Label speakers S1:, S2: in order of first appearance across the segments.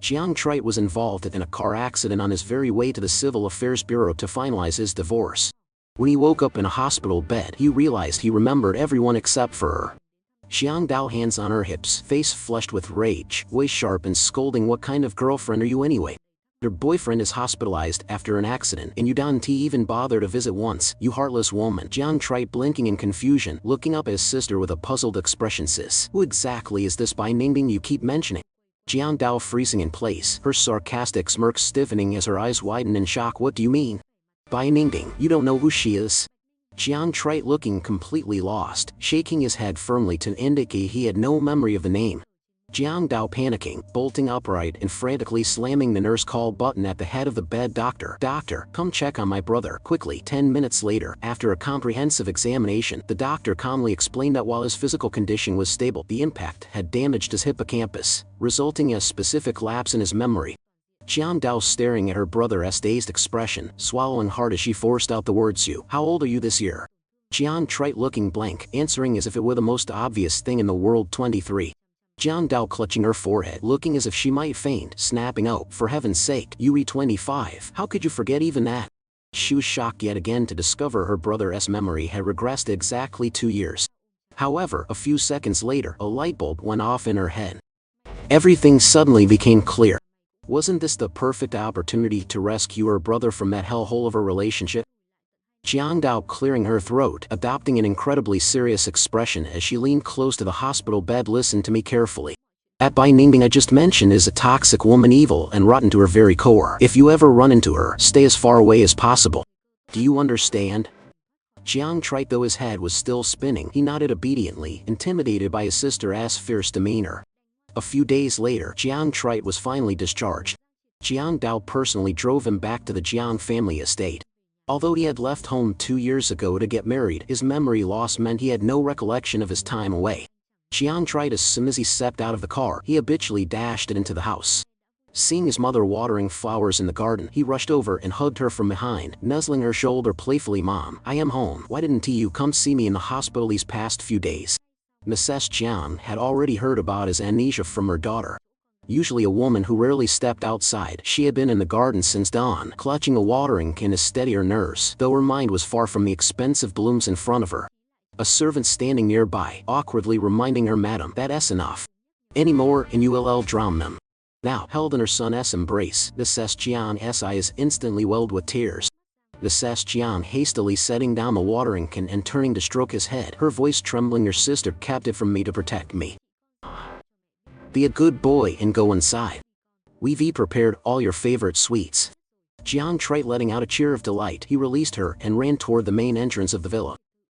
S1: Jiang Trite was involved in a car accident on his very way to the Civil Affairs Bureau to finalize his divorce. When he woke up in a hospital bed, he realized he remembered everyone except for her. Jiang Dao, hands on her hips, face flushed with rage, voice sharp and scolding, "What kind of girlfriend are you anyway? Your boyfriend is hospitalized after an accident and you didn't even bother to visit once, you heartless woman." Jiang Trite, blinking in confusion, looking up at his sister with a puzzled expression. "Sis, who exactly is this Bai Ningbing you keep mentioning?" Jiang Dao, freezing in place, her sarcastic smirk stiffening as her eyes widen in shock. "What do you mean? Bai Ningbing, you don't know who she is?" Jiang Trite, looking completely lost, shaking his head firmly to indicate he had no memory of the name. Jiang Dao, panicking, bolting upright and frantically slamming the nurse call button at the head of the bed. Doctor, come check on my brother, quickly." 10 minutes later, after a comprehensive examination, the doctor calmly explained that while his physical condition was stable, the impact had damaged his hippocampus, resulting in a specific lapse in his memory. Jiang Dao, staring at her brother's dazed expression, swallowing hard as she forced out the words, "How old are you this year?" Jiang Trite, looking blank, answering as if it were the most obvious thing in the world, 23. Jiang Dao, clutching her forehead, looking as if she might faint, snapping out, "For heaven's sake, Yuri, 25. How could you forget even that?" She was shocked yet again to discover her brother's memory had regressed exactly 2 years. However, a few seconds later, a light bulb went off in her head. Everything suddenly became clear. Wasn't this the perfect opportunity to rescue her brother from that hellhole of a relationship? Jiang Dao, clearing her throat, adopting an incredibly serious expression as she leaned close to the hospital bed. "Listen to me carefully. That Bai Ningbing I just mentioned is a toxic woman, evil and rotten to her very core. If you ever run into her, stay as far away as possible. Do you understand?" Jiang Trite, though his head was still spinning, he nodded obediently, intimidated by his sister's fierce demeanor. A few days later, Jiang Trite was finally discharged. Jiang Dao personally drove him back to the Jiang family estate. Although he had left home 2 years ago to get married, his memory loss meant he had no recollection of his time away. Jiang Trite, as soon as he stepped out of the car, he habitually dashed it into the house. Seeing his mother watering flowers in the garden, he rushed over and hugged her from behind, nuzzling her shoulder playfully. "Mom, I am home. Why didn't you come see me in the hospital these past few days?" Mrs. Jiang had already heard about his amnesia from her daughter. Usually a woman who rarely stepped outside, she had been in the garden since dawn, clutching a watering can to steady her nerves, though her mind was far from the expensive blooms in front of her. A servant standing nearby, awkwardly reminding her, "Madam, that's enough. Any more and you will drown them." Now, held in her son's embrace, Mrs. Jiang's eyes instantly welled with tears. Mrs. Jiang, hastily setting down the watering can and turning to stroke his head, her voice trembling, "Your sister kept it from me to protect me. Be a good boy and go inside. We've prepared all your favorite sweets." Jiang Trite, letting out a cheer of delight, he released her and ran toward the main entrance of the villa.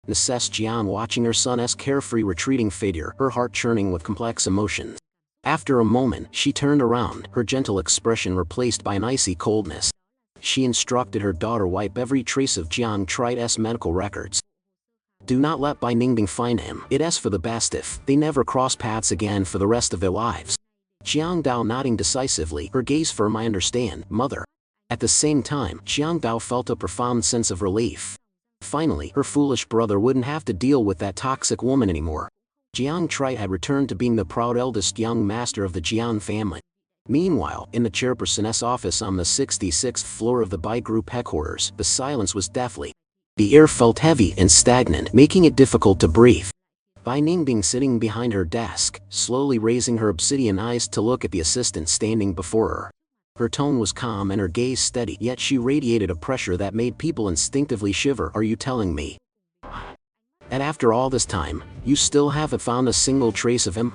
S1: Mrs. Jiang, watching her son's carefree retreating figure, her heart churning with complex emotions. After a moment, she turned around, her gentle expression replaced by an icy coldness. She instructed her daughter wipe every trace of Jiang Trite's medical records. Do not let Bai Ningbing find him. It's for the best if they never cross paths again for the rest of their lives. Jiang Dao, nodding decisively, her gaze firm. "I understand, mother." At the same time, Jiang Dao felt a profound sense of relief. Finally, her foolish brother wouldn't have to deal with that toxic woman anymore. Jiang Trite had returned to being the proud eldest young master of the Jiang family. Meanwhile, in the chairperson's office on the 66th floor of the Bai Group headquarters, the silence was deathly. The air felt heavy and stagnant, making it difficult to breathe. Bai Ningbing, sitting behind her desk, slowly raising her obsidian eyes to look at the assistant standing before her. Her tone was calm and her gaze steady, yet she radiated a pressure that made people instinctively shiver. "Are you telling me that after all this time, you still haven't found a single trace of him?"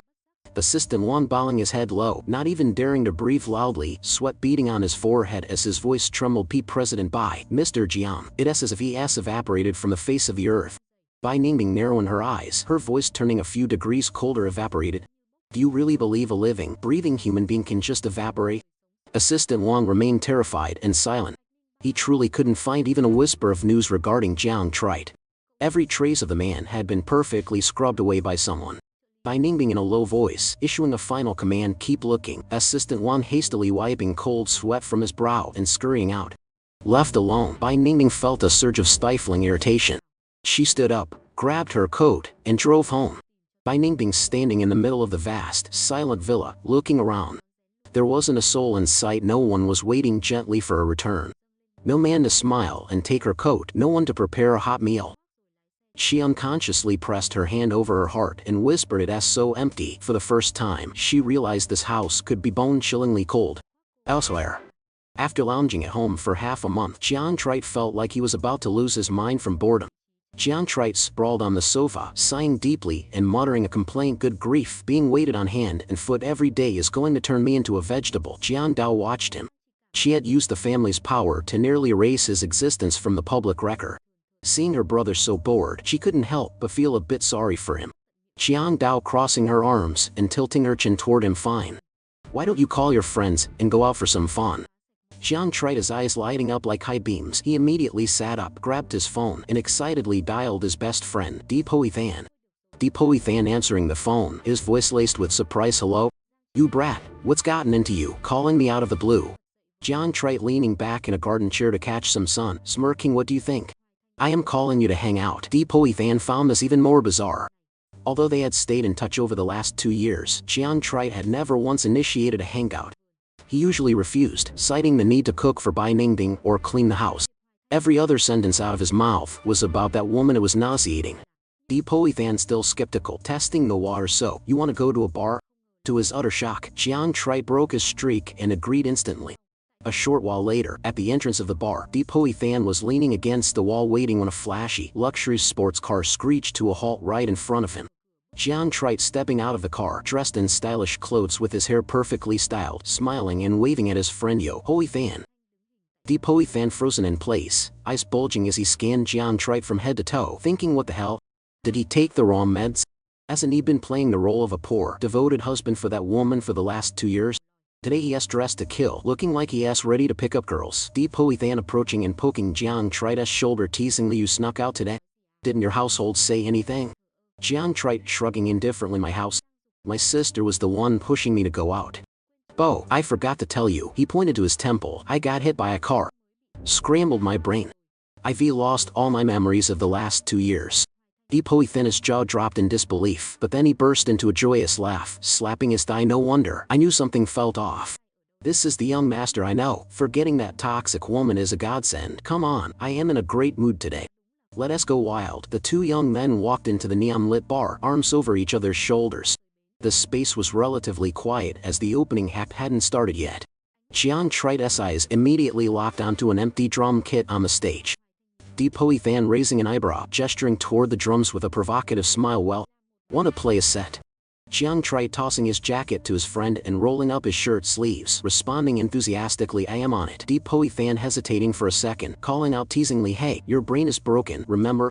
S1: The assistant Wan, bowing his head low, not even daring to breathe loudly, sweat beading on his forehead as his voice trembled. "President Bai, Mr. Jiang, it's as if he has evaporated from the face of the earth." Bai Ningbing, narrowing her eyes, her voice turning a few degrees colder. "Evaporated? Do you really believe a living, breathing human being can just evaporate?" Assistant Wang remained terrified and silent. He truly couldn't find even a whisper of news regarding Jiang Trite. Every trace of the man had been perfectly scrubbed away by someone. Bai Ningbing, in a low voice, issuing a final command, "Keep looking." Assistant Wang hastily wiping cold sweat from his brow and scurrying out. Left alone, Bai Ningbing felt a surge of stifling irritation. She stood up, grabbed her coat, and drove home. Bai Ningbing, standing in the middle of the vast, silent villa, looking around. There wasn't a soul in sight, no one was waiting gently for a return. No man to smile and take her coat, no one to prepare a hot meal. She unconsciously pressed her hand over her heart and whispered it as so empty. For the first time, she realized this house could be bone-chillingly cold. Elsewhere. After lounging at home for half a month, Jiang Trite felt like he was about to lose his mind from boredom. Jiang Trite sprawled on the sofa, sighing deeply and muttering a complaint. Good grief, being waited on hand and foot every day is going to turn me into a vegetable. Jiang Dao watched him. She had used the family's power to nearly erase his existence from the public record. Seeing her brother so bored, she couldn't help but feel a bit sorry for him. Jiang Dao crossing her arms and tilting her chin toward him. Fine. Why don't you call your friends and go out for some fun? Jiang Trite, his eyes lighting up like high beams. He immediately sat up, grabbed his phone, and excitedly dialed his best friend, Deepoe Than. Deepoe Than answering the phone, his voice laced with surprise. Hello? You brat, what's gotten into you, calling me out of the blue? Jiang Trite leaning back in a garden chair to catch some sun, smirking. What do you think? I am calling you to hang out. Deepoe Than found this even more bizarre. Although they had stayed in touch over the last 2 years, Jiang Trite had never once initiated a hangout. He usually refused, citing the need to cook for Bai Ningding or clean the house. Every other sentence out of his mouth was about that woman. It was nauseating. Deepoe Than still skeptical, testing the water. So, you want to go to a bar? To his utter shock, Jiang Trite broke his streak and agreed instantly. A short while later, at the entrance of the bar, Deepoe Than was leaning against the wall waiting when a flashy, luxury sports car screeched to a halt right in front of him. Jiang Trite stepping out of the car, dressed in stylish clothes with his hair perfectly styled, smiling and waving at his friend Deepoe Than. Deepoe Than frozen in place, eyes bulging as he scanned Jiang Trite from head to toe, thinking, what the hell? Did he take the wrong meds? Hasn't he been playing the role of a poor, devoted husband for that woman for the last 2 years? Today he has dressed to kill, looking like he has ready to pick up girls. Deepoe Than approaching and poking Jiang Trite's shoulder teasingly. You snuck out today? Didn't your household say anything? Jiang Trite shrugging indifferently. My house? My sister was the one pushing me to go out. Bo, I forgot to tell you. He pointed to his temple. I got hit by a car. Scrambled my brain. I've lost all my memories of the last 2 years. Deepoe Than's jaw dropped in disbelief, but then he burst into a joyous laugh, slapping his thigh. No wonder, I knew something felt off. This is the young master I know. Forgetting that toxic woman is a godsend. Come on, I am in a great mood today. Let us go wild. The two young men walked into the neon-lit bar, arms over each other's shoulders. The space was relatively quiet as the opening act hadn't started yet. Jiang Trite's eyes immediately locked onto an empty drum kit on the stage. Deepoe Than raising an eyebrow, gesturing toward the drums with a provocative smile. Well, wanna play a set? Jiang Trite tossing his jacket to his friend and rolling up his shirt sleeves, responding enthusiastically. I am on it. Deepoe Than hesitating for a second, calling out teasingly. Hey, your brain is broken, remember?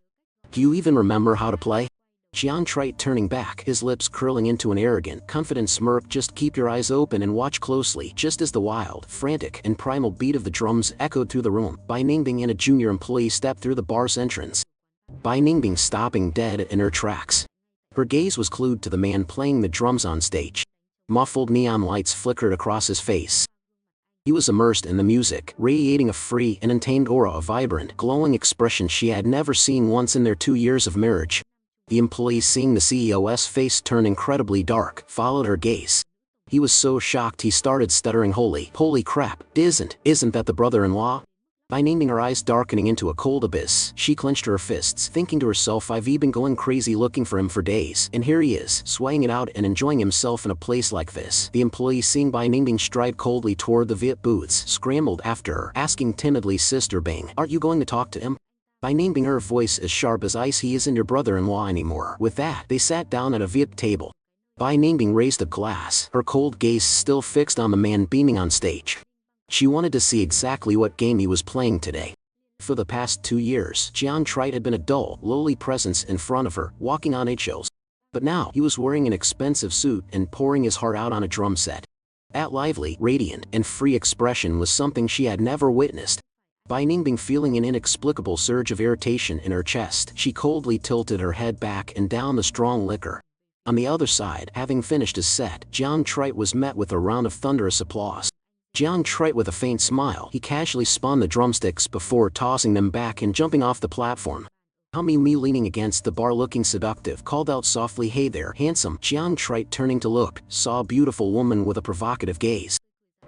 S1: Do you even remember how to play? Jiang Trite turning back, his lips curling into an arrogant, confident smirk. Just keep your eyes open and watch closely. Just as the wild, frantic, and primal beat of the drums echoed through the room, Bai Ningding and a junior employee stepped through the bar's entrance. Bai Ningding stopping dead in her tracks. Her gaze was glued to the man playing the drums on stage. Muffled neon lights flickered across his face. He was immersed in the music, radiating a free and untamed aura, a vibrant, glowing expression she had never seen once in their 2 years of marriage. The employee, seeing the CEO's face turn incredibly dark, followed her gaze. He was so shocked he started stuttering. Holy crap, isn't that the brother-in-law? Bai Ningding, her eyes darkening into a cold abyss, she clenched her fists, thinking to herself, I've been going crazy looking for him for days, and here he is, swaying it out and enjoying himself in a place like this. The employee, seeing Bai Ningding stride coldly toward the VIP booths, scrambled after her, asking timidly, Sister Bing, aren't you going to talk to him? Bai Ningding, her voice as sharp as ice, he isn't your brother-in-law anymore. With that, they sat down at a VIP table. Bai Ningding raised a glass, her cold gaze still fixed on the man beaming on stage. She wanted to see exactly what game he was playing today. For the past 2 years, Jiang Trite had been a dull, lowly presence in front of her, walking on eggshells. But now, he was wearing an expensive suit and pouring his heart out on a drum set. That lively, radiant, and free expression was something she had never witnessed. Bai Ningding, feeling an inexplicable surge of irritation in her chest, she coldly tilted her head back and down the strong liquor. On the other side, having finished his set, Jiang Trite was met with a round of thunderous applause. Jiang Trite, with a faint smile, he casually spun the drumsticks before tossing them back and jumping off the platform. Me leaning against the bar looking seductive, called out softly, Hey there, handsome. Jiang Trite, turning to look, saw a beautiful woman with a provocative gaze.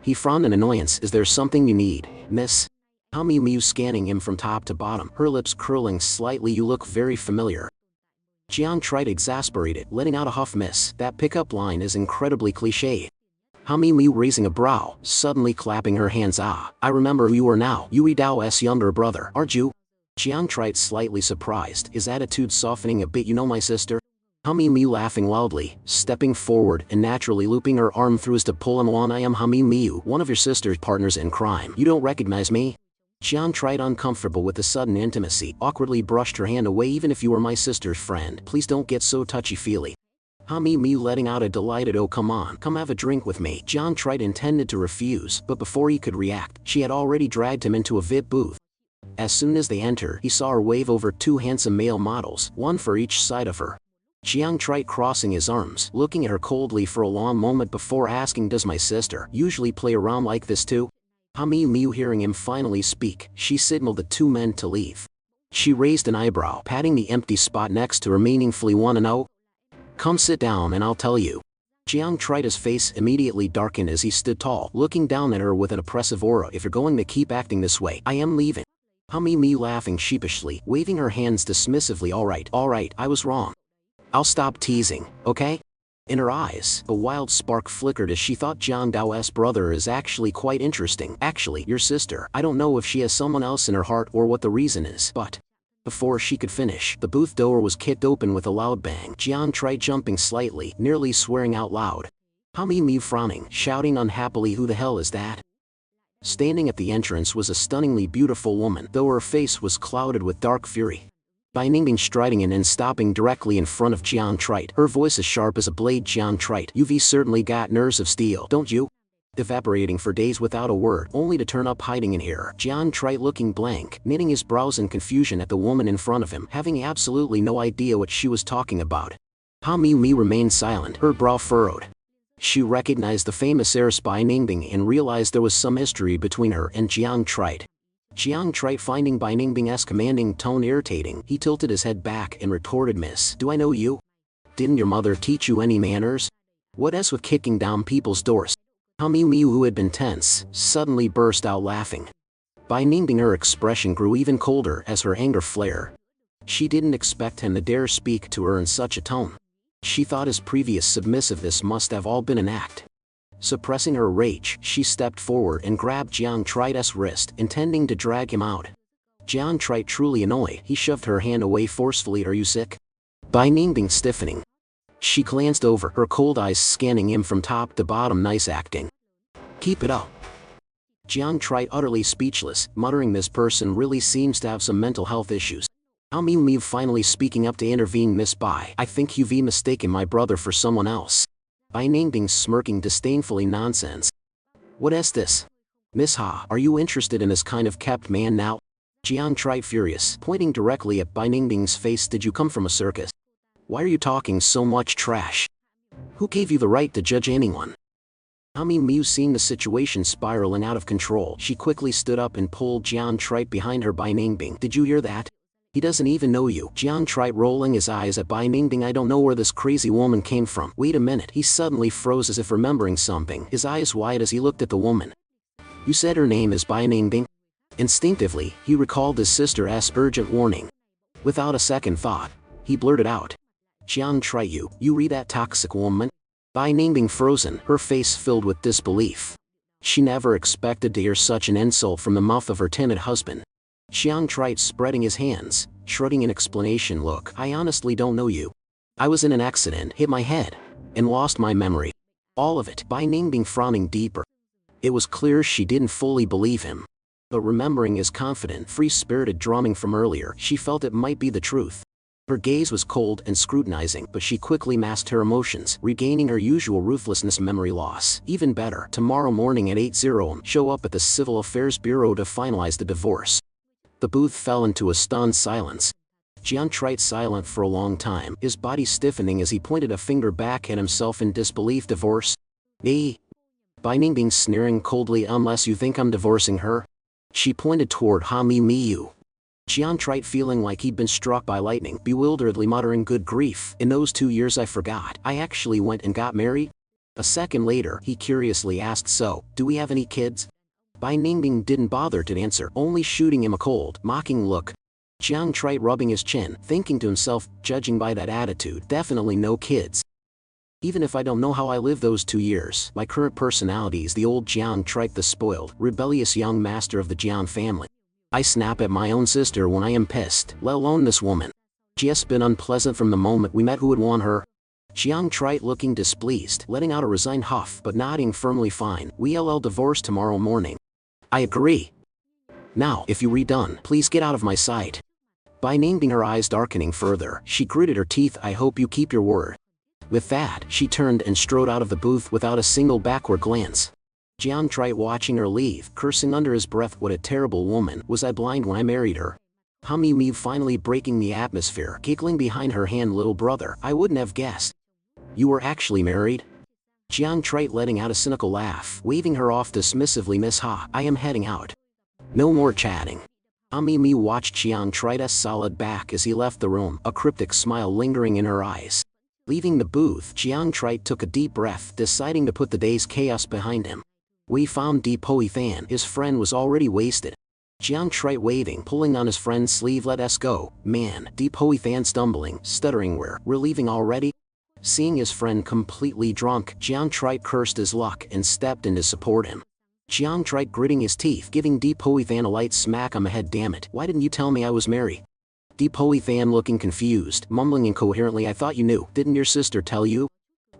S1: He frowned in annoyance. Is there something you need, miss? Miu scanning him from top to bottom, her lips curling slightly. You look very familiar. Jiang tried exasperated, letting out a huff. Miss, that pickup line is incredibly cliché. Miu raising a brow, suddenly clapping her hands. Ah, I remember who you are now. Yui Dao's younger brother, aren't you? Jiang tried, slightly surprised, his attitude softening a bit. You know my sister? Miu laughing loudly, stepping forward and naturally looping her arm through his to pull him on. I am Miu, one of your sister's partners in crime. You don't recognize me? Jiang tried, uncomfortable with the sudden intimacy, awkwardly brushed her hand away. Even if you were my sister's friend, please don't get so touchy-feely. Miu letting out a delighted oh come on, come have a drink with me. Jiang tried, intended to refuse, but before he could react, she had already dragged him into a VIP booth. As soon as they entered, he saw her wave over two handsome male models, one for each side of her. Jiang tried, crossing his arms, looking at her coldly for a long moment before asking, does my sister usually play around like this too? Miu hearing him finally speak, she signaled the two men to leave. She raised an eyebrow, patting the empty spot next to her meaningfully. Wanna know? Come sit down and I'll tell you. Jiang tried, his face immediately darkened as he stood tall, looking down at her with an oppressive aura. If you're going to keep acting this way, I am leaving. Miu laughing sheepishly, waving her hands dismissively. Alright, I was wrong. I'll stop teasing, okay? In her eyes, a wild spark flickered as she thought Jiang Dao's brother is actually quite interesting. Actually, your sister, I don't know if she has someone else in her heart or what the reason is, but... Before she could finish, the booth door was kicked open with a loud bang. Jiang tried, jumping slightly, nearly swearing out loud. Miu frowning, shouting unhappily, who the hell is that? Standing at the entrance was a stunningly beautiful woman, though her face was clouded with dark fury. Bai Ningbing striding in and stopping directly in front of Jiang Trite, her voice as sharp as a blade. Jiang Trite, you've certainly got nerves of steel, don't you? Evaporating for days without a word, only to turn up hiding in here. Jiang Trite looking blank, knitting his brows in confusion at the woman in front of him, having absolutely no idea what she was talking about. Miu remained silent, her brow furrowed. She recognized the famous heiress Bai Ningbing and realized there was some history between her and Jiang Trite. Jiang Trite finding Bai Ningbing's commanding tone irritating, he tilted his head back and retorted, Miss, do I know you? Didn't your mother teach you any manners? What else with kicking down people's doors? Miu, who had been tense, suddenly burst out laughing. Bai Ningbing, her expression grew even colder as her anger flared. She didn't expect him to dare speak to her in such a tone. She thought his previous submissiveness must have all been an act. Suppressing her rage, she stepped forward and grabbed Jiang Trite's wrist, intending to drag him out. Jiang Trite, truly annoyed, he shoved her hand away forcefully. Are you sick? Bai Ningbing stiffening. She glanced over, her cold eyes scanning him from top to bottom. Nice acting. Keep it up. Jiang Trite utterly speechless, muttering, this person really seems to have some mental health issues. Miu finally speaking up to intervene. Miss Bai, I think you've mistaken my brother for someone else. Bai Ningbing smirking disdainfully. Nonsense. What is this? Miss Ha, are you interested in this kind of kept man now? Jiang Trite furious, pointing directly at Bai Ningbing's face. Did you come from a circus? Why are you talking so much trash? Who gave you the right to judge anyone? Miu seeing the situation spiraling out of control, she quickly stood up and pulled Jiang Trite behind her. Bai Ningbing, did you hear that? He doesn't even know you. Jiang Trite rolling his eyes at Bai Ningbing. I don't know where this crazy woman came from. Wait a minute. He suddenly froze as if remembering something, his eyes wide as he looked at the woman. You said her name is Bai Ningbing? Instinctively, he recalled his sister's urgent warning. Without a second thought, he blurted out. Jiang Trite, you read that toxic woman? Bai Ningbing frozen, her face filled with disbelief. She never expected to hear such an insult from the mouth of her timid husband. Jiang Trite spreading his hands, shrugging an explanation. Look, I honestly don't know you. I was in an accident, hit my head, and lost my memory. All of it. Bai Ningbing frowning deeper. It was clear she didn't fully believe him. But remembering his confident, free-spirited drumming from earlier, she felt it might be the truth. Her gaze was cold and scrutinizing, but she quickly masked her emotions, regaining her usual ruthlessness. Memory loss. Even better, tomorrow morning at 8 a.m. show up at the Civil Affairs Bureau to finalize the divorce. The booth fell into a stunned silence. Jiang Trite silent for a long time, his body stiffening as he pointed a finger back at himself in disbelief. Divorce? Me? Bai Ningbing sneering coldly. Unless you think I'm divorcing her? She pointed toward Miu. Jiang Trite feeling like he'd been struck by lightning, bewilderedly muttering, good grief, in those 2 years I forgot, I actually went and got married? A second later, he curiously asked, "So, do we have any kids?" Bai Ningbing didn't bother to answer, only shooting him a cold, mocking look. Jiang tried rubbing his chin, thinking to himself, judging by that attitude, definitely no kids. Even if I don't know how I lived those 2 years, my current personality is the old Jiang Tripe, the spoiled, rebellious young master of the Jiang family. I snap at my own sister when I am pissed, let alone this woman. She has been unpleasant from the moment we met. Who would want her? Jiang Trite looking displeased, letting out a resigned huff but nodding firmly. Fine, we'll divorce tomorrow morning. I agree. Now, if you redone, please get out of my sight. By naming, her eyes darkening further, she gritted her teeth. I hope you keep your word. With that, she turned and strode out of the booth without a single backward glance. Jiang Trite watching her leave, cursing under his breath, what a terrible woman. Was I blind when I married her? Me finally breaking the atmosphere, giggling behind her hand. Little brother, I wouldn't have guessed. You were actually married? Jiang Trite letting out a cynical laugh, waving her off dismissively. Miss Ha, I am heading out. No more chatting. Me watched Jiang Trite's solid back as he left the room, a cryptic smile lingering in her eyes. Leaving the booth, Jiang Trite took a deep breath, deciding to put the day's chaos behind him. We found Deep Hoi Fan. His friend was already wasted. Jiang Trite waving, pulling on his friend's sleeve. Let us go, man. Deep Hoi Fan stumbling, stuttering. We're leaving already? Seeing his friend completely drunk, Jiang Trite cursed his luck and stepped in to support him. Jiang Trite gritting his teeth, giving Deep Hoi Fan a light smack on the head. Damn it, why didn't you tell me I was married? Deep Hoi Fan looking confused, mumbling incoherently. I thought you knew. Didn't your sister tell you?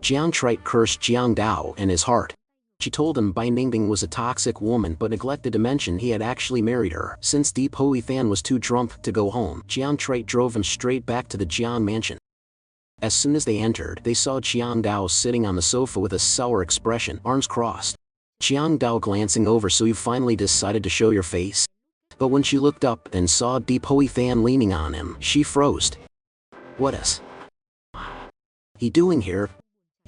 S1: Jiang Trite cursed Jiang Dao in his heart. She told him Bai Ningbing was a toxic woman but neglected to mention he had actually married her. Since Deep Hoi Fan was too drunk to go home, Jiang Trite drove him straight back to the Jiang mansion. As soon as they entered, they saw Jiang Dao sitting on the sofa with a sour expression, arms crossed. Jiang Dao glancing over. So you finally decided to show your face? But when she looked up and saw Deep Hoi Fan leaning on him, she froze. What is he doing here?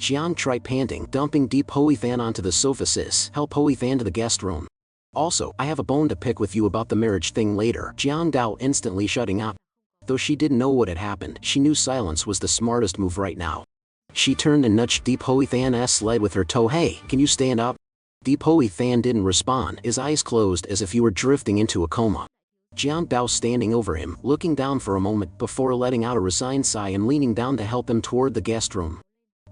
S1: Jiang Trite panting, dumping Deep Hoi Fan onto the sofa. Sis, help Hoi Fan to the guest room. Also, I have a bone to pick with you about the marriage thing later. Jiang Dao instantly shutting up. Though she didn't know what had happened, she knew silence was the smartest move right now. She turned and nudged Deep Hoi Fan's leg with her toe. Hey, can you stand up? Deep Hoi Fan didn't respond, his eyes closed as if he were drifting into a coma. Jiang Dao standing over him, looking down for a moment before letting out a resigned sigh and leaning down to help him toward the guest room.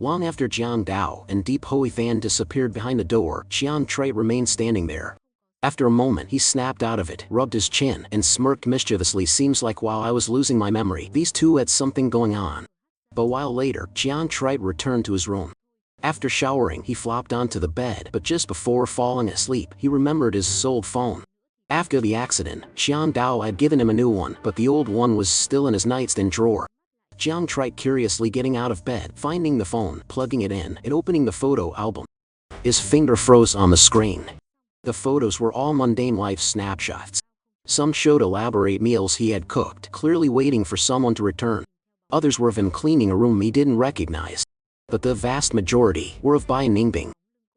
S1: Long after Jiang Dao and Deep Hoi Fan disappeared behind the door, Jiang Trite remained standing there. After a moment, he snapped out of it, rubbed his chin, and smirked mischievously. Seems like while I was losing my memory, these two had something going on. But a while later, Jiang Trite returned to his room. After showering, he flopped onto the bed, but just before falling asleep, he remembered his sold phone. After the accident, Jiang Dao had given him a new one, but the old one was still in his nightstand drawer. Jiang Trite curiously getting out of bed, finding the phone, plugging it in, and opening the photo album. His finger froze on the screen. The photos were all mundane life snapshots. Some showed elaborate meals he had cooked, clearly waiting for someone to return. Others were of him cleaning a room he didn't recognize. But the vast majority were of Bai Ningbing.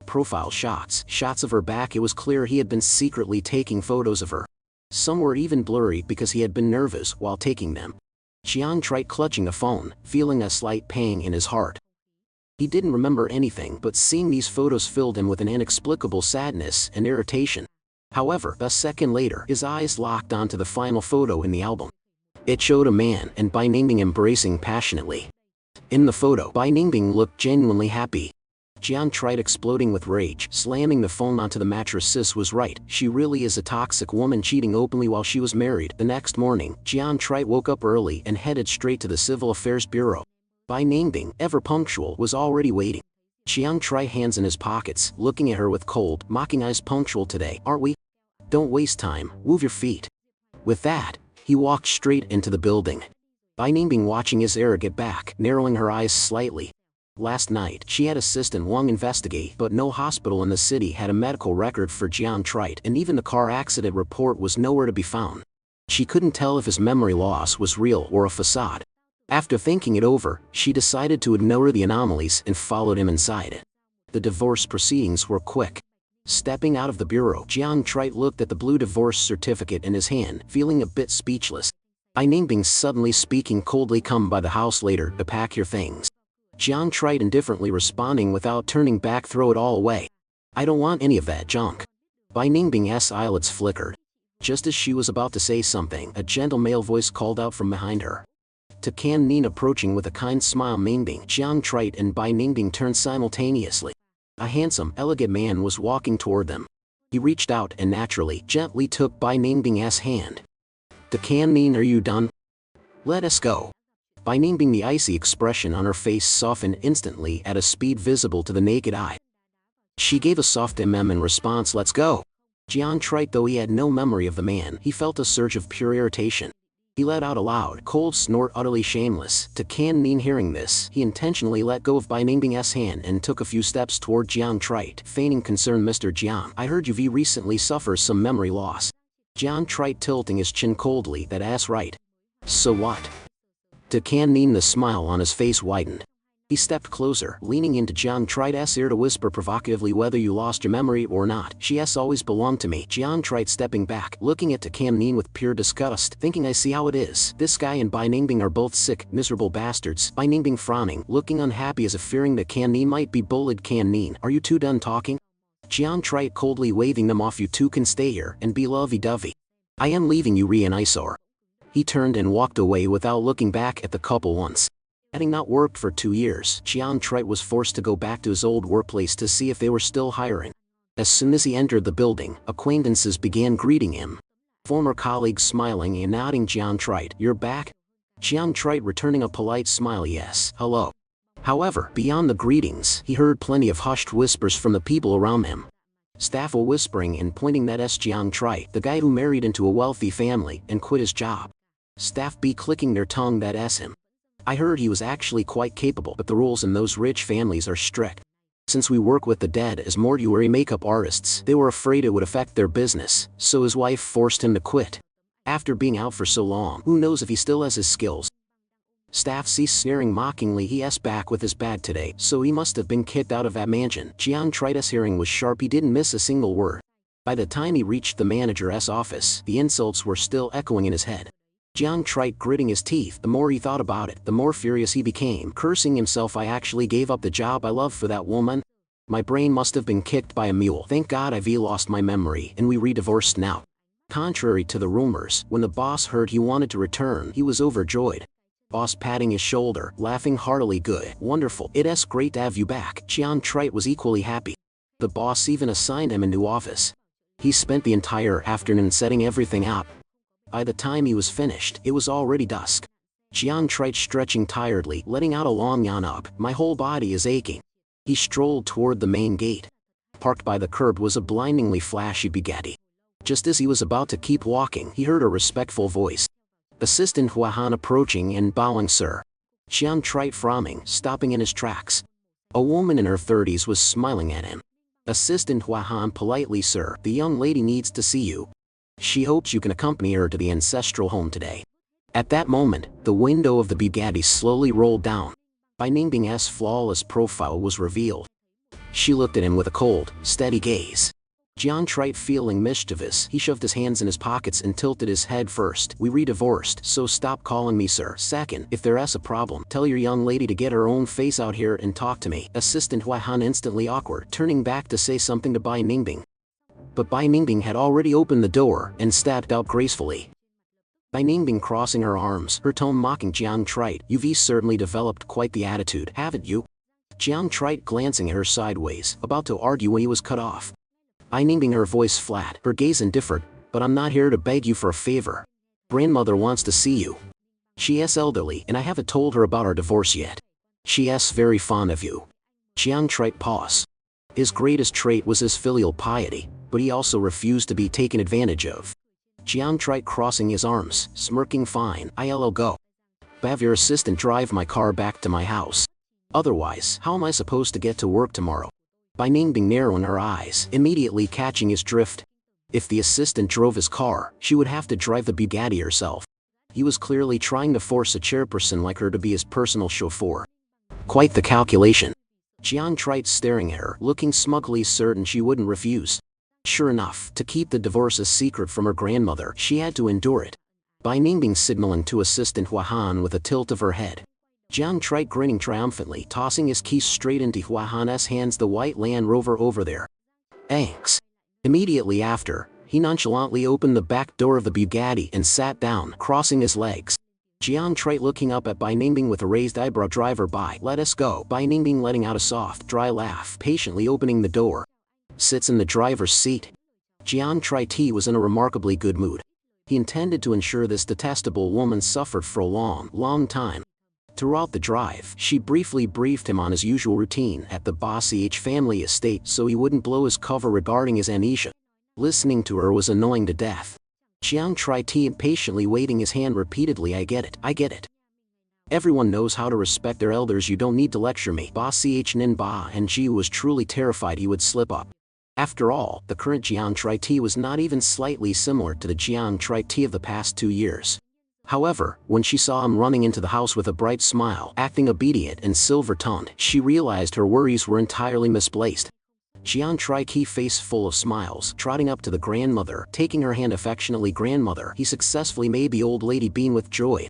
S1: Profile shots, shots of her back. It was clear he had been secretly taking photos of her. Some were even blurry because he had been nervous while taking them. Jiang Trite clutching the phone, feeling a slight pang in his heart. He didn't remember anything, but seeing these photos filled him with an inexplicable sadness and irritation. However, a second later, his eyes locked onto the final photo in the album. It showed a man and Bai Ningbing embracing passionately. In the photo, Bai Ningbing looked genuinely happy. Jiang Trite exploding with rage, slamming the phone onto the mattress. Sis was right, she really is a toxic woman, cheating openly while she was married. The next morning, Jiang Trite woke up early and headed straight to the Civil Affairs Bureau. Bai Ningbing, ever punctual, was already waiting. Jiang Trite hands in his pockets, looking at her with cold, mocking eyes. Punctual today, aren't we? Don't waste time, move your feet. With that, he walked straight into the building. Bai Ningbing watching his heir get back, narrowing her eyes slightly. Last night, she had Assistant Wang investigate, but no hospital in the city had a medical record for Jiang Trite, and even the car accident report was nowhere to be found. She couldn't tell if his memory loss was real or a facade. After thinking it over, she decided to ignore the anomalies and followed him inside. The divorce proceedings were quick. Stepping out of the bureau, Jiang Trite looked at the blue divorce certificate in his hand, feeling a bit speechless. Bai Ningbing suddenly speaking coldly. Come by the house later to pack your things. Jiang tried indifferently responding without turning back. Throw it all away. I don't want any of that junk. Bai Ningbing's eyelids flickered. Just as she was about to say something, a gentle male voice called out from behind her. To Kan Nin approaching with a kind smile. Ningbing, Jiang Trite and Bai Ningbing turned simultaneously. A handsome, elegant man was walking toward them. He reached out and naturally, gently took Bai Ningbing's hand. To Kan Nin, are you done? Let us go. Bai Ningbing, the icy expression on her face softened instantly at a speed visible to the naked eye. She gave a soft mm in response. Let's go. Jiang Trite, though he had no memory of the man, he felt a surge of pure irritation. He let out a loud, cold snort, utterly shameless. To Kan Nin, hearing this, he intentionally let go of Bai Ningbing's hand and took a few steps toward Jiang Trite, feigning concern. Mr. Jiang, I heard you've recently suffered some memory loss. Jiang Trite tilting his chin coldly. That's right. So what? To Kan Nin, the smile on his face widened. He stepped closer, leaning into Jiang Trite's ear to whisper provocatively, whether you lost your memory or not, she has always belonged to me. Jiang Trite stepping back, looking at To Kan Nin with pure disgust, thinking, I see how it is. This guy and Bai Ningbing are both sick, miserable bastards. Bai Ningbing frowning, looking unhappy as if fearing that Kan Nin might be bullied. Kan Nin, are you two done talking? Jiang Trite coldly waving them off. You two can stay here and be lovey-dovey. I am leaving you, an eyesore. He turned and walked away without looking back at the couple once. Having not worked for 2 years, Jiang Trite was forced to go back to his old workplace to see if they were still hiring. As soon as he entered the building, acquaintances began greeting him. Former colleagues smiling and nodding. Jiang Trite, you're back? Jiang Trite returning a polite smile. Yes, hello. However, beyond the greetings, he heard plenty of hushed whispers from the people around him. Staff were whispering and pointing that Jiang Trite, the guy who married into a wealthy family and quit his job. Staff B clicking their tongue. That's him. I heard he was actually quite capable, but the rules in those rich families are strict. Since we work with the dead as mortuary makeup artists, they were afraid it would affect their business, so his wife forced him to quit. After being out for so long, who knows if he still has his skills. Staff C sneering mockingly. He's back with his bag today, so he must have been kicked out of that mansion. Jiang Trite's hearing was sharp. He didn't miss a single word. By the time he reached the manager's office, the insults were still echoing in his head. Jiang Trite gritting his teeth. The more he thought about it, the more furious he became, cursing himself. I actually gave up the job I love for that woman. My brain must have been kicked by a mule. Thank God I've lost my memory and we re-divorced now. Contrary to the rumors, when the boss heard he wanted to return, he was overjoyed. Boss patting his shoulder, laughing heartily. Good, wonderful, it's great to have you back. Jiang Trite was equally happy. The boss even assigned him a new office. He spent the entire afternoon setting everything up. By the time he was finished, it was already dusk. Jiang Trite stretching tiredly, letting out a long yawn. My whole body is aching. He strolled toward the main gate. Parked by the curb was a blindingly flashy Bugatti. Just as he was about to keep walking, he heard a respectful voice. Assistant Hua Han approaching and bowing. Sir. Jiang Trite frowning, stopping in his tracks. A woman in her 30s was smiling at him. Assistant Hua Han politely. Sir, the young lady needs to see you. She hopes you can accompany her to the ancestral home today. At that moment, the window of the Bugatti slowly rolled down. Bai Ningbing's flawless profile was revealed. She looked at him with a cold, steady gaze. Jiang Trite feeling mischievous, he shoved his hands in his pockets and tilted his head. First, we re-divorced, so stop calling me sir. Second, if there's a problem, tell your young lady to get her own face out here and talk to me. Assistant Hua Han instantly awkward, turning back to say something to Bai Ningbing. But Bai Ningbing had already opened the door and stepped out gracefully. Bai Ningbing crossing her arms, her tone mocking. Jiang Trite, you've certainly developed quite the attitude, haven't you? Jiang Trite glancing at her sideways, about to argue when he was cut off. Bai Ningbing, her voice flat, her gaze indifferent, but I'm not here to beg you for a favor. Grandmother wants to see you. She is elderly and I haven't told her about our divorce yet. She is very fond of you. Jiang Trite pause. His greatest trait was his filial piety, but he also refused to be taken advantage of. Jiang Trite crossing his arms, smirking. Fine, I'll go. Have your assistant drive my car back to my house. Otherwise, how am I supposed to get to work tomorrow? Bai Ningbing narrowing her eyes, immediately catching his drift. If the assistant drove his car, she would have to drive the Bugatti herself. He was clearly trying to force a chairperson like her to be his personal chauffeur. Quite the calculation. Jiang Trite staring at her, looking smugly certain she wouldn't refuse. Sure enough, to keep the divorce a secret from her grandmother, she had to endure it. Bai Ningbing signaling to Assistant Hua Han with a tilt of her head. Jiang Trite grinning triumphantly, tossing his keys straight into Hua Han's hands, the white Land Rover over there. Thanks. Immediately after, he nonchalantly opened the back door of the Bugatti and sat down, crossing his legs. Jiang Trite looking up at Bai Ningbing with a raised eyebrow. Driver Bai, let us go. Bai Ningbing letting out a soft, dry laugh, patiently opening the door. Sits in the driver's seat. Jiang Trite was in a remarkably good mood. He intended to ensure this detestable woman suffered for a long time. Throughout the drive, she briefly briefed him on his usual routine at the Bossy family estate so he wouldn't blow his cover regarding his amnesia. Listening to her was annoying to death. Jiang Trite impatiently waving his hand repeatedly, I get it. Everyone knows how to respect their elders, you don't need to lecture me. Bossy Nin Ba and Ji was truly terrified he would slip up. After all, the current Jiang Trite was not even slightly similar to the Jiang Trite of the past 2 years. However, when she saw him running into the house with a bright smile, acting obedient and silver-tongued, she realized her worries were entirely misplaced. Jiang Trite, face full of smiles, trotting up to the grandmother, taking her hand affectionately. Grandmother, he successfully made the old lady beam with joy.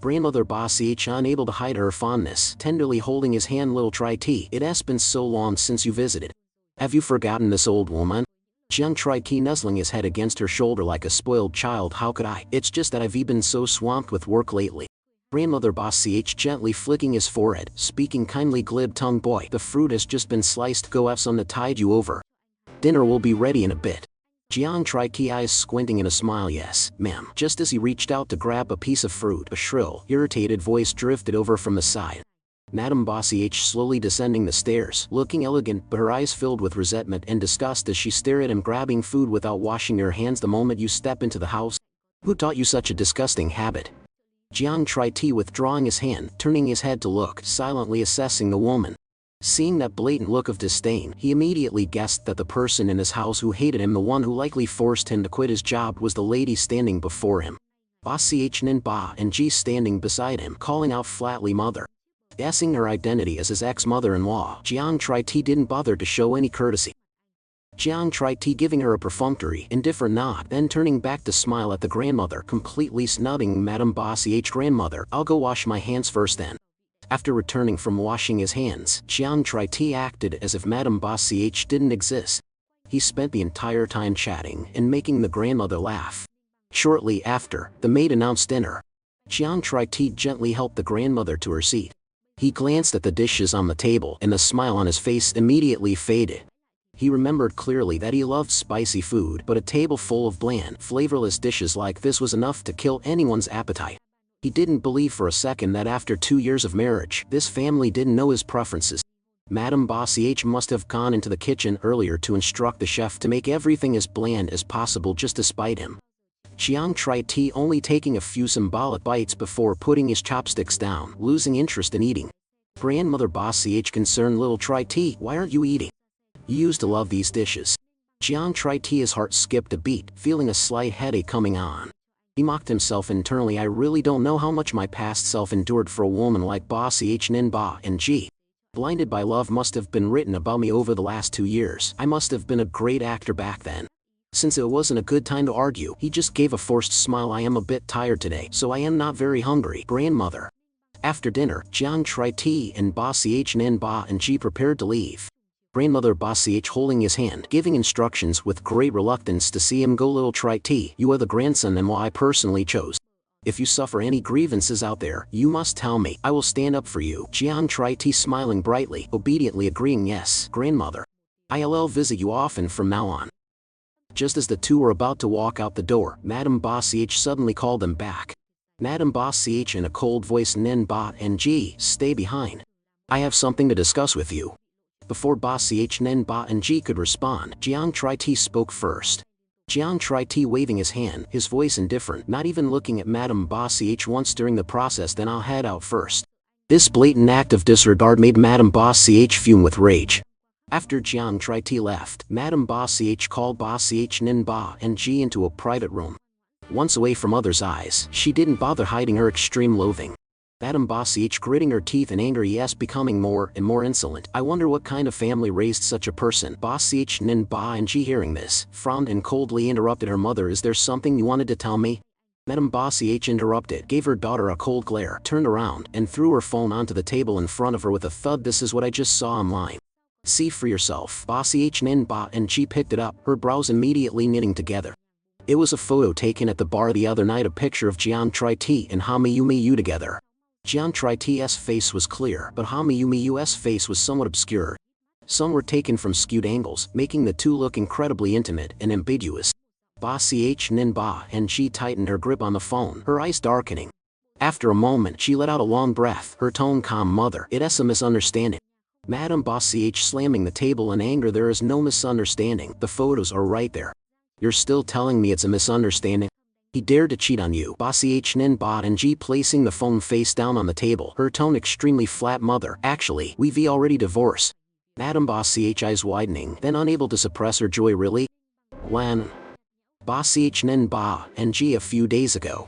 S1: Grandmother Bossy unable to hide her fondness, tenderly holding his hand. Little Trite, it has been so long since you visited. Have you forgotten this old woman? Jiang Trite nuzzling his head against her shoulder like a spoiled child. How could I? It's just that I've been so swamped with work lately. Grandmother Bossy gently flicking his forehead, speaking kindly. Glib-tongued boy, the fruit has just been sliced, go have some to tide you over. Dinner will be ready in a bit. Jiang Trite, eyes squinting in a smile. Yes, ma'am. Just as he reached out to grab a piece of fruit, a shrill, irritated voice drifted over from the side. Madame Bossy slowly descending the stairs, looking elegant but her eyes filled with resentment and disgust as she stared at him grabbing food without washing her hands. The moment you step into the house? Who taught you such a disgusting habit? Jiang Trite withdrawing his hand, turning his head to look, silently assessing the woman. Seeing that blatant look of disdain, he immediately guessed that the person in his house who hated him, the one who likely forced him to quit his job, was the lady standing before him. Bossy Nin Ba and Ji standing beside him, calling out flatly mother. Guessing her identity as his ex-mother-in-law, Jiang Trite didn't bother to show any courtesy. Jiang Trite giving her a perfunctory, indifferent nod, then turning back to smile at the grandmother, completely snubbing Madame Bossy. Grandmother, I'll go wash my hands first then. After returning from washing his hands, Jiang Trite acted as if Madame Bossy didn't exist. He spent the entire time chatting and making the grandmother laugh. Shortly after, the maid announced dinner. Jiang Trite gently helped the grandmother to her seat. He glanced at the dishes on the table and the smile on his face immediately faded. He remembered clearly that he loved spicy food, but a table full of bland, flavorless dishes like this was enough to kill anyone's appetite. He didn't believe for a second that after 2 years of marriage, this family didn't know his preferences. Madame Bossy must have gone into the kitchen earlier to instruct the chef to make everything as bland as possible just to spite him. Jiang Trite only taking a few symbolic bites before putting his chopsticks down, losing interest in eating. Grandmother Bossy concerned. Little Trite, why aren't you eating? You used to love these dishes. Jiang Trite's heart skipped a beat, feeling a slight headache coming on. He mocked himself internally. I really don't know how much my past self endured for a woman like Bossy Nin Ba and Ji. Blinded by love must have been written about me over the last 2 years. I must have been a great actor back then. Since it wasn't a good time to argue, he just gave a forced smile. I am a bit tired today, so I am not very hungry, grandmother. After dinner, Jiang Trite and Bossy Nin Ba and Ji prepared to leave. Grandmother Bossy holding his hand, giving instructions with great reluctance to see him go. Little Trite, you are the grandson and I personally chose. If you suffer any grievances out there, you must tell me. I will stand up for you. Jiang Trite smiling brightly, obediently agreeing. Yes, grandmother. I'll visit you often from now on. Just as the two were about to walk out the door, Madame Bossy suddenly called them back. Madame Bossy in a cold voice. Nin Ba and Ji, stay behind. I have something to discuss with you. Before Bossy Nin Ba and Ji could respond, Jiang Trite spoke first. Jiang Trite waving his hand, his voice indifferent, not even looking at Madame Bossy once during the process. Then I'll head out first. This blatant act of disregard made Madame Bossy fume with rage. After Jiang Trite left, Madame Bossy called Bossy Nin Ba and Ji into a private room. Once away from others' eyes, she didn't bother hiding her extreme loathing. Madame Bossy gritting her teeth in anger, yes, becoming more and more insolent. I wonder what kind of family raised such a person. Bossy Nin Ba and Ji hearing this, frowned and coldly interrupted her mother. Is there something you wanted to tell me? Madame Bossy H interrupted, gave her daughter a cold glare, turned around, and threw her phone onto the table in front of her with a thud. This is what I just saw online. See for yourself. Bossy H Ninba, and she picked it up, her brows immediately knitting together. It was a photo taken at the bar the other night, a picture of Jian Tri-T and Ha Miyu together. Jian Tri-T's face was clear, but Ha Miyu's face was somewhat obscured. Some were taken from skewed angles, making the two look incredibly intimate and ambiguous. Bossy H Ninba, and she tightened her grip on the phone, her eyes darkening. After a moment she let out a long breath, her tone calm. Mother, it's a misunderstanding. Madame Bossy H slamming the table in anger. There is no misunderstanding, the photos are right there. You're still telling me it's a misunderstanding? He dared to cheat on you. Bossy H Ninba, and G placing the phone face down on the table, her tone extremely flat. Mother, actually, we've already divorced. Madame Bossy H eyes widening, then unable to suppress her joy. Really? When? Bossy H Ninba, and G a few days ago.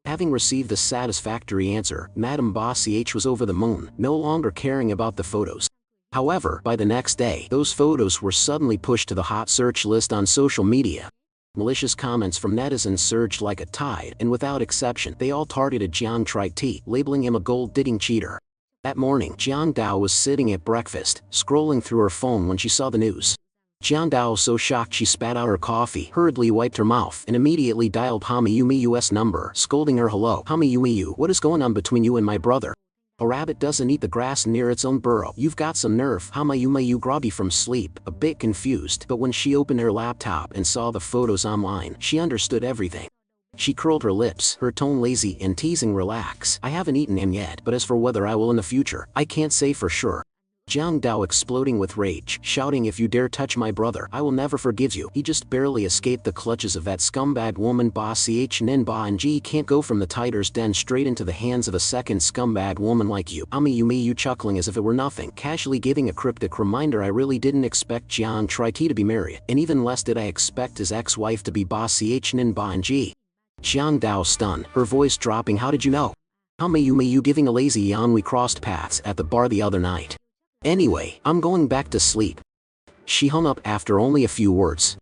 S1: Having received the satisfactory answer, Madame Bossy H was over the moon, no longer caring about the photos. However, by the next day, those photos were suddenly pushed to the hot search list on social media. Malicious comments from netizens surged like a tide, and without exception, they all targeted Jian Tri-T, labeling him a gold-digging cheater. That morning, Jian Dao was sitting at breakfast, scrolling through her phone when she saw the news. Jian Dao was so shocked she spat out her coffee, hurriedly wiped her mouth, and immediately dialed Ha Miyu's number, scolding her. Hello, Ha Miyu, what is going on between you and my brother? A rabbit doesn't eat the grass near its own burrow. You've got some nerve. Ha Miyu, groggy from sleep, a bit confused, but when she opened her laptop and saw the photos online, she understood everything. She curled her lips, her tone lazy and teasing. Relax, I haven't eaten him yet, but as for whether I will in the future, I can't say for sure. Jiang Dao exploding with rage, shouting, if you dare touch my brother, I will never forgive you. He just barely escaped the clutches of that scumbag woman. Bossy H Ninba, and G can't go from the tiger's den straight into the hands of a second scumbag woman like you. Miyu chuckling as if it were nothing, casually giving a cryptic reminder. I really didn't expect Jian Tri-T to be married, and even less did I expect his ex-wife to be Bossy H Ninba, and G. Jiang Dao stunned, her voice dropping. How did you know? Miyu giving a lazy yawn. We crossed paths at the bar the other night. Anyway, I'm going back to sleep. She hung up after only a few words.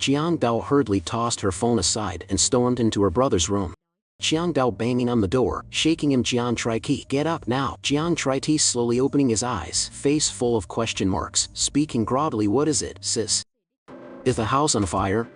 S1: Jiang Dao hurriedly tossed her phone aside and stormed into her brother's room. Jiang Dao banging on the door, shaking him. Jian Tri-T, get up now. Jian Tri-T slowly opening his eyes, face full of question marks, speaking groggily. What is it, sis? Is the house on fire?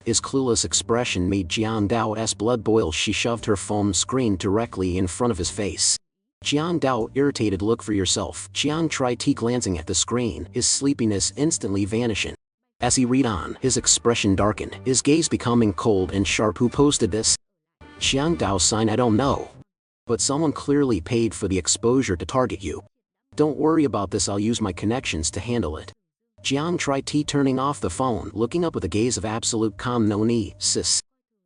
S1: His clueless expression made Jiang Dao's blood boil. She shoved her phone screen directly in front of his face. Jiang Dao, irritated. Look for yourself. Jian Tri-T glancing at the screen, his sleepiness instantly vanishing. As he read on, his expression darkened, his gaze becoming cold and sharp. Who posted this? Jiang Dao sign. I don't know. But someone clearly paid for the exposure to target you. Don't worry about this, I'll use my connections to handle it. Jian Tri-T turning off the phone, looking up with a gaze of absolute calm. No need, sis.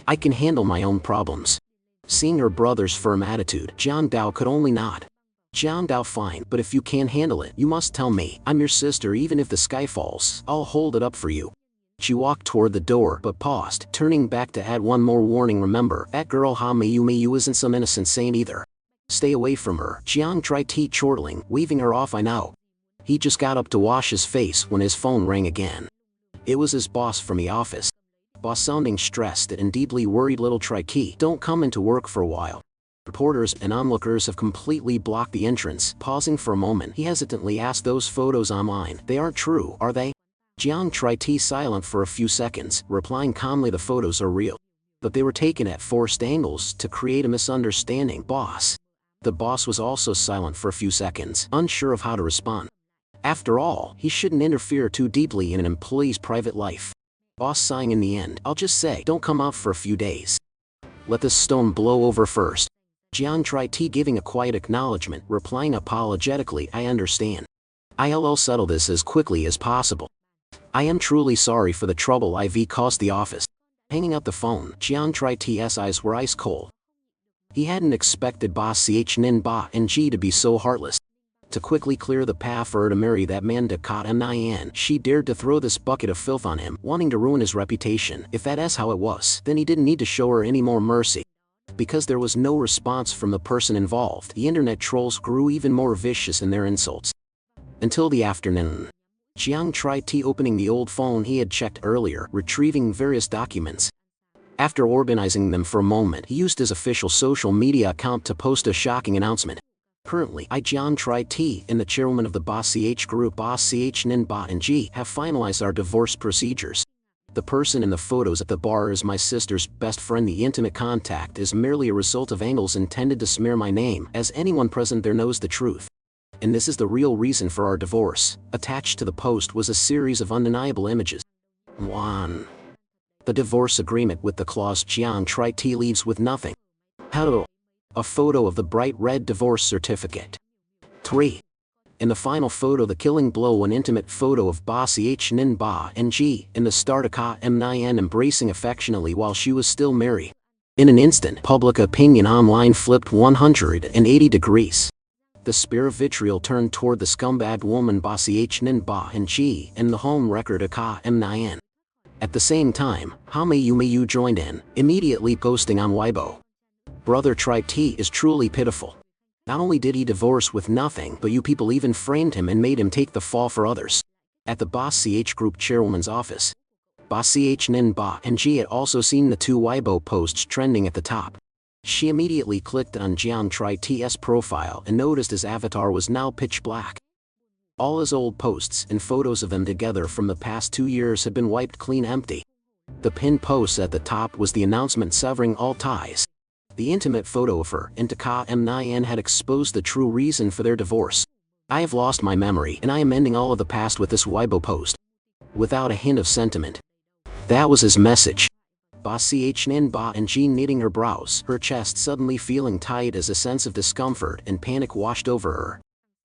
S1: I can handle my own problems. Seeing her brother's firm attitude, Jiang Dao could only nod. Jiang Dao, fine, but if you can't handle it, you must tell me. I'm your sister. Even if the sky falls, I'll hold it up for you. She walked toward the door but paused, turning back to add one more warning. Remember, that girl Ha Miyu isn't some innocent saint either. Stay away from her. Jiang Tri-T chortling, waving her off. I know. He just got up to wash his face when his phone rang again. It was his boss from the office. Boss sounding stressed and deeply worried. Little Tri-T, don't come into work for a while. Reporters and onlookers have completely blocked the entrance. Pausing for a moment, he hesitantly asked, those photos online, they aren't true, are they? Jiang Tri-T silent for a few seconds, replying calmly, the photos are real. But they were taken at forced angles to create a misunderstanding. Boss. The boss was also silent for a few seconds, unsure of how to respond. After all, he shouldn't interfere too deeply in an employee's private life. Boss sighing in the end, I'll just say, don't come out for a few days. Let this stone blow over first. Jian Tri-T giving a quiet acknowledgement, replying apologetically, I understand. I'll settle this as quickly as possible. I am truly sorry for the trouble I've caused the office. Hanging up the phone, Jian Tri-T's eyes were ice cold. He hadn't expected Bossy H Ninba and G to be so heartless. To quickly clear the path for her to marry that man Nin, she dared to throw this bucket of filth on him, wanting to ruin his reputation. If that's how it was, then he didn't need to show her any more mercy. Because there was no response from the person involved, the internet trolls grew even more vicious in their insults. Until the afternoon. Jiang Tri-T opening the old phone he had checked earlier, retrieving various documents. After organizing them for a moment, he used his official social media account to post a shocking announcement. Currently, I Jian Tri T and the chairwoman of the Boss CH group Boss CH Nin Ba and G have finalized our divorce procedures. The person in the photos at the bar is my sister's best friend. The intimate contact is merely a result of angles intended to smear my name, as anyone present there knows the truth. And this is the real reason for our divorce. Attached to the post was a series of undeniable images. 1. The divorce agreement with the clause Jian Tri T leaves with nothing. How? A photo of the bright red divorce certificate. 3. In the final photo, the killing blow, an intimate photo of Ba Ch Nin Ba and G in the start of Ka M Nyan embracing affectionately while she was still married. In an instant, public opinion online flipped 180 degrees. The spear of vitriol turned toward the scumbag woman Ba Ch Nin Ba and G and the home record of Ka M Nyan. At the same time, Mayu joined in, immediately posting on Weibo. Brother Tri T is truly pitiful. Not only did he divorce with nothing, but you people even framed him and made him take the fall for others. At the Boss CH Group chairwoman's office, Boss CH Nin Ba and G had also seen the two Weibo posts trending at the top. She immediately clicked on Jian Tri T's profile and noticed his avatar was now pitch black. All his old posts and photos of them together from the past 2 years had been wiped clean empty. The pinned post at the top was the announcement severing all ties. The intimate photo of her and Ka M Nyan had exposed the true reason for their divorce. I have lost my memory and I am ending all of the past with this Weibo post. Without a hint of sentiment. That was his message. Ba Ch Nin Ba and G knitting her brows, her chest suddenly feeling tight as a sense of discomfort and panic washed over her.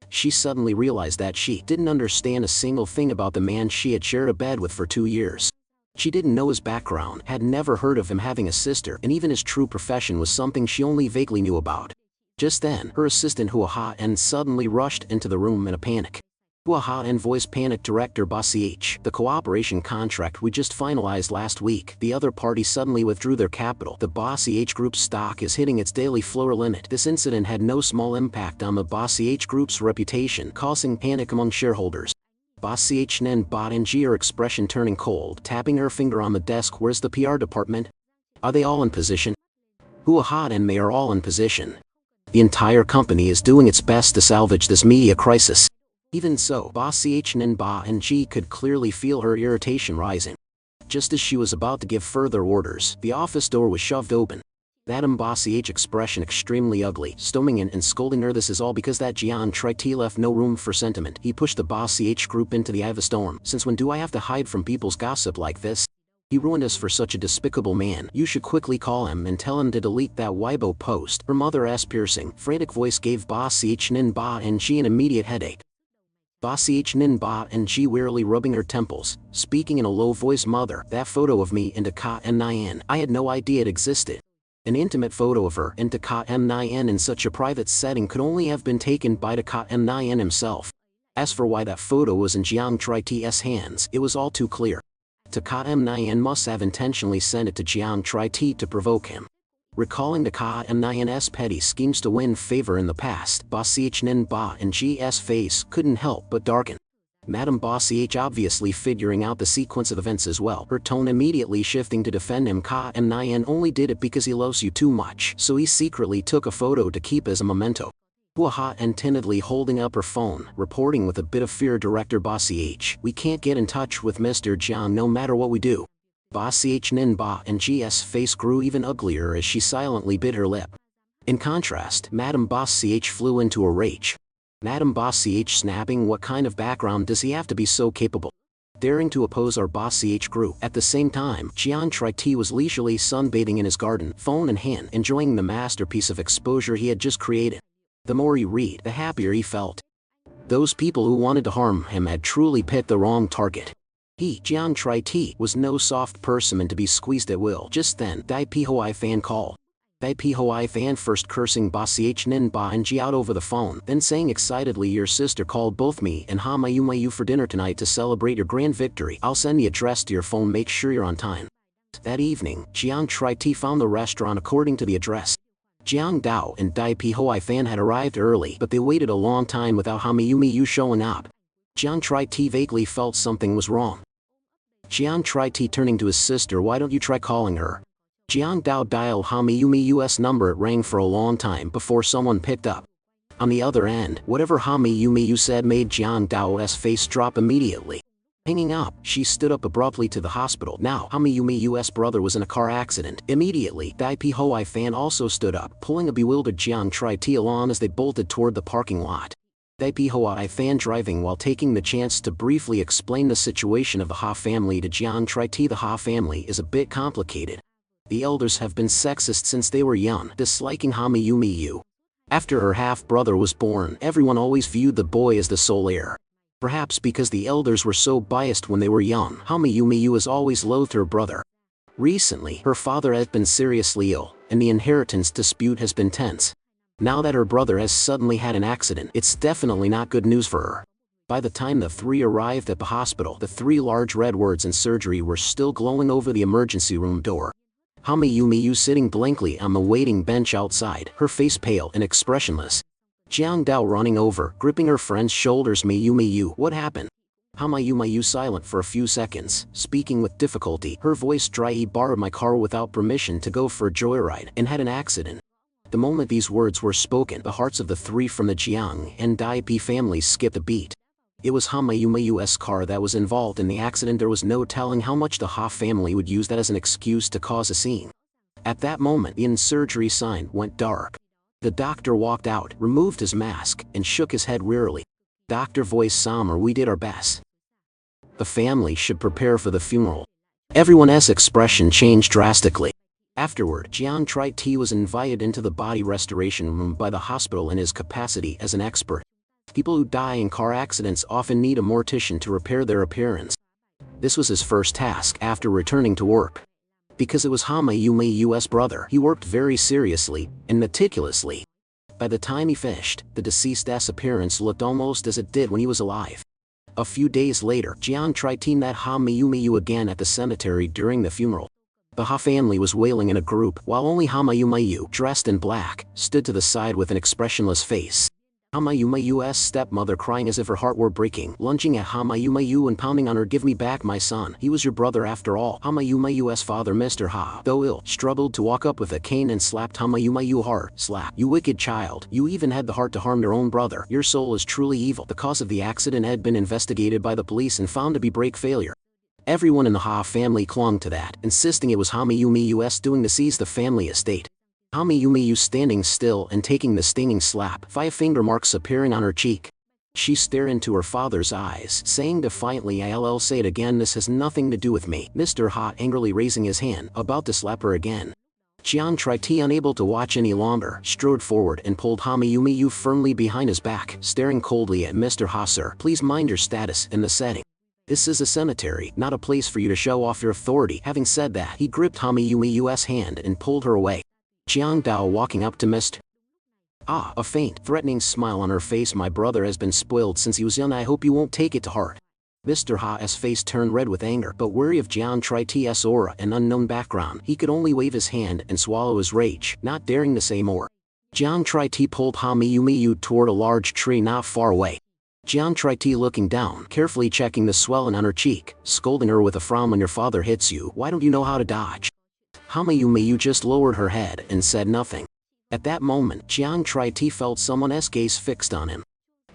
S1: She suddenly realized that she didn't understand a single thing about the man she had shared a bed with for 2 years. She didn't know his background, had never heard of him having a sister, and even his true profession was something she only vaguely knew about. Just then, her assistant Hua Ha-en suddenly rushed into the room in a panic. Hua Ha-en voiced panic director Ba Ch. The cooperation contract we just finalized last week. The other party suddenly withdrew their capital. The Ba Ch Group's stock is hitting its daily floor limit. This incident had no small impact on the Ba Ch Group's reputation, causing panic among shareholders. Ba Ch Nin Ba and G, her expression turning cold, tapping her finger on the desk. Where's the PR department? Are they all in position? Hua Ha and May are all in position. The entire company is doing its best to salvage this media crisis. Even so, Ba Ch Nin Ba and G could clearly feel her irritation rising. Just as she was about to give further orders, the office door was shoved open. Madam Ba Ch expression extremely ugly, storming in and scolding her. This is all because that Jian Tri T left no room for sentiment. He pushed the Ba Ch Group into the eye of a storm. Since when do I have to hide from people's gossip like this? He ruined us for such a despicable man. You should quickly call him and tell him to delete that Weibo post. Her mother's piercing, frantic voice gave Ba Ch Nin Ba and G an immediate headache. Ba Ch Nin Ba and G wearily rubbing her temples, speaking in a low voice. Mother, that photo of me and Ka M Nyan, I had no idea it existed. An intimate photo of her and Ka M Nyan in such a private setting could only have been taken by Ka M Nyan himself. As for why that photo was in Jiang Tri T's hands, it was all too clear. Ka M Nyan must have intentionally sent it to Jiang Tri T to provoke him. Recalling Ka M Nyan's petty schemes to win favor in the past, Ba Ch Nin Ba and G's face couldn't help but darken. Madam Ba Ch obviously figuring out the sequence of events as well, her tone immediately shifting to defend him. Ka M Nyan only did it because he loves you too much, so he secretly took a photo to keep as a memento. Hua Ha-en timidly holding up her phone, reporting with a bit of fear. Director Ba Ch, we can't get in touch with Mr. Jiang no matter what we do. Ba Ch Nin Ba and G's face grew even uglier as she silently bit her lip. In contrast, Madam Ba Ch flew into a rage. Madam Ba Ch snapping, what kind of background does he have to be so capable? Daring to oppose our Ba Ch Group. At the same time, Jian Tri T was leisurely sunbathing in his garden, phone in hand, enjoying the masterpiece of exposure he had just created. The more he read, the happier he felt. Those people who wanted to harm him had truly picked the wrong target. He, Jian Tri T, was no soft person to be squeezed at will. Just then, Dai Pihoi fan called. Dai Pihoi fan first cursing Ba Ch Nin Ba and G out over the phone, then saying excitedly, your sister called both me and Mayu for dinner tonight to celebrate your grand victory. I'll send the address to your phone, make sure you're on time. That evening, Jiang Tri T found the restaurant according to the address. Jiang Dao and Dai Pihoi fan had arrived early, but they waited a long time without Mayu showing up. Jiang Tri T vaguely felt something was wrong. Jiang Tri T turning to his sister, why don't you try calling her? Jiang Dao dialed Hamiyumi's number. It rang for a long time before someone picked up. On the other end, whatever Hamiyumiyu said made Jiang Dao's face drop immediately. Hanging up, she stood up abruptly to the hospital. Now, Hamiyumi's brother was in a car accident. Immediately, Dai Hoi Fan also stood up, pulling a bewildered Jiang Tri-Ti along as they bolted toward the parking lot. Dai Hoi Fan driving while taking the chance to briefly explain the situation of the Ha family to Jiang Tri-Ti. The Ha family is a bit complicated. The elders have been sexist since they were young, disliking Hamiyumiyu. After her half-brother was born, everyone always viewed the boy as the sole heir. Perhaps because the elders were so biased when they were young, Hamiyumiyu has always loathed her brother. Recently, her father has been seriously ill, and the inheritance dispute has been tense. Now that her brother has suddenly had an accident, it's definitely not good news for her. By the time the three arrived at the hospital, the three large red words in surgery were still glowing over the emergency room door. Hamiyumiyu sitting blankly on the waiting bench outside, her face pale and expressionless. Jiang Dao running over, gripping her friend's shoulders. Miyu, what happened? Hamiyumiyu silent for a few seconds, speaking with difficulty, her voice dry. He borrowed my car without permission to go for a joyride, and had an accident. The moment these words were spoken, the hearts of the three from the Jiang and Dai families skipped a beat. It was Hamiyumi's car that was involved in the accident. There was no telling how much the Ha family would use that as an excuse to cause a scene. At that moment, the in-surgery sign went dark. The doctor walked out, removed his mask, and shook his head wearily. Doctor voice somber, we did our best. The family should prepare for the funeral. Everyone's expression changed drastically. Afterward, Jiang Tri-Ti was invited into the body restoration room by the hospital in his capacity as an expert. People who die in car accidents often need a mortician to repair their appearance. This was his first task after returning to work. Because it was Hamiyumi's brother, he worked very seriously and meticulously. By the time he finished, the deceased's appearance looked almost as it did when he was alive. A few days later, Jiang Tri-Ti met Hamiyumiyu again at the cemetery during the funeral. The Ha family was wailing in a group, while only Hamiyumiyu, dressed in black, stood to the side with an expressionless face. Hamiyumi's stepmother crying as if her heart were breaking, lunging at Hamiyumiyu and pounding on her. Give me back my son, he was your brother after all. Hamiyumi's father, Mr. Ha, though ill, struggled to walk up with a cane and slapped Hamiyumiyu hard. Slap. You wicked child, you even had the heart to harm your own brother. Your soul is truly evil. The cause of the accident had been investigated by the police and found to be brake failure. Everyone in the Ha family clung to that, insisting it was Hamiyumi's doing to seize the family estate. Hamiyumiyu standing still and taking the stinging slap, 5 finger marks appearing on her cheek. She stared into her father's eyes, saying defiantly, I'll say it again, this has nothing to do with me. Mr. Ha angrily raising his hand, about to slap her again. Jiang Tri-Ti, unable to watch any longer, strode forward and pulled Hamiyumiyu firmly behind his back, staring coldly at Mr. Ha. Sir, please mind your status in the setting. This is a cemetery, not a place for you to show off your authority. Having said that, he gripped Hamiyumi's hand and pulled her away. Jiang Dao walking up to Mr. Ah, a faint, threatening smile on her face. My brother has been spoiled since he was young. I hope you won't take it to heart. Mr. Ha's face turned red with anger, but wary of Jiang Tri-Ti's aura and unknown background, he could only wave his hand and swallow his rage, not daring to say more. Jiang Tri-Ti pulled Hamiyumiyu toward a large tree not far away. Jiang Tri-Ti looking down, carefully checking the swelling on her cheek, scolding her with a frown. When your father hits you, why don't you know how to dodge? Hamiyumiyu just lowered her head and said nothing. At that moment, Jiang Tri-Ti felt someone's gaze fixed on him.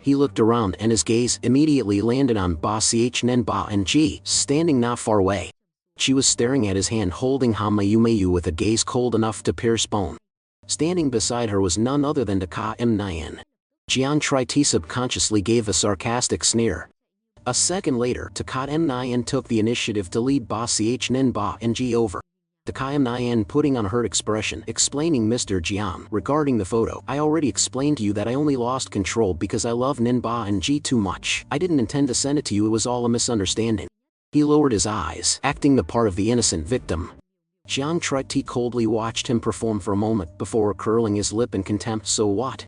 S1: He looked around and his gaze immediately landed on Ba Chnen Ba and Ji, standing not far away. She was staring at his hand holding Hamiyumiyu with a gaze cold enough to pierce bone. Standing beside her was none other than Ka Nyan. Jiang Tri-Ti subconsciously gave a sarcastic sneer. A second later, Ka Nyan took the initiative to lead Ba Chnen Ba and Ji over. Takayam Nyan putting on a hurt expression, explaining, Mr. Jiang, regarding the photo, I already explained to you that I only lost control because I love Ninba and Ji too much. I didn't intend to send it to you, it was all a misunderstanding. He lowered his eyes, acting the part of the innocent victim. Jiang Tri-Ti coldly watched him perform for a moment before curling his lip in contempt. So what?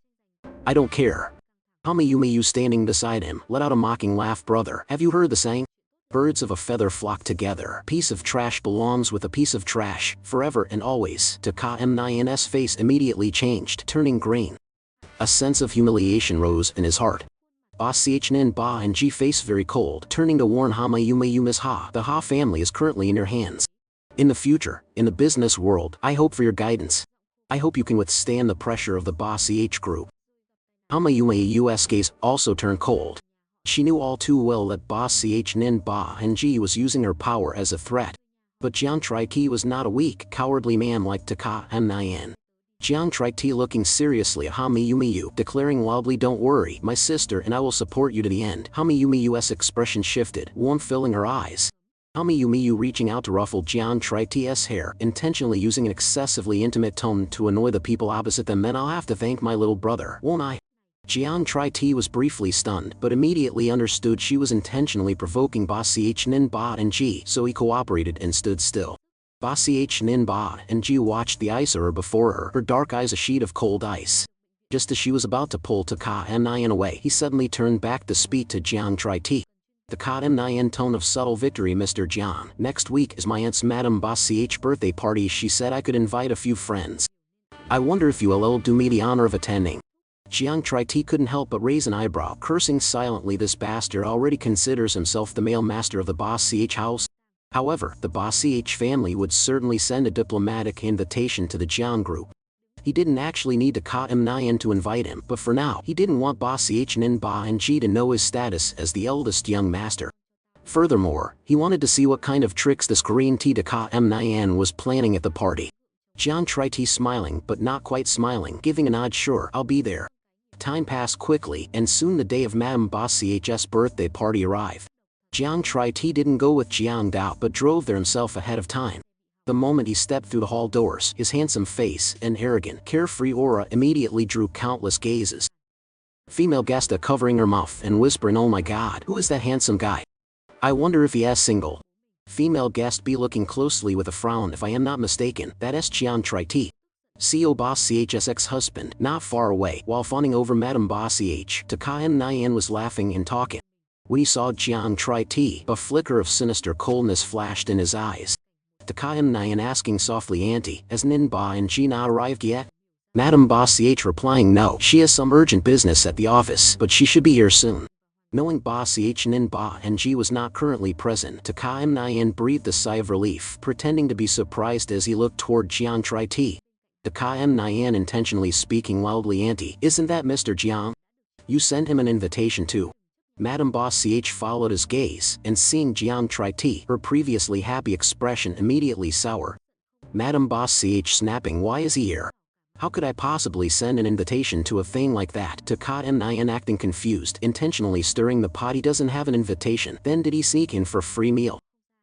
S1: I don't care. Hamiyumiyu standing beside him, let out a mocking laugh. Brother, have you heard the saying? Birds of a feather flock together. Piece of trash belongs with a piece of trash, forever and always. Ka Nyan's face immediately changed, turning green. A sense of humiliation rose in his heart. Ba Chnen Ba and Ji face very cold, turning to warn Hamiyumiyu. Ms. Ha, the Ha family is currently in your hands. In the future, in the business world, I hope for your guidance. I hope you can withstand the pressure of the Boss CH group. Hamayuma's gaze also turned cold. She knew all too well that Boss CH Nin Ba and Ji was using her power as a threat. But Jiang Tri-Ti was not a weak, cowardly man like Taka and Nyan. Jiang Tri-Ti looking seriously at Hamayumayu, declaring wildly, "Don't worry, my sister, and I will support you to the end." Hamayumayu's expression shifted, warmth filling her eyes. Hamayumayu reaching out to ruffle Jiang Tri-Ti's hair, intentionally using an excessively intimate tone to annoy the people opposite them. "Then I'll have to thank my little brother, won't I?" Jiang Tri-Ti was briefly stunned, but immediately understood she was intentionally provoking Boss CH Nin Ba and Ji, so he cooperated and stood still. Boss CH Nin Ba and Ji watched the iceer before her dark eyes a sheet of cold ice. Just as she was about to pull Taka and Nyan away, he suddenly turned back to speak to Jiang Tri-Ti. Taka and Nyan tone of subtle victory. "Mr. Jiang, next week is my aunt's Madame Boss CH birthday party. She said I could invite a few friends. I wonder if you will do me the honor of attending." Jiang Tri-Ti couldn't help but raise an eyebrow, cursing silently. This bastard already considers himself the male master of the Boss CH house. However, the Boss CH family would certainly send a diplomatic invitation to the Jiang group. He didn't actually need to Ka Nyan to invite him, but for now, he didn't want Boss CH Nin Ba and Ji to know his status as the eldest young master. Furthermore, he wanted to see what kind of tricks this Korean tea to Ka Nyan was planning at the party. Jiang Tri-Ti smiling but not quite smiling, giving a nod. "Sure, I'll be there." Time passed quickly, and soon the day of Madame Boss CH's birthday party arrived. Jiang Tri-Ti didn't go with Jiang Dao but drove there himself ahead of time. The moment he stepped through the hall doors, his handsome face and arrogant, carefree aura immediately drew countless gazes. Female guest covering her mouth and whispering, "Oh my god, who is that handsome guy? I wonder if he is single." Female guest B looking closely with a frown. "If I am not mistaken, that is Jiang Tri-Ti, CO Boss CH's ex-husband." Not far away, while fawning over Madame Boss CH, Taka and Nyan was laughing and talking. When he saw Jiang Tri-Ti, a flicker of sinister coldness flashed in his eyes. Taka and Nyan asking softly, "Auntie, has Nin Ba and Ji not arrived yet?" Madame Boss CH replying, "No, she has some urgent business at the office, but she should be here soon." Knowing Boss CH Nin Ba and Ji was not currently present, Taka and Nyan breathed a sigh of relief, pretending to be surprised as he looked toward Jiang Tri-Ti. Taka and Nyan intentionally speaking wildly, "Auntie, isn't that Mr. Jiang? You sent him an invitation too." Madame Boss CH followed his gaze, and seeing Jiang Tri-Ti, her previously happy expression immediately sour. Madame Boss CH snapping, "Why is he here? How could I possibly send an invitation to a thing like that?" Taka and Nyan acting confused, intentionally stirring the pot. "He doesn't have an invitation, then did he sneak in for a free meal?"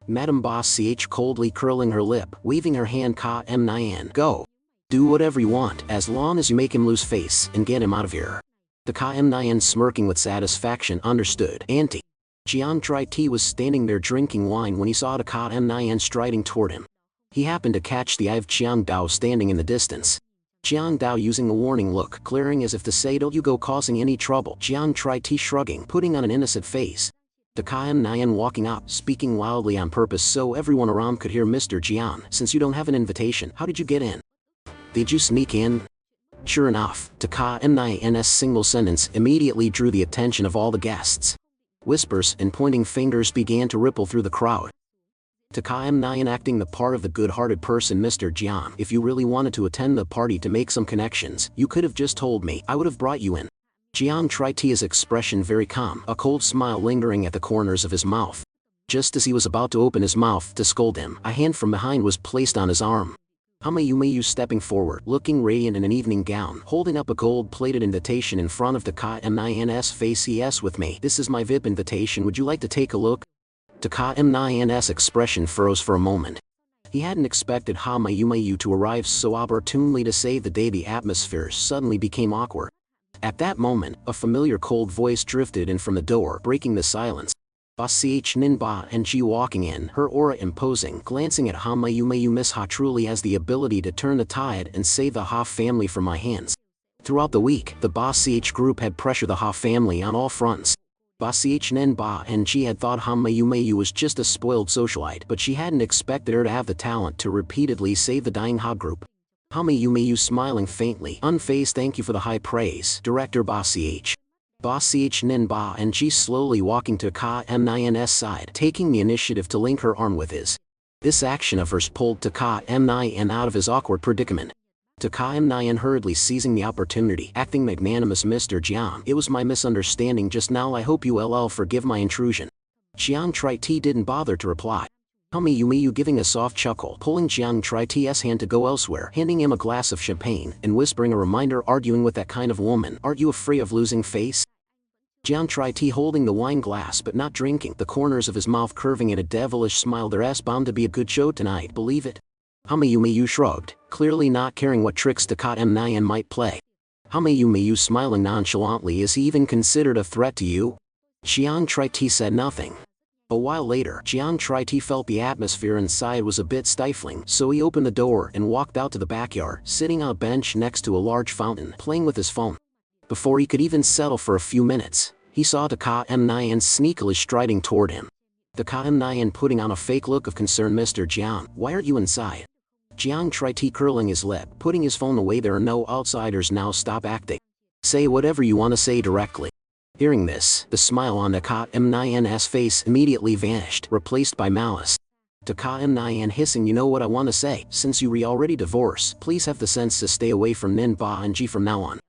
S1: Madame Boss CH coldly curling her lip, waving her hand. "Ka Nyan, go. Do whatever you want, as long as you make him lose face and get him out of here." Taka Nyan smirking with satisfaction, "Understood, Auntie." Jiang Tri-Ti was standing there drinking wine when he saw Taka Nyan striding toward him. He happened to catch the eye of Jiang Dao standing in the distance. Jiang Dao using a warning look, glaring as if to say, "Don't you go causing any trouble." Jiang Tri-Ti shrugging, putting on an innocent face. Taka Nyan walking up, speaking loudly on purpose so everyone around could hear, "Mr. Jiang, since you don't have an invitation, how did you get in? Did you sneak in?" Sure enough, Taka Nyan's single sentence immediately drew the attention of all the guests. Whispers and pointing fingers began to ripple through the crowd. Taka Nyan acting the part of the good-hearted person, "Mr. Jiang, if you really wanted to attend the party to make some connections, you could have just told me. I would have brought you in." Jiang Tri-Ti's expression very calm, a cold smile lingering at the corners of his mouth. Just as he was about to open his mouth to scold him, a hand from behind was placed on his arm. Hamayumayu stepping forward, looking radiant in an evening gown, holding up a gold-plated invitation in front of Taka Nyan's face. "Yes, with me. This is my VIP invitation. Would you like to take a look?" Taka Nyan's expression froze for a moment. He hadn't expected Hamayumayu to arrive so opportunely to save the day. The atmosphere suddenly became awkward. At that moment, a familiar cold voice drifted in from the door, breaking the silence. Boss CH Nin Ba and Ji walking in, her aura imposing, glancing at Hamayumayu. "Miss Ha truly has the ability to turn the tide and save the Ha family from my hands." Throughout the week, the Boss CH group had pressured the Ha family on all fronts. Boss CH Nin Ba and Ji had thought Hamayumayu was just a spoiled socialite, but she hadn't expected her to have the talent to repeatedly save the dying Ha group. Hamayumayu smiling faintly, unfazed. "Thank you for the high praise, Director Boss CH." Boss CH Nin Ba and Ji slowly walking to Ka Nyan's side, taking the initiative to link her arm with his. This action of hers pulled Taka M9 out of his awkward predicament. Taka M9 hurriedly seizing the opportunity, acting magnanimous. Mr. Jiang, it was my misunderstanding just now. I hope you forgive my intrusion. Jiang Tri-T didn't bother to reply. Tell me you giving a soft chuckle, pulling Jiang Tri-T's hand to go elsewhere, handing him a glass of champagne, and whispering a reminder, arguing with that kind of woman, aren't you afraid of losing face? Jiang Tri-T holding the wine glass but not drinking, the corners of his mouth curving in a devilish smile. There's bound to be a good show tonight, believe it? Hamayu shrugged, clearly not caring what tricks Taka M9 might play. Hamayu smiling nonchalantly. Is he even considered a threat to you? Jiang Tri-T said nothing. A while later, Jiang Tri-T felt the atmosphere inside was a bit stifling, so he opened the door and walked out to the backyard, sitting on a bench next to a large fountain, playing with his phone. Before he could even settle for a few minutes, he saw Taka M9 sneakily striding toward him. Taka M9 putting on a fake look of concern. Mr. Jiang, why aren't you inside? Jiang Tri-T curling his lip, putting his phone away. There are no outsiders now, stop acting. Say whatever you want to say directly. Hearing this, the smile on Taka M9's face immediately vanished, replaced by malice. Taka M9 hissing, you know what I want to say, since you already divorced, please have the sense to stay away from Nin Ba and Ji from now on.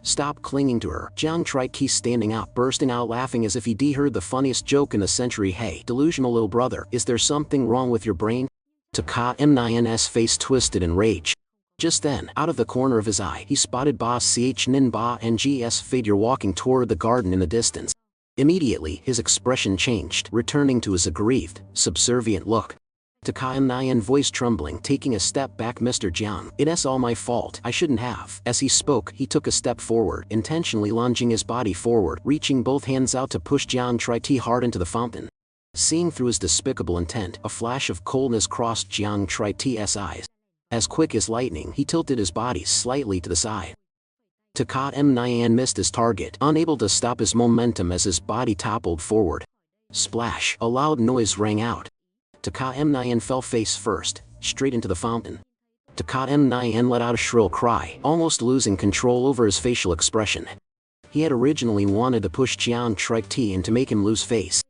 S1: Stop clinging to her. Jiang Tri-T standing up, bursting out laughing as if he'd heard the funniest joke in the century. Hey, delusional little brother, is there something wrong with your brain? Taka M9's face twisted in rage. Just then, out of the corner of his eye, he spotted Boss Ch Nin Ba and G's figure walking toward the garden in the distance. Immediately, his expression changed, returning to his aggrieved, subservient look. Taka M9 voice trembling, taking a step back. Mr. Jiang, it's all my fault, I shouldn't have. As he spoke, he took a step forward, intentionally lunging his body forward, reaching both hands out to push Jiang Tri-T hard into the fountain. Seeing through his despicable intent, a flash of coldness crossed Jiang Tri-T's eyes. As quick as lightning, he tilted his body slightly to the side. Taka M9 missed his target, unable to stop his momentum as his body toppled forward. Splash! A loud noise rang out. Taka M9 fell face first, straight into the fountain. Taka M9 let out a shrill cry, almost losing control over his facial expression. He had originally wanted to push Jiang Tri-T and to make him lose face.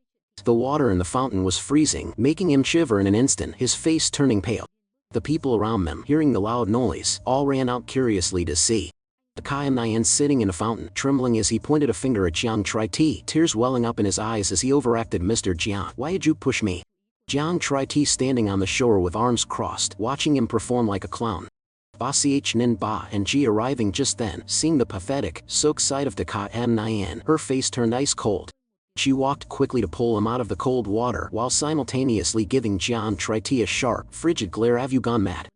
S1: The water in the fountain was freezing, making him shiver in an instant, his face turning pale. The people around them, hearing the loud noise, all ran out curiously to see. Taka M9 sitting in a fountain, trembling as he pointed a finger at Jiang Tri-T, tears welling up in his eyes as he overacted. Mr. Jiang, why did you push me? Jiang Tri-T standing on the shore with arms crossed, watching him perform like a clown. Boss Ch Nin Ba and Ji arriving just then, seeing the pathetic, soaked sight of Taka M9, her face turned ice cold. She walked quickly to pull him out of the cold water while simultaneously giving Jiang Tri-T a sharp, frigid glare. Have you gone mad?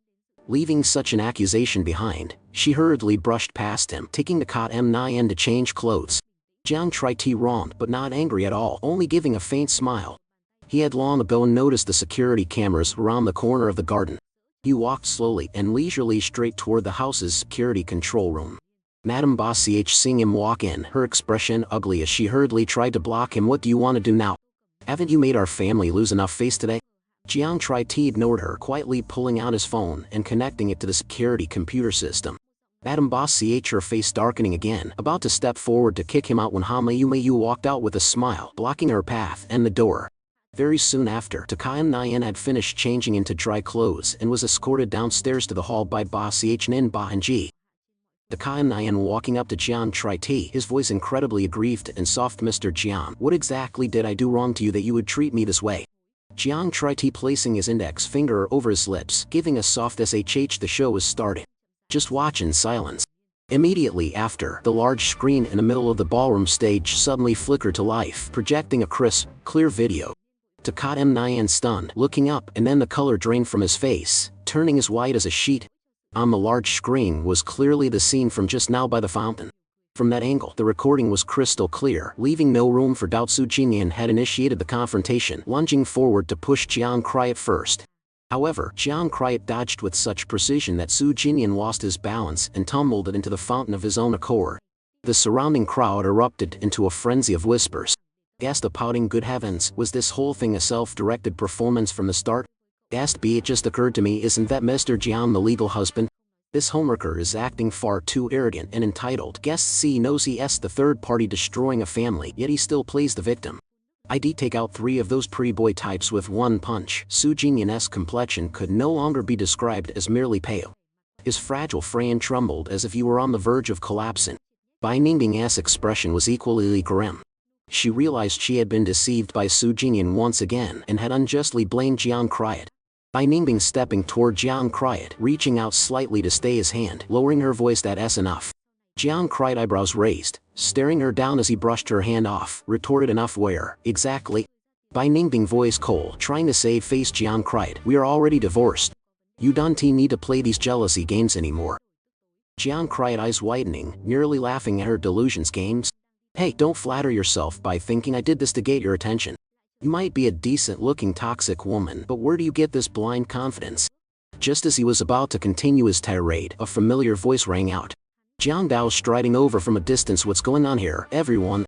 S1: Leaving such an accusation behind, she hurriedly brushed past him, taking Taka M9 to change clothes. Jiang Tri-T wronged but not angry at all, only giving a faint smile. He had long ago noticed the security cameras around the corner of the garden. He walked slowly and leisurely straight toward the house's security control room. Madame Boss Ch seeing him walk in, her expression ugly as she hurriedly tried to block him. What do you want to do now? Haven't you made our family lose enough face today? Jiang Tri-T ignored her, quietly pulling out his phone and connecting it to the security computer system. Madame Boss Ch, her face darkening again, about to step forward to kick him out when Hamayu walked out with a smile, blocking her path and the door. Very soon after, Taka M9 had finished changing into dry clothes and was escorted downstairs to the hall by Boss Ch Nin Ba and Ji. Taka M9 walking up to Jiang Tri-T, his voice incredibly aggrieved and soft. Mr. Jiang, what exactly did I do wrong to you that you would treat me this way? Jiang Tri-T placing his index finger over his lips, giving a soft shh. The show is starting. Just watch in silence. Immediately after, the large screen in the middle of the ballroom stage suddenly flickered to life, projecting a crisp, clear video. Taka M9 stunned, looking up, and then the color drained from his face, turning as white as a sheet. On the large screen was clearly the scene from just now by the fountain. From that angle, the recording was crystal clear, leaving no room for doubt. Su Jinyan had initiated the confrontation, lunging forward to push Jiang Kriat first. However, Jiang Kriat dodged with such precision that Su Jinyan lost his balance and tumbled into the fountain of his own accord. The surrounding crowd erupted into a frenzy of whispers. Gasped the pouting, good heavens, was this whole thing a self-directed performance from the start? Gasped B, it just occurred to me, isn't that Mr. Jiang the legal husband? This homewrecker is acting far too arrogant and entitled. Guest C knows he is the third party destroying a family, yet he still plays the victim. I'd take out 3 of those pretty boy types with one punch. Su Jinyan's complexion could no longer be described as merely pale. His fragile frame trembled as if he were on the verge of collapsing. Bai Ningbing's expression was equally grim. She realized she had been deceived by Su Jingyan once again and had unjustly blamed Jiang Kriot. Bai Ningbing stepping toward Jiang Kriot, reaching out slightly to stay his hand, lowering her voice, "That's enough." Jiang Kriot, eyebrows raised, staring her down as he brushed her hand off, retorted, "Enough where, exactly?" Bai Ningbing, voice cold, trying to save face. "Jiang Kriot, we are already divorced. You don't need to play these jealousy games anymore." Jiang Kriot, eyes widening, nearly laughing at her delusions. "Games? Hey, don't flatter yourself by thinking I did this to get your attention. You might be a decent-looking toxic woman, but where do you get this blind confidence?" Just as he was about to continue his tirade, a familiar voice rang out. Jiang Dao striding over from a distance. "What's going on here, everyone?"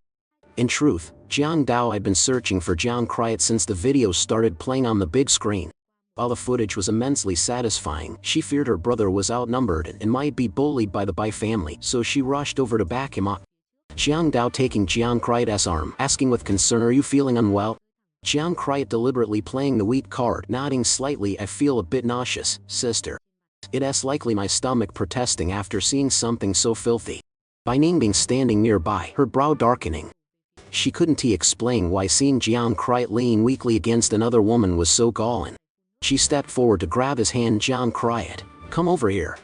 S1: In truth, Jiang Dao had been searching for Jiang Kriot since the video started playing on the big screen. While the footage was immensely satisfying, she feared her brother was outnumbered and might be bullied by the Bai family, so she rushed over to back him up. Jiang Dao taking Jiang Kriot's arm, asking with concern, "Are you feeling unwell?" Jiang Kriot deliberately playing the weak card, nodding slightly. "I feel a bit nauseous, sister. It's likely my stomach protesting after seeing something so filthy." Bai Ningbing standing nearby, her brow darkening. She couldn't explain why seeing Jiang Kriot lean weakly against another woman was so galling. She stepped forward to grab his hand. "Jiang Kriot, come over here.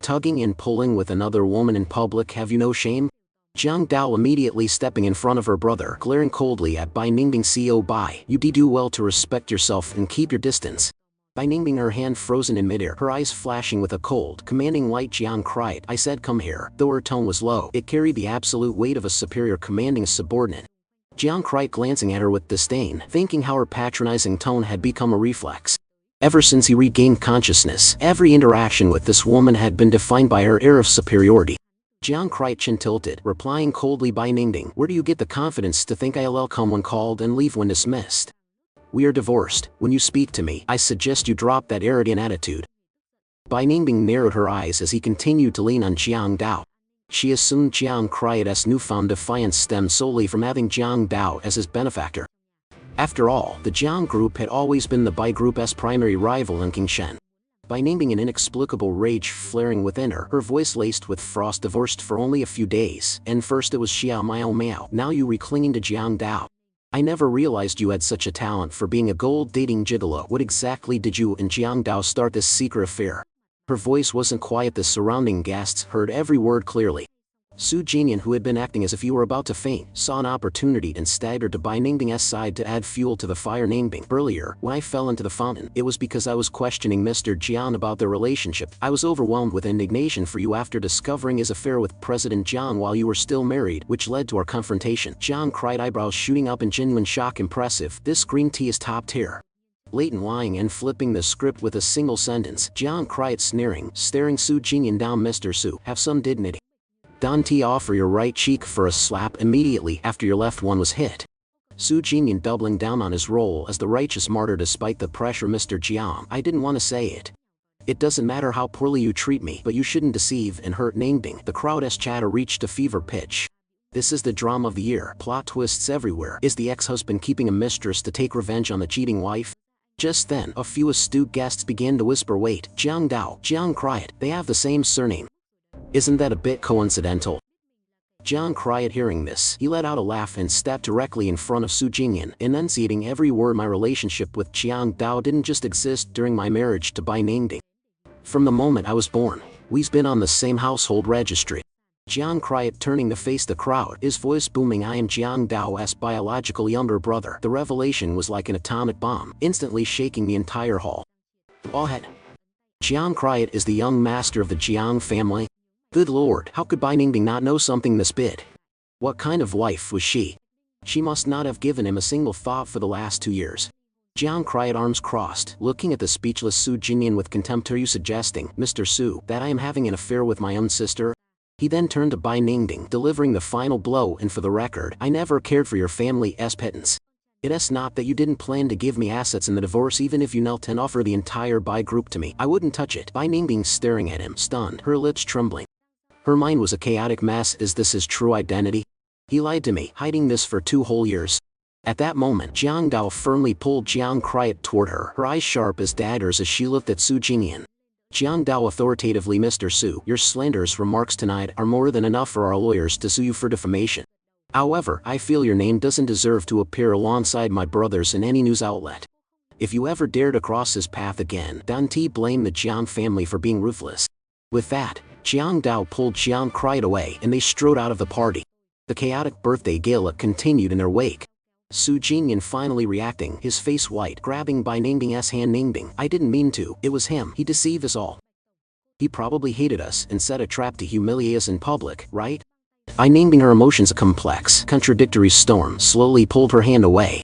S1: Tugging and pulling with another woman in public, have you no shame?" Jiang Dao immediately stepping in front of her brother, glaring coldly at Bai Ningbing. "Co Bai, you do well to respect yourself and keep your distance." Bai Ningbing, her hand frozen in midair, her eyes flashing with a cold, commanding light. "Jiang Kriot, I said come here." Though her tone was low, it carried the absolute weight of a superior commanding a subordinate. Jiang Kriot glancing at her with disdain, thinking how her patronizing tone had become a reflex. Ever since he regained consciousness, every interaction with this woman had been defined by her air of superiority. Jiang Kriot, chin tilted, replying coldly. "Bai Ningbing, where do you get the confidence to think I'll come when called and leave when dismissed? We are divorced. When you speak to me, I suggest you drop that arrogant attitude." Bai Ningbing narrowed her eyes as he continued to lean on Jiang Dao. She assumed Jiang Kriot's newfound defiance stemmed solely from having Jiang Dao as his benefactor. After all, the Jiang group had always been the Bai group's primary rival in Qingshen. Bai Ningbing, an inexplicable rage flaring within her, her voice laced with frost. "Divorced for only a few days, and first it was Xiao Miao Miao, now you reclinging to Jiang Dao. I never realized you had such a talent for being a gold-dating gigolo. What exactly did you and Jiang Dao start this secret affair?" Her voice wasn't quiet, the surrounding guests heard every word clearly. Su Jinyan, who had been acting as if he were about to faint, saw an opportunity and staggered to Bai Ningbing's side to add fuel to the fire. "Ningbing, earlier, when I fell into the fountain, it was because I was questioning Mr. Jian about their relationship. I was overwhelmed with indignation for you after discovering his affair with President Jiang while you were still married, which led to our confrontation." Jiang Kriot, eyebrows shooting up in genuine shock. "Impressive, this green tea is top tier." Leighton lying and flipping the script with a single sentence. Jiang Kriot sneering, staring Su Jinyan down. "Mr. Su, have some dignity. Don't offer your right cheek for a slap immediately after your left one was hit." Su Jinyan doubling down on his role as the righteous martyr despite the pressure. "Mr. Jiang, I didn't want to say it. It doesn't matter how poorly you treat me, but you shouldn't deceive and hurt Ningbing." The crowd's chatter reached a fever pitch. This is the drama of the year, plot twists everywhere. Is the ex-husband keeping a mistress to take revenge on the cheating wife? Just then, a few astute guests began to whisper, "Wait, Jiang Dao, Jiang Kriot, they have the same surname. Isn't that a bit coincidental?" Jiang Kriot hearing this, he let out a laugh and stepped directly in front of Su Jinyan, enunciating every word. "My relationship with Jiang Dao didn't just exist during my marriage to Bai Ningbing. From the moment I was born, we've been on the same household registry." Jiang Kriot turning to face the crowd, his voice booming. "I am Jiang Dao's biological younger brother." The revelation was like an atomic bomb, instantly shaking the entire hall. What? Jiang Kriot is the young master of the Jiang family? Good lord, how could Bai Ningbing not know something this big? What kind of wife was she? She must not have given him a single thought for the last 2 years. Jiang Kriot, arms crossed, looking at the speechless Su Jinyan with contempt. "Are you suggesting, Mr. Su, that I am having an affair with my own sister?" He then turned to Bai Ningbing, delivering the final blow. "And for the record, I never cared for your family's pittance. It's not that you didn't plan to give me assets in the divorce. Even if you knelt and offered the entire Bai group to me, I wouldn't touch it." Bai Ningbing staring at him, stunned, her lips trembling. Her mind was a chaotic mess. Is this his true identity? He lied to me, hiding this for 2 whole years. At that moment, Jiang Dao firmly pulled Jiang Kriet toward her, her eyes sharp as daggers as she looked at Su Jingyan. Jiang Dao authoritatively, Mr. Su, your slanderous remarks tonight are more than enough for our lawyers to sue you for defamation. However, I feel your name doesn't deserve to appear alongside my brothers in any news outlet. If you ever dare to cross his path again, Danti blamed the Jiang family for being ruthless. With that, Jiang Dao pulled Jiang Kriet away and they strode out of the party. The chaotic birthday gala continued in their wake. Su Jingyan finally reacting, his face white, grabbing Bai Ningbing's hand. Ningbing, I didn't mean to, it was him, he deceived us all. He probably hated us and set a trap to humiliate us in public, right? Bai Ningbing, her emotions a complex, contradictory storm, slowly pulled her hand away.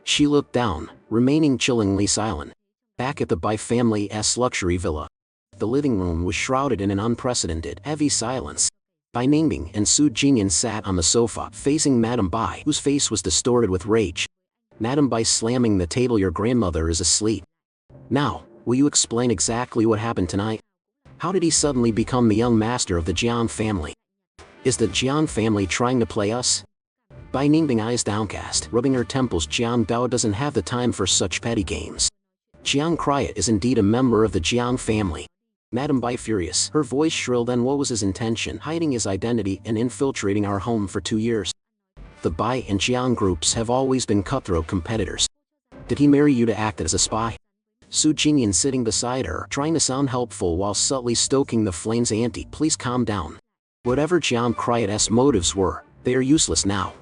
S1: She looked down, remaining chillingly silent. Back at the Bai family's luxury villa, the living room was shrouded in an unprecedented, heavy silence. Bai Ningbing and Su Jingyan sat on the sofa, facing Madame Bai, whose face was distorted with rage. Madame Bai slamming the table, your grandmother is asleep. Now, will you explain exactly what happened tonight? How did he suddenly become the young master of the Jiang family? Is the Jiang family trying to play us? Bai Ningbing, eyes downcast, rubbing her temples. Jiang Dao doesn't have the time for such petty games. Jiang Kriet is indeed a member of the Jiang family. Madame Bai furious, her voice shrill. Then what was his intention, hiding his identity and infiltrating our home for 2 years? The Bai and Jiang groups have always been cutthroat competitors. Did he marry you to act as a spy? Su Jingyan sitting beside her, trying to sound helpful while subtly stoking the flames. Auntie, please calm down. Whatever Jiang Kriet's motives were, they are useless now.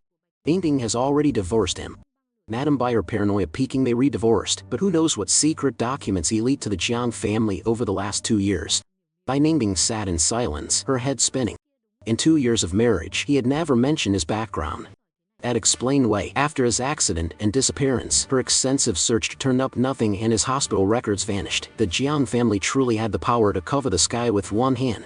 S1: Ningbing has already divorced him. Madame Bai, her paranoia peaking, they re-divorced, but who knows what secret documents he leaked to the Jiang family over the last 2 years. Bai Ningbing sat in silence, her head spinning. In 2 years of marriage, he had never mentioned his background. That explained why, after his accident and disappearance, her extensive search turned up nothing and his hospital records vanished. The Jiang family truly had the power to cover the sky with one hand.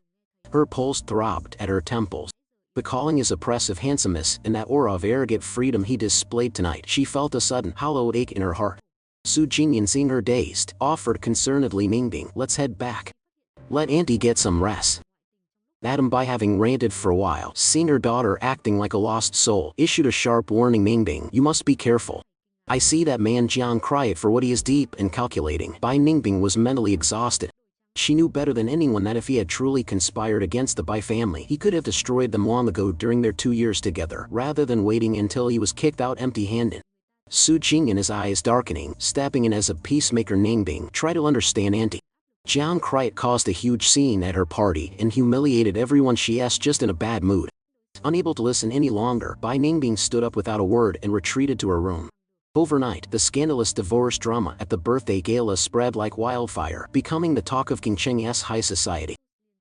S1: Her pulse throbbed at her temples. Recalling his oppressive handsomeness and that aura of arrogant freedom he displayed tonight, she felt a sudden, hollowed ache in her heart. Su Jingyan, seeing her dazed, offered concernedly, Ningbing, let's head back. Let Auntie get some rest. Madame Bai, having ranted for a while, seeing her daughter acting like a lost soul, issued a sharp warning, Ningbing, you must be careful. I see that man Jiang Kriet for what he is, deep and calculating. Bai Ningbing was mentally exhausted. She knew better than anyone that if he had truly conspired against the Bai family, he could have destroyed them long ago during their 2 years together, rather than waiting until he was kicked out empty-handed. Su Jingyan, his eyes darkening, stepping in as a peacemaker. Ningbing, try to understand Auntie. Jiang Kriet caused a huge scene at her party and humiliated everyone. She's just in a bad mood. Unable to listen any longer, Bai Ningbing stood up without a word and retreated to her room. Overnight, the scandalous divorce drama at the birthday gala spread like wildfire, becoming the talk of Qingcheng's high society.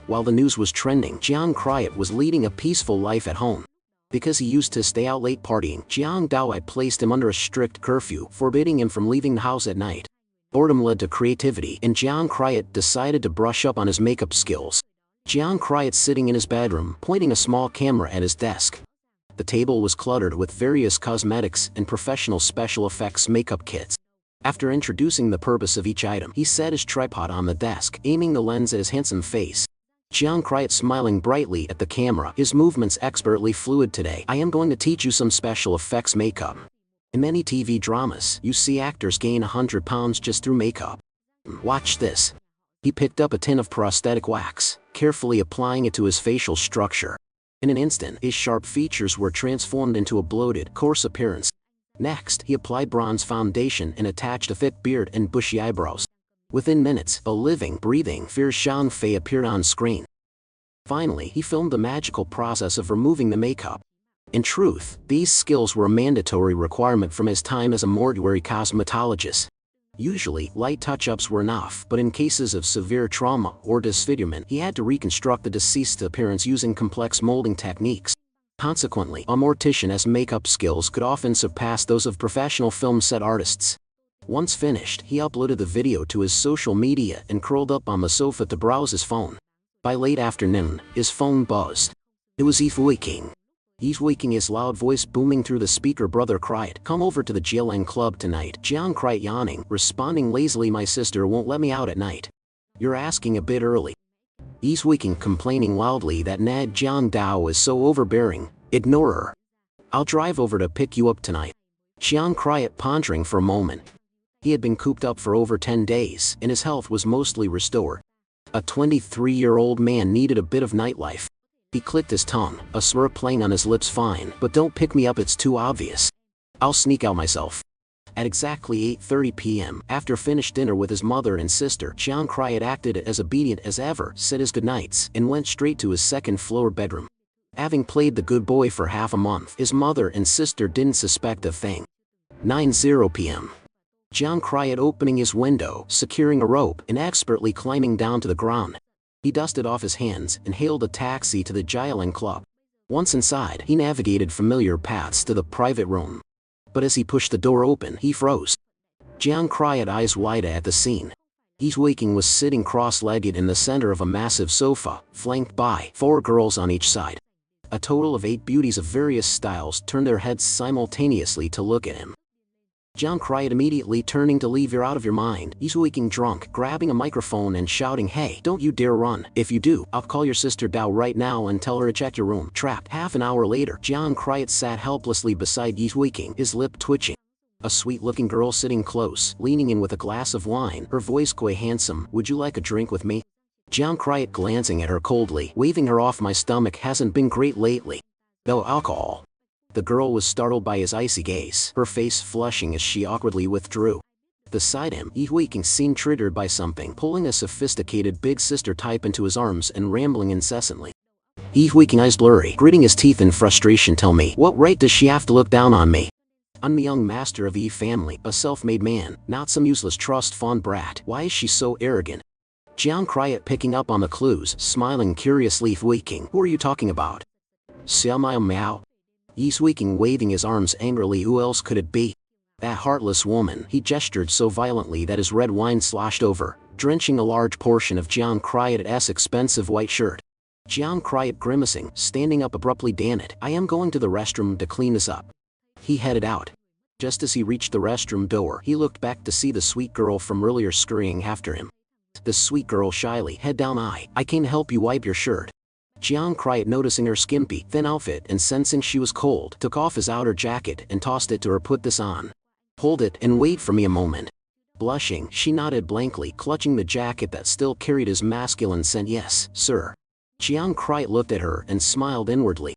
S1: While the news was trending, Jiang Kriet was leading a peaceful life at home. Because he used to stay out late partying, Jiang Dao had placed him under a strict curfew, forbidding him from leaving the house at night. Boredom led to creativity, and Jiang Kriet decided to brush up on his makeup skills. Jiang Kriet sitting in his bedroom, pointing a small camera at his desk. The table was cluttered with various cosmetics and professional special effects makeup kits. After introducing the purpose of each item, he set his tripod on the desk, aiming the lens at his handsome face. Jiang Kriet smiling brightly at the camera, his movements expertly fluid. Today, I am going to teach you some special effects makeup. In many TV dramas, you see actors gain 100 pounds just through makeup. Watch this. He picked up a tin of prosthetic wax, carefully applying it to his facial structure. In an instant, his sharp features were transformed into a bloated, coarse appearance. Next, he applied bronze foundation and attached a thick beard and bushy eyebrows. Within minutes, a living, breathing, fierce Zhang Fei appeared on screen. Finally, he filmed the magical process of removing the makeup. In truth, these skills were a mandatory requirement from his time as a mortuary cosmetologist. Usually, light touch-ups were enough, but in cases of severe trauma or disfigurement, he had to reconstruct the deceased's appearance using complex molding techniques. Consequently, a mortician's makeup skills could often surpass those of professional film set artists. Once finished, he uploaded the video to his social media and curled up on the sofa to browse his phone. By late afternoon, his phone buzzed. It was Yi King. He's waking, his loud voice booming through the speaker. Brother Kriet, come over to the Jialang club tonight. Jiang Kriet yawning, responding lazily, my sister won't let me out at night. You're asking a bit early. He's waking, complaining loudly that Nad Jiang Dao is so overbearing. Ignore her. I'll drive over to pick you up tonight. Jiang Kriot pondering for a moment. He had been cooped up for over 10 days, and his health was mostly restored. A 23-year-old man needed a bit of nightlife. He clicked his tongue, a slur playing on his lips. Fine, but don't pick me up, it's too obvious. I'll sneak out myself. At exactly 8:30 p.m., after finished dinner with his mother and sister, Jiang Kriot acted as obedient as ever, said his goodnights, and went straight to his second-floor bedroom. Having played the good boy for half a month, his mother and sister didn't suspect a thing. 9:00 p.m. Jiang Kriot opening his window, securing a rope, and expertly climbing down to the ground. He dusted off his hands and hailed a taxi to the Jialing Club. Once inside, he navigated familiar paths to the private room. But as he pushed the door open, he froze. Jiang Kriot, eyes wide at the scene. Yi Huiqing was sitting cross-legged in the center of a massive sofa, flanked by 4 girls on each side. A total of 8 beauties of various styles turned their heads simultaneously to look at him. Jiang Kriot immediately turning to leave. "You're out of your mind." Yi Huiqing drunk, grabbing a microphone and shouting, "Hey, don't you dare run. If you do, I'll call your sister Dao right now and tell her to check your room." Trapped. Half an hour later, Jiang Kriot sat helplessly beside Yi Huiqing, his lip twitching. A sweet-looking girl sitting close, leaning in with a glass of wine, her voice coy. "Handsome, would you like a drink with me?" Jiang Kriot glancing at her coldly, waving her off. "My stomach hasn't been great lately. No alcohol." The girl was startled by his icy gaze, her face flushing as she awkwardly withdrew. Beside him, Yi Huiqing seemed triggered by something, pulling a sophisticated big sister type into his arms and rambling incessantly. Yi Huiqing, eyes blurry, gritting his teeth in frustration. "Tell me, what right does she have to look down on me? I'm the young master of Yi family, a self-made man, not some useless trust fund brat. Why is she so arrogant?" Jiang Kriot picking up on the clues, smiling curiously. "Yi Huiqing, who are you talking about?" "Xiao Miao Miao." Yi Huiqing waving his arms angrily. "Who else could it be? That heartless woman." He gestured so violently that his red wine sloshed over, drenching a large portion of Jiang Kriot's expensive white shirt. Jiang Kriot grimacing, standing up abruptly. "Damn it, I am going to the restroom to clean this up." He headed out. Just as he reached the restroom door, he looked back to see the sweet girl from earlier scurrying after him. The sweet girl shyly, head down. I can help you wipe your shirt." Jiang Kriot, noticing her skimpy, thin outfit and sensing she was cold, took off his outer jacket and tossed it to her. "Put this on. Hold it and wait for me a moment." Blushing, she nodded blankly, clutching the jacket that still carried his masculine scent. "Yes, sir." Jiang Kriot looked at her and smiled inwardly.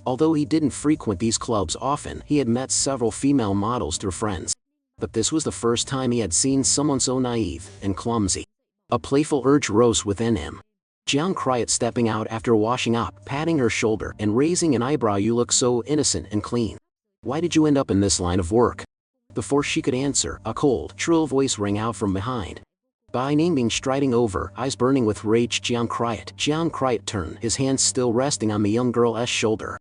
S1: Although he didn't frequent these clubs often, he had met several female models through friends. But this was the first time he had seen someone so naive and clumsy. A playful urge rose within him. Jiang Kriot stepping out after washing up, patting her shoulder and raising an eyebrow. "You look so innocent and clean. Why did you end up in this line of work?" Before she could answer, a cold, shrill voice rang out from behind. Bai Ningbing striding over, eyes burning with rage. Jiang Kriot turned, his hands still resting on the young girl's shoulder.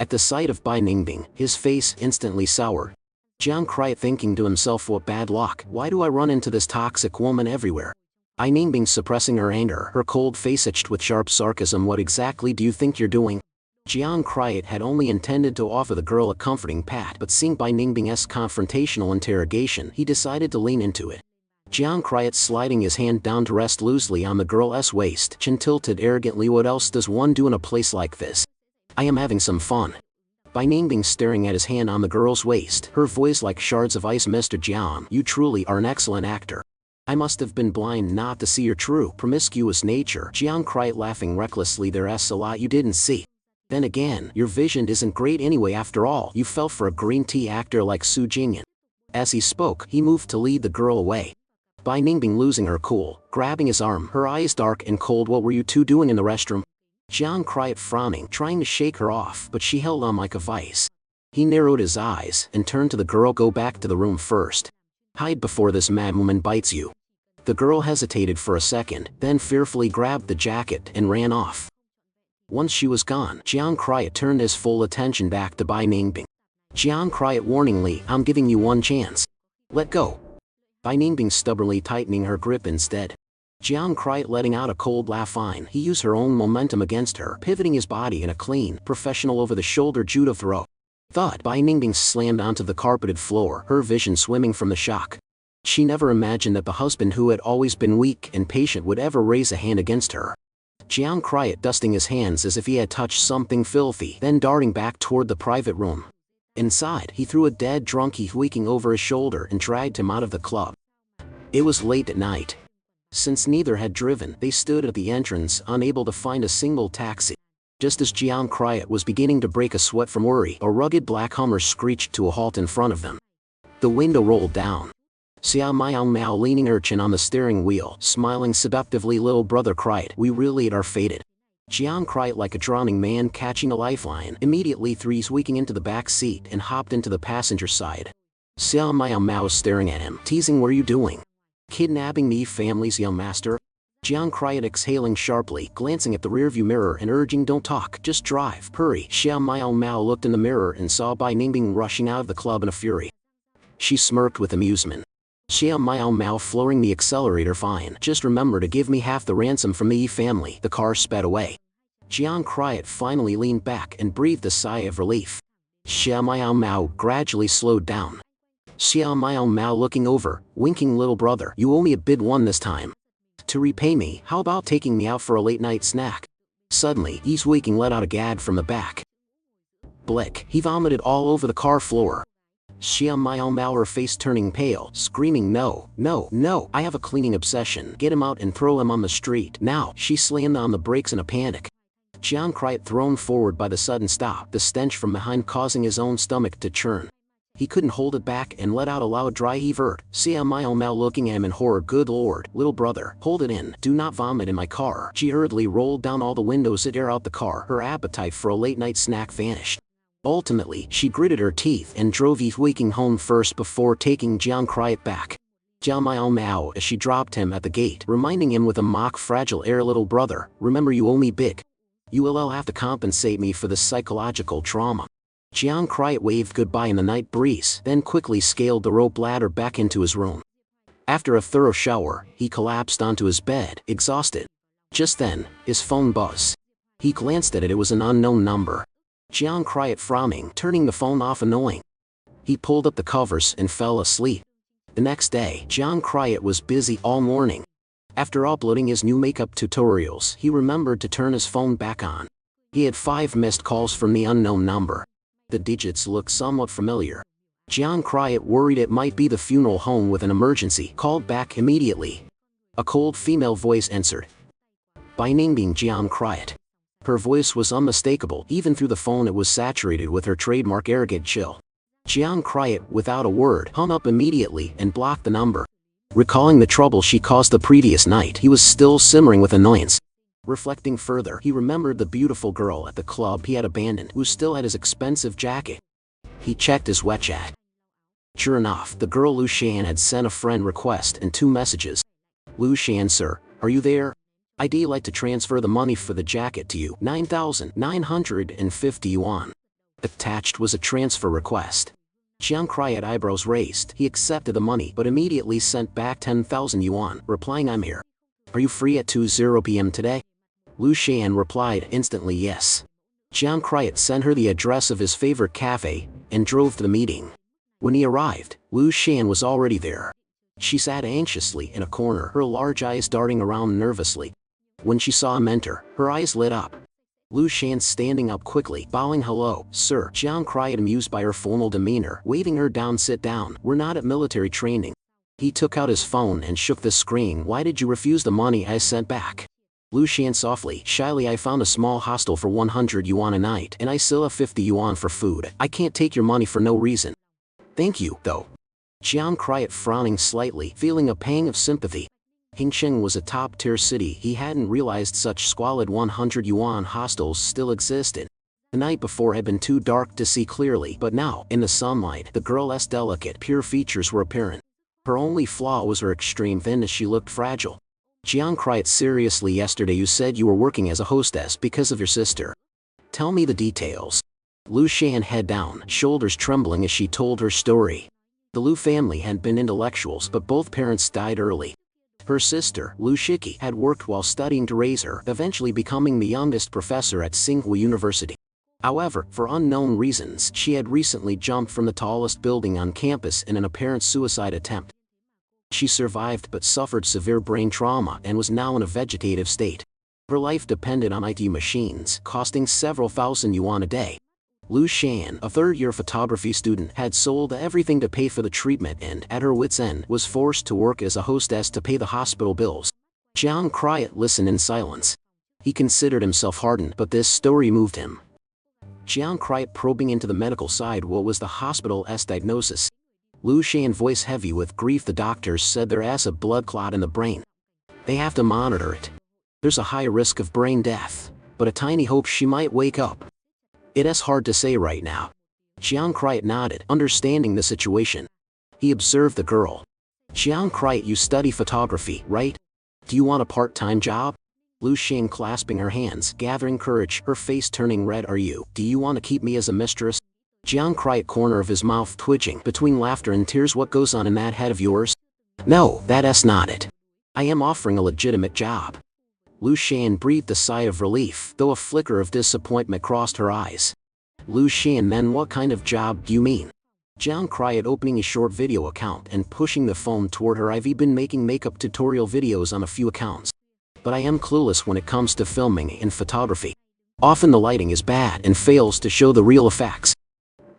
S1: At the sight of Bai Ningbing, his face instantly soured. Jiang Kriot thinking to himself, what bad luck, why do I run into this toxic woman everywhere? Bai Ningbing suppressing her anger, her cold face etched with sharp sarcasm. "What exactly do you think you're doing?" Jiang Kriot had only intended to offer the girl a comforting pat, but seeing Bai Ningbing's confrontational interrogation, he decided to lean into it. Jiang Kriot sliding his hand down to rest loosely on the girl's waist, chin tilted arrogantly. "What else does one do in a place like this? I am having some fun." Bai Ningbing staring at his hand on the girl's waist, her voice like shards of ice. "Mr. Jiang, you truly are an excellent actor. I must have been blind not to see your true, promiscuous nature." Jiang Kriot laughing recklessly. "There's a lot you didn't see. Then again, your vision isn't great anyway. After all, you fell for a green tea actor like Su Jingyan." As he spoke, he moved to lead the girl away. Bai Ningbing losing her cool, grabbing his arm, her eyes dark and cold. "What were you two doing in the restroom?" Jiang Kriot frowning, trying to shake her off, but she held on like a vice. He narrowed his eyes and turned to the girl. "Go back to the room first. Hide before this madwoman bites you." The girl hesitated for a second, then fearfully grabbed the jacket and ran off. Once she was gone, Jiang Kriot turned his full attention back to Bai Ningbing. Jiang Kriot warningly, "I'm giving you one chance. Let go." Bai Ningbing stubbornly tightening her grip instead. Jiang Kriot letting out a cold laugh. Fine. He used her own momentum against her, pivoting his body in a clean, professional over-the-shoulder judo throw. Thud. Bai Ningbing slammed onto the carpeted floor, her vision swimming from the shock. She never imagined that the husband who had always been weak and patient would ever raise a hand against her. Jiang Kriot dusting his hands as if he had touched something filthy, then darting back toward the private room. Inside, he threw a dead drunk Heath Weeking over his shoulder and dragged him out of the club. It was late at night. Since neither had driven, they stood at the entrance, unable to find a single taxi. Just as Jiang Kryet was beginning to break a sweat from worry, a rugged black Hummer screeched to a halt in front of them. The window rolled down. Xiao Miao Mao leaning urchin on the steering wheel, smiling seductively. Little brother cried, "We really are fated." Jiang cried like a drowning man catching a lifeline, immediately threw Heath Weeking into the back seat and hopped into the passenger side. Xiao Miao Mao staring at him, teasing, "What are you doing? Kidnapping me family's young master?" Jiang cried, exhaling sharply, glancing at the rearview mirror and urging, "Don't talk, just drive, hurry." Xiao Miao Mao looked in the mirror and saw Bai Ningbing rushing out of the club in a fury. She smirked with amusement. "Xiao Miao Mao, flooring the accelerator, fine. Just remember to give me half the ransom from the Yi family." The car sped away. Jiang Kryet finally leaned back and breathed a sigh of relief. Xiao Miao Mao gradually slowed down. Xiao Miao Mao looking over, winking, "Little brother, you owe me a bid one this time. To repay me, how about taking me out for a late-night snack?" Suddenly, Heath Weeking let out a gag from the back. Blick, he vomited all over the car floor. Xiao Miao Mao, her face turning pale, screaming, "No, no, no, I have a cleaning obsession. Get him out and throw him on the street now." She slammed on the brakes in a panic. Jiang Kryet, thrown forward by the sudden stop, the stench from behind causing his own stomach to churn. He couldn't hold it back and let out a loud dry heave. Xiao Miao Mao looking at him in horror, "Good lord, little brother, hold it in. Do not vomit in my car." She hurriedly rolled down all the windows to air out the car. Her appetite for a late-night snack vanished. Ultimately, she gritted her teeth and drove Heath Weeking home first before taking Jiang Kryet back. Xiao Miao Mao as she dropped him at the gate, reminding him with a mock fragile air, "Little brother, remember you owe me big. You will have to compensate me for the psychological trauma." Jiang Kryet waved goodbye in the night breeze, then quickly scaled the rope ladder back into his room. After a thorough shower, he collapsed onto his bed, exhausted. Just then, his phone buzzed. He glanced at it. It was an unknown number. Jiang Kryet frowning, turning the phone off, annoying. He pulled up the covers and fell asleep. The next day, Jiang Kryet was busy all morning. After uploading his new makeup tutorials, he remembered to turn his phone back on. He had 5 missed calls from the unknown number. The digits looked somewhat familiar. Jiang Kryet, worried it might be the funeral home with an emergency, called back immediately. A cold female voice answered. Bai Ningbing. Jiang Kryet. Her voice was unmistakable. Even through the phone it was saturated with her trademark arrogant chill. Jiang Kryet, without a word, hung up immediately and blocked the number. Recalling the trouble she caused the previous night, he was still simmering with annoyance. Reflecting further, he remembered the beautiful girl at the club he had abandoned, who still had his expensive jacket. He checked his WeChat. Sure enough, the girl Lu Shan had sent a friend request and 2 messages. "Lu Shan, sir, are you there? I'd like to transfer the money for the jacket to you, 9,950 yuan. Attached was a transfer request. Jiang Kryet, eyebrows raised. He accepted the money but immediately sent back 10,000 yuan, replying, "I'm here. Are you free at 2:00 p.m. today?" Lu Shan replied instantly, "Yes." Jiang Kryet sent her the address of his favorite cafe and drove to the meeting. When he arrived, Lu Shan was already there. She sat anxiously in a corner, her large eyes darting around nervously. When she saw him enter, her eyes lit up. Lu Shan standing up quickly, bowing, "Hello, sir." Jiang Kryet, amused by her formal demeanor, waving her down, "Sit down, we're not at military training." He took out his phone and shook the screen. "Why did you refuse the money I sent back?" Lu Shan softly, shyly, "I found a small hostel for 100 yuan a night, and I still have 50 yuan for food. I can't take your money for no reason." "Thank you, though." Jiang Kryet, frowning slightly, feeling a pang of sympathy. Hingsheng was a top-tier city. He hadn't realized such squalid 100 yuan hostels still existed. The night before had been too dark to see clearly, but now, in the sunlight, the girl's delicate, pure features were apparent. Her only flaw was her extreme thinness. She looked fragile. Jiang Kryet, seriously, yesterday you said you were working as a hostess because of your sister. Tell me the details. Lu Shan, head down, shoulders trembling as she told her story. The Lu family had been intellectuals, but both parents died early. Her sister, Lu Shiki, had worked while studying to raise her, eventually becoming the youngest professor at Tsinghua University. However, for unknown reasons, she had recently jumped from the tallest building on campus in an apparent suicide attempt. She survived but suffered severe brain trauma and was now in a vegetative state. Her life depended on IT machines, costing several thousand yuan a day. Lu Shan, a third-year photography student, had sold everything to pay for the treatment and, at her wit's end, was forced to work as a hostess to pay the hospital bills. Jiang Kriot listened in silence. He considered himself hardened, but this story moved him. Jiang Kriot probing into the medical side. What was the hospital's diagnosis? Lu Shan, voice heavy with grief. The doctors said there's a blood clot in the brain. They have to monitor it. There's a high risk of brain death, but a tiny hope she might wake up. It's hard to say right now. Jiang Kriot nodded, understanding the situation. He observed the girl. Jiang Kriot, you study photography, right? Do you want a part-time job? Lu Shan clasping her hands, gathering courage, her face turning red. Do you want to keep me as a mistress? Jiang Kriot, corner of his mouth twitching between laughter and tears. What goes on in that head of yours? No, that's not it. I am offering a legitimate job. Lu Shan breathed a sigh of relief, though a flicker of disappointment crossed her eyes. Lu Shan, then what kind of job do you mean? Jiang Kriot, opening a short video account and pushing the phone toward her. I've been making makeup tutorial videos on a few accounts. But I am clueless when it comes to filming and photography. Often the lighting is bad and fails to show the real effects.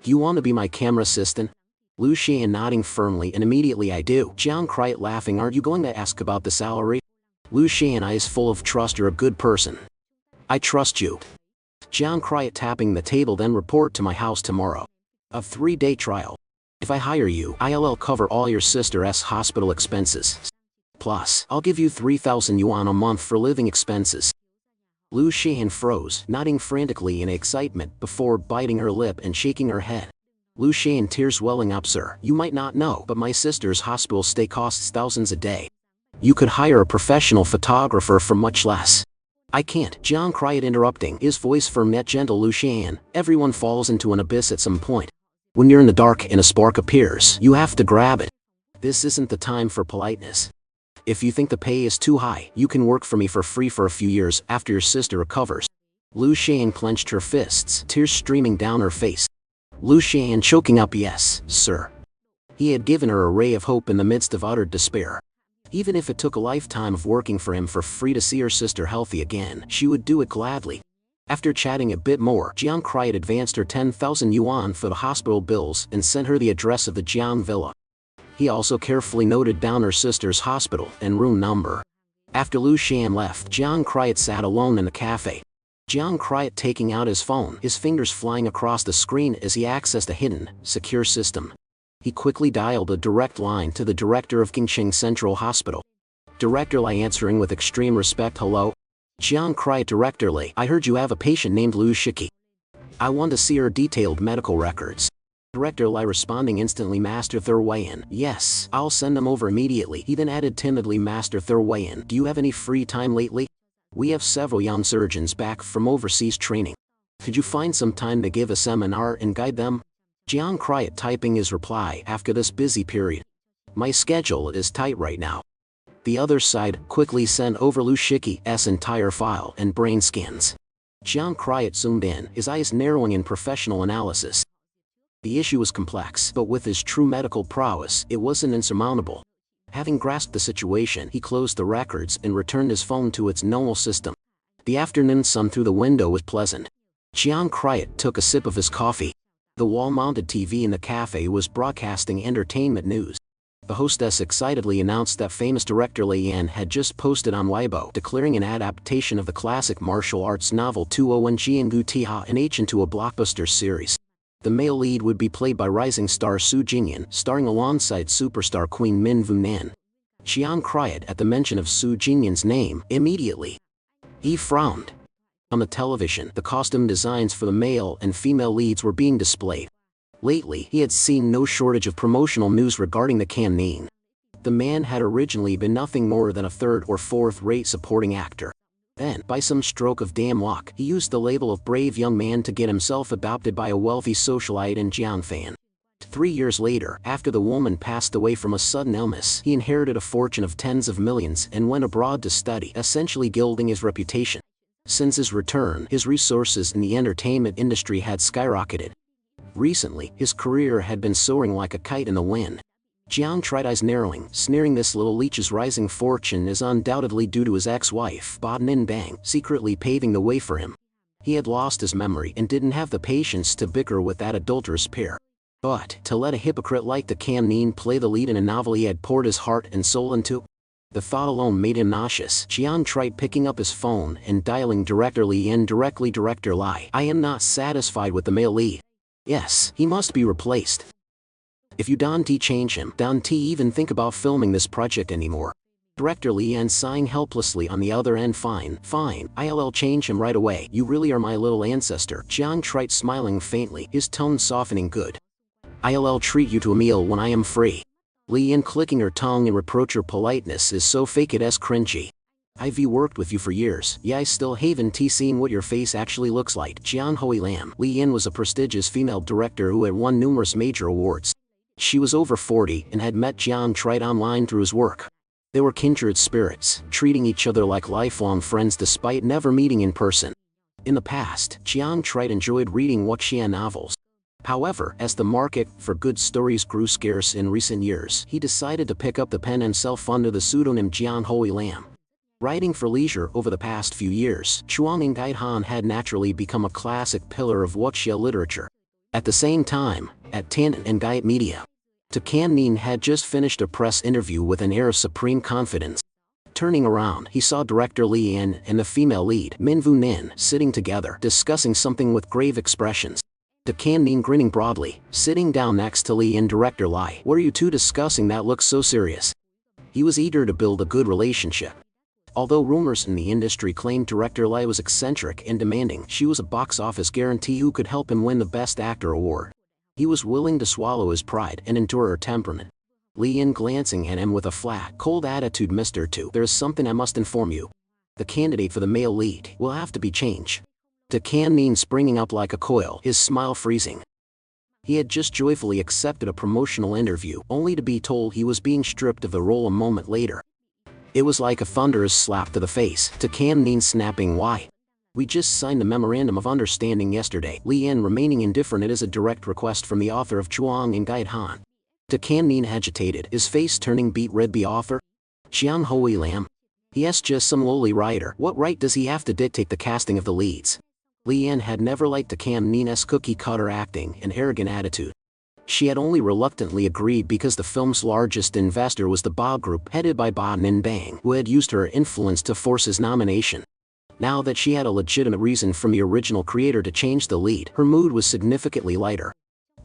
S1: Do you want to be my camera assistant? Lu Shan nodding firmly, and immediately I do. Jiang Kriot laughing, aren't you going to ask about the salary? Lu Shan, eyes full of trust. You're a good person. I trust you. Jiang Kriot tapping the table, then report to my house tomorrow. A 3-day trial. If I hire you, I'll cover all your sister's hospital expenses. Plus, I'll give you 3,000 yuan a month for living expenses. Lu Shan froze, nodding frantically in excitement before biting her lip and shaking her head. Lu Shan, tears welling up. Sir, you might not know, but my sister's hospital stay costs thousands a day. You could hire a professional photographer for much less. I can't. Jiang Kriot interrupting, his voice firm yet gentle. Lu Shan, everyone falls into an abyss at some point. When you're in the dark and a spark appears, you have to grab it. This isn't the time for politeness. If you think the pay is too high, you can work for me for free for a few years after your sister recovers. Lu Shan clenched her fists, tears streaming down her face. Lu Shan choking up, yes, sir. He had given her a ray of hope in the midst of utter despair. Even if it took a lifetime of working for him for free to see her sister healthy again, she would do it gladly. After chatting a bit more, Jiang Kriot advanced her 10,000 yuan for the hospital bills and sent her the address of the Jiang villa. He also carefully noted down her sister's hospital and room number. After Lu Shan left, Jiang Kriot sat alone in the cafe. Jiang Kriot taking out his phone, his fingers flying across the screen as he accessed a hidden, secure system. He quickly dialed a direct line to the director of Qingqing Central Hospital. Director Li answering with extreme respect. Hello? Jiang Kriot, Director Li, I heard you have a patient named Lu Shiki. I want to see her detailed medical records. Director Li responding instantly. Master Thurwayan, yes, I'll send them over immediately. He then added timidly, Master Thurwayan, do you have any free time lately? We have several young surgeons back from overseas training. Could you find some time to give a seminar and guide them? Jiang Kriot typing his reply after this busy period. My schedule is tight right now. The other side quickly sent over Lu Shiki's entire file and brain scans. Jiang Kriot zoomed in, his eyes narrowing in professional analysis. The issue was complex, but with his true medical prowess, it wasn't insurmountable. Having grasped the situation, he closed the records and returned his phone to its normal system. The afternoon sun through the window was pleasant. Jiang Kriot took a sip of his coffee. The wall-mounted TV in the cafe was broadcasting entertainment news. The hostess excitedly announced that famous director Li Yan had just posted on Weibo declaring an adaptation of the classic martial arts novel 201 Gu Tiha and H into a blockbuster series. The male lead would be played by rising star Su Jingyan, starring alongside superstar Queen Min Vunan. Jiang Kriot, at the mention of Su Jingyan's name, immediately. He frowned. On the television, the costume designs for the male and female leads were being displayed. Lately, he had seen no shortage of promotional news regarding the Kannin. The man had originally been nothing more than a third or fourth-rate supporting actor. Then, by some stroke of damn luck, he used the label of brave young man to get himself adopted by a wealthy socialite in Jiangfan. 3 years later, after the woman passed away from a sudden illness, he inherited a fortune of tens of millions and went abroad to study, essentially gilding his reputation. Since his return, his resources in the entertainment industry had skyrocketed. Recently, his career had been soaring like a kite in the wind. Jiang tried eyes narrowing, sneering, this little leech's rising fortune is undoubtedly due to his ex-wife, Ba Nin Bang, secretly paving the way for him. He had lost his memory and didn't have the patience to bicker with that adulterous pair. But to let a hypocrite like the Cam Neen play the lead in a novel he had poured his heart and soul into? The thought alone made him nauseous. Jian tried picking up his phone and dialing Director Lee in. Directly, Director Lai. I am not satisfied with the male lead. Yes, he must be replaced. If you don't change him, don't even think about filming this project anymore. Director Lee Yan sighing helplessly on the other end. Fine, I'll change him right away. You really are my little ancestor. Jiang tried smiling faintly, his tone softening. Good. I'll treat you to a meal when I am free. Lee Yan clicking her tongue in reproach. Her politeness is so fake it's cringy. I've worked with you for years, I still haven't seen what your face actually looks like. Jian Hui Lam. Lee Yan was a prestigious female director who had won numerous major awards. She was over 40 and had met Jian Trite online through his work. They were kindred spirits, treating each other like lifelong friends despite never meeting in person. In the past, Jian Trite enjoyed reading wuxia novels. However, as the market for good stories grew scarce in recent years, he decided to pick up the pen himself under the pseudonym Jian Hui Lam. Writing for leisure over the past few years, Chuang Ngai Han had naturally become a classic pillar of wuxia literature. At the same time, at Tan and Ngai Media, Cam Neen had just finished a press interview with an air of supreme confidence. Turning around, he saw director Lee Yan and the female lead, Min Vu Nin, sitting together, discussing something with grave expressions. Cam Neen grinning broadly, sitting down next to Lee and director Lai. What are you two discussing that looks so serious? He was eager to build a good relationship. Although rumors in the industry claimed director Lai was eccentric and demanding, she was a box office guarantee who could help him win the Best Actor award. He was willing to swallow his pride and endure her temperament. Lee Yan glancing at him with a flat, cold attitude. Mr. Tu, there is something I must inform you. The candidate for the male lead will have to be changed. Cam Neen springing up like a coil, his smile freezing. He had just joyfully accepted a promotional interview, only to be told he was being stripped of the role a moment later. It was like a thunderous slap to the face, Cam Neen snapping. Why? We just signed the Memorandum of Understanding yesterday. Lee Yan remaining indifferent. It is a direct request from the author of Chuang Ngai Han. Cam Neen agitated, his face turning beet red. The author? Jian Hui Lam. Yes, just some lowly writer. What right does he have to dictate the casting of the leads? Lee Yan had never liked Cam Neen's cookie-cutter acting and arrogant attitude. She had only reluctantly agreed because the film's largest investor was the Ba Group, headed by Ba Ninbang, who had used her influence to force his nomination. Now that she had a legitimate reason from the original creator to change the lead, her mood was significantly lighter.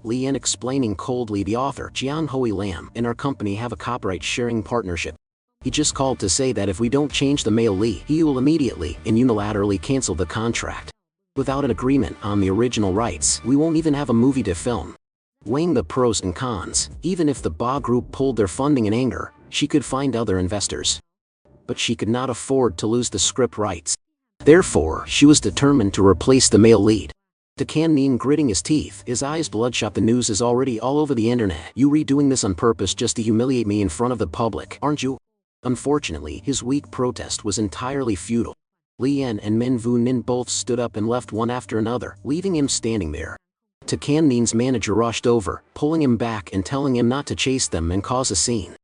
S1: Lee Yan explaining coldly, the author, Jian Hui Lam, and our company have a copyright-sharing partnership. He just called to say that if we don't change the male lead, he will immediately and unilaterally cancel the contract. Without an agreement on the original rights, we won't even have a movie to film. Weighing the pros and cons, even if the Ba Group pulled their funding in anger, she could find other investors. But she could not afford to lose the script rights. Therefore, she was determined to replace the male lead. Cam Neen gritting his teeth, his eyes bloodshot. The news is already all over the internet. You redoing this on purpose just to humiliate me in front of the public, aren't you? Unfortunately, his weak protest was entirely futile. Lee Yan and Min Vu Nin both stood up and left one after another, leaving him standing there. Cam Neen's manager rushed over, pulling him back and telling him not to chase them and cause a scene.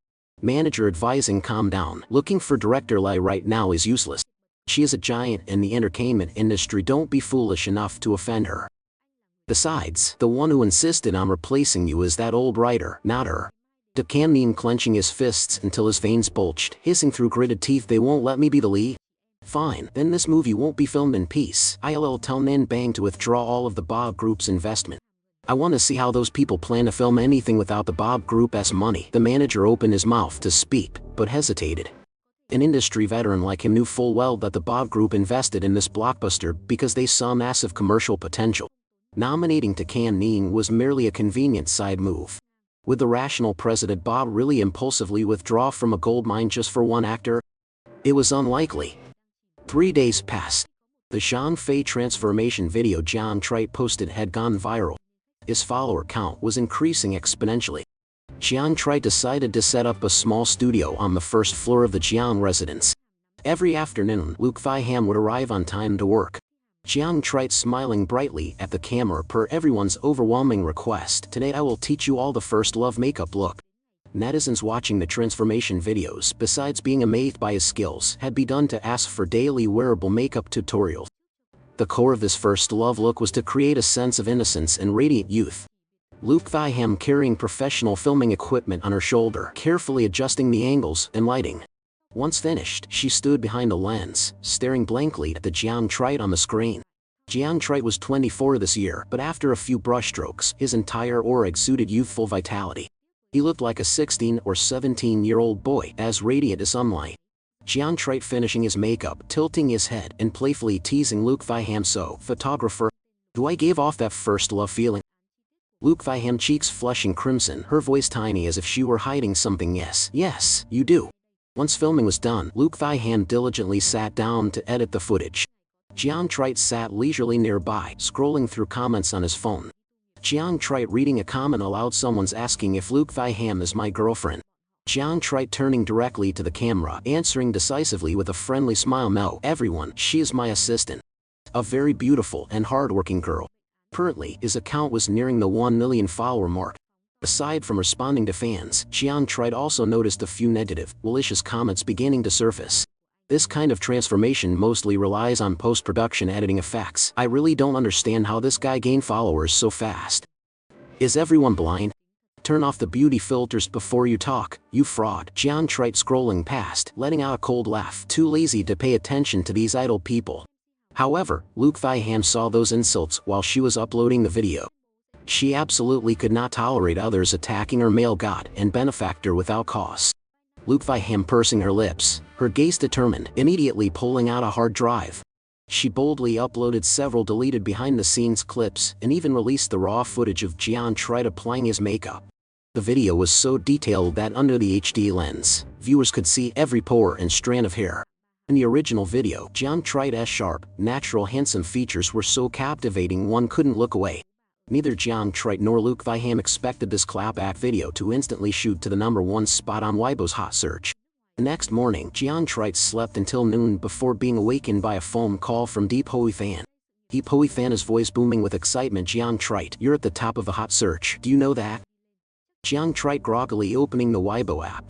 S1: Manager advising, calm down, looking for director Lai right now is useless. She is a giant in the entertainment industry, don't be foolish enough to offend her. Besides, the one who insisted on replacing you is that old writer, not her. Cam Neen clenching his fists until his veins bulged, hissing through gritted teeth, they won't let me be the lead? Fine, then this movie won't be filmed in peace. I'll tell Ninbang to withdraw all of the Bob Group's investment. I want to see how those people plan to film anything without the Bob Group's money. The manager opened his mouth to speak, but hesitated. An industry veteran like him knew full well that the Bob Group invested in this blockbuster because they saw massive commercial potential. Nominating Cam Neen was merely a convenient side move. Would the rational president Bob really impulsively withdraw from a goldmine just for one actor? It was unlikely. 3 days passed. The Zhang Fei transformation video Jian Trite posted had gone viral. His follower count was increasing exponentially. Jian Trite decided to set up a small studio on the first floor of the Jian residence. Every afternoon, Luke Thai Ham would arrive on time to work. Jian Trite smiling brightly at the camera per everyone's overwhelming request. Today I will teach you all the first love makeup look. Netizens watching the transformation videos, besides being amazed by his skills, had begun to ask for daily wearable makeup tutorials. The core of this first love look was to create a sense of innocence and radiant youth. Luke Thyham carrying professional filming equipment on her shoulder, carefully adjusting the angles and lighting. Once finished, she stood behind a lens, staring blankly at the Jiang Trite on the screen. Jiang Trite was 24 this year, but after a few brushstrokes, his entire aura exuded youthful vitality. He looked like a 16 or 17-year-old boy, as radiant as sunlight. Jiang Trite finishing his makeup, tilting his head, and playfully teasing Luke Thyham. So, photographer, do I give off that first love feeling? Luke Thyham, cheeks flushing crimson, her voice tiny as if she were hiding something. Yes, you do. Once filming was done, Luke Thyham diligently sat down to edit the footage. Jiang Trite sat leisurely nearby, scrolling through comments on his phone. Jiang Trite reading a comment aloud. Someone's asking if Luke Thyham is my girlfriend. Jiang Trite turning directly to the camera, answering decisively with a friendly smile. No, everyone, she is my assistant. A very beautiful and hardworking girl. Currently, his account was nearing the 1 million follower mark. Aside from responding to fans, Jiang Trite also noticed a few negative, malicious comments beginning to surface. This kind of transformation mostly relies on post-production editing effects. I really don't understand how this guy gained followers so fast. Is everyone blind? Turn off the beauty filters before you talk, you fraud. Jiang Trite scrolling past, letting out a cold laugh, too lazy to pay attention to these idle people. However, Luke Thyham saw those insults while she was uploading the video. She absolutely could not tolerate others attacking her male god and benefactor without cause. Luke Thyham pursing her lips, her gaze determined, immediately pulling out a hard drive. She boldly uploaded several deleted behind-the-scenes clips and even released the raw footage of Jiang Trite applying his makeup. The video was so detailed that under the HD lens, viewers could see every pore and strand of hair. In the original video, Jiang Trite's sharp, natural handsome features were so captivating one couldn't look away. Neither Jiang Trite nor Luke Thyham expected this clapback video to instantly shoot to the #1 spot on Weibo's hot search. The next morning, Jiang Trite slept until noon before being awakened by a phone call from Deep Hui Fan. Deep Hui Fan, his voice booming with excitement. Jiang Trite, you're at the top of the hot search, do you know that? Jiang Trite groggily opening the Weibo app.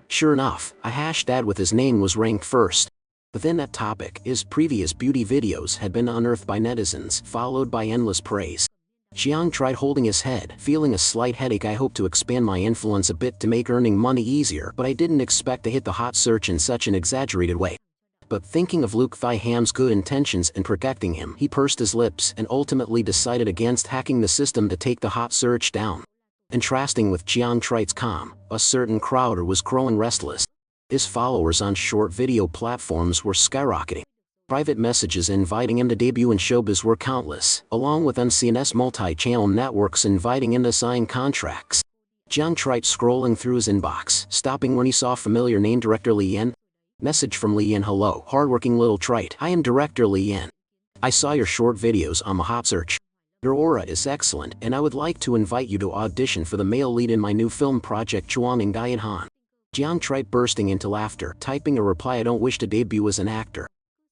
S1: Sure enough, a hashtag with his name was ranked first. Within that topic, his previous beauty videos had been unearthed by netizens, followed by endless praise. Jiang Trite holding his head, feeling a slight headache. I hope to expand my influence a bit to make earning money easier, but I didn't expect to hit the hot search in such an exaggerated way. But thinking of Luke Thyham's good intentions in protecting him, he pursed his lips and ultimately decided against hacking the system to take the hot search down. Contrasting with Jiang Trite's calm, a certain crowder was growing restless. His followers on short video platforms were skyrocketing. Private messages inviting him to debut in showbiz were countless, along with MCNS multi-channel networks inviting him to sign contracts. Jiang Trite scrolling through his inbox, stopping when he saw familiar name Director Li Yan. Message from Li Yan. Hello, hardworking little Trite. I am Director Li Yan. I saw your short videos on the hot search. Your aura is excellent, and I would like to invite you to audition for the male lead in my new film project Chuaning Dian Han. Jiang Trite bursting into laughter, typing a reply. I don't wish to debut as an actor.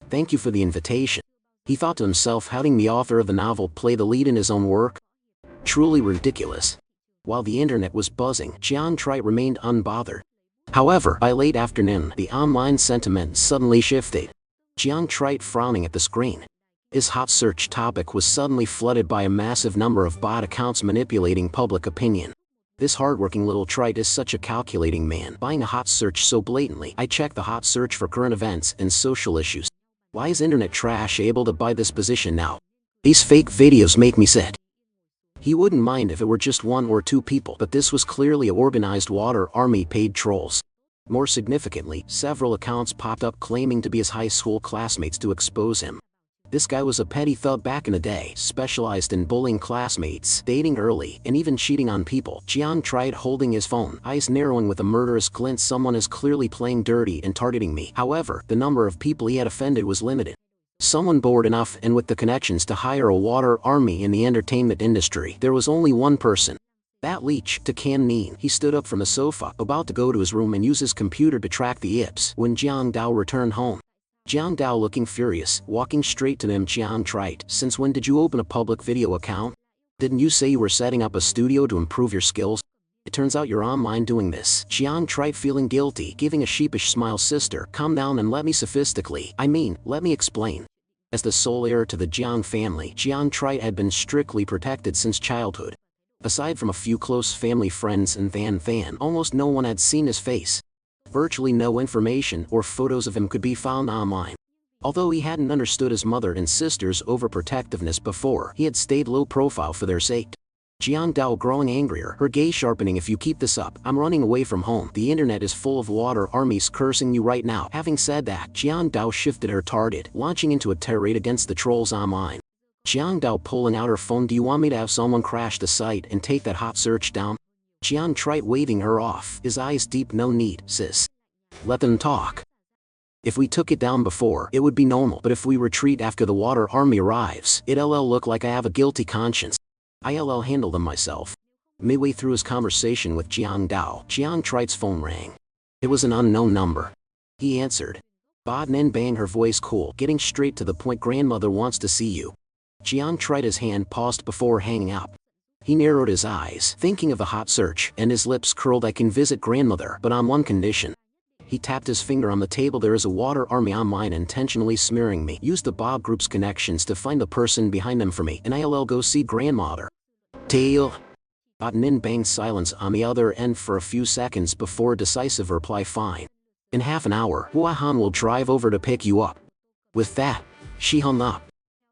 S1: Thank you for the invitation. He thought to himself, how did the author of the novel play the lead in his own work? Truly ridiculous. While the internet was buzzing, Jiang Trite remained unbothered. However, by late afternoon, the online sentiment suddenly shifted. Jiang Trite frowning at the screen. His hot search topic was suddenly flooded by a massive number of bot accounts manipulating public opinion. This hardworking little Trite is such a calculating man, buying a hot search so blatantly. I check the hot search for current events and social issues. Why is internet trash able to buy this position now? These fake videos make me sick. He wouldn't mind if it were just 1 or 2 people, but this was clearly a organized water army paid trolls. More significantly, several accounts popped up claiming to be his high school classmates to expose him. This guy was a petty thug back in the day, specialized in bullying classmates, dating early, and even cheating on people. Jiang Trite holding his phone, eyes narrowing with a murderous glint. Someone is clearly playing dirty and targeting me. However, the number of people he had offended was limited. Someone bored enough and with the connections to hire a water army in the entertainment industry. There was only one person. That leech, to Can Neen. He stood up from the sofa, about to go to his room and use his computer to track the Ips, when Jiang Dao returned home. Jiang Dao looking furious, walking straight to him. Jiang Trite, since when did you open a public video account? Didn't you say you were setting up a studio to improve your skills? It turns out you're online doing this. Jiang Trite feeling guilty, giving a sheepish smile. Sister, calm down and let me let me explain. As the sole heir to the Jiang family, Jiang Trite had been strictly protected since childhood. Aside from a few close family friends and Fan, almost no one had seen his face. Virtually no information or photos of him could be found online. Although he hadn't understood his mother and sister's overprotectiveness before, he had stayed low profile for their sake. Jiang Dao growing angrier, her gaze sharpening. If you keep this up, I'm running away from home. The internet is full of water armies cursing you right now. Having said that, Jiang Dao shifted her target, launching into a tirade against the trolls online. Jiang Dao pulling out her phone. Do you want me to have someone crash the site and take that hot search down? Jiang Trite waving her off, his eyes deep. No need, sis. Let them talk. If we took it down before, it would be normal, but if we retreat after the water army arrives, it'll look like I have a guilty conscience. I'll handle them myself. Midway through his conversation with Jiang Dao, Jiang Trite's phone rang. It was an unknown number. He answered. Ba Nin Bang, her voice cool, getting straight to the point. Grandmother wants to see you. Jiang Trite's hand paused before hanging up. He narrowed his eyes, thinking of a hot search, and his lips curled. I can visit grandmother, but on one condition. He tapped his finger on the table. There is a water army online intentionally smearing me. Use the Bob Group's connections to find the person behind them for me, and I'll go see grandmother. Tail. Ba Nin Bang's silence on the other end for a few seconds before a decisive reply. Fine. In half an hour, Hua Han will drive over to pick you up. With that, she hung up.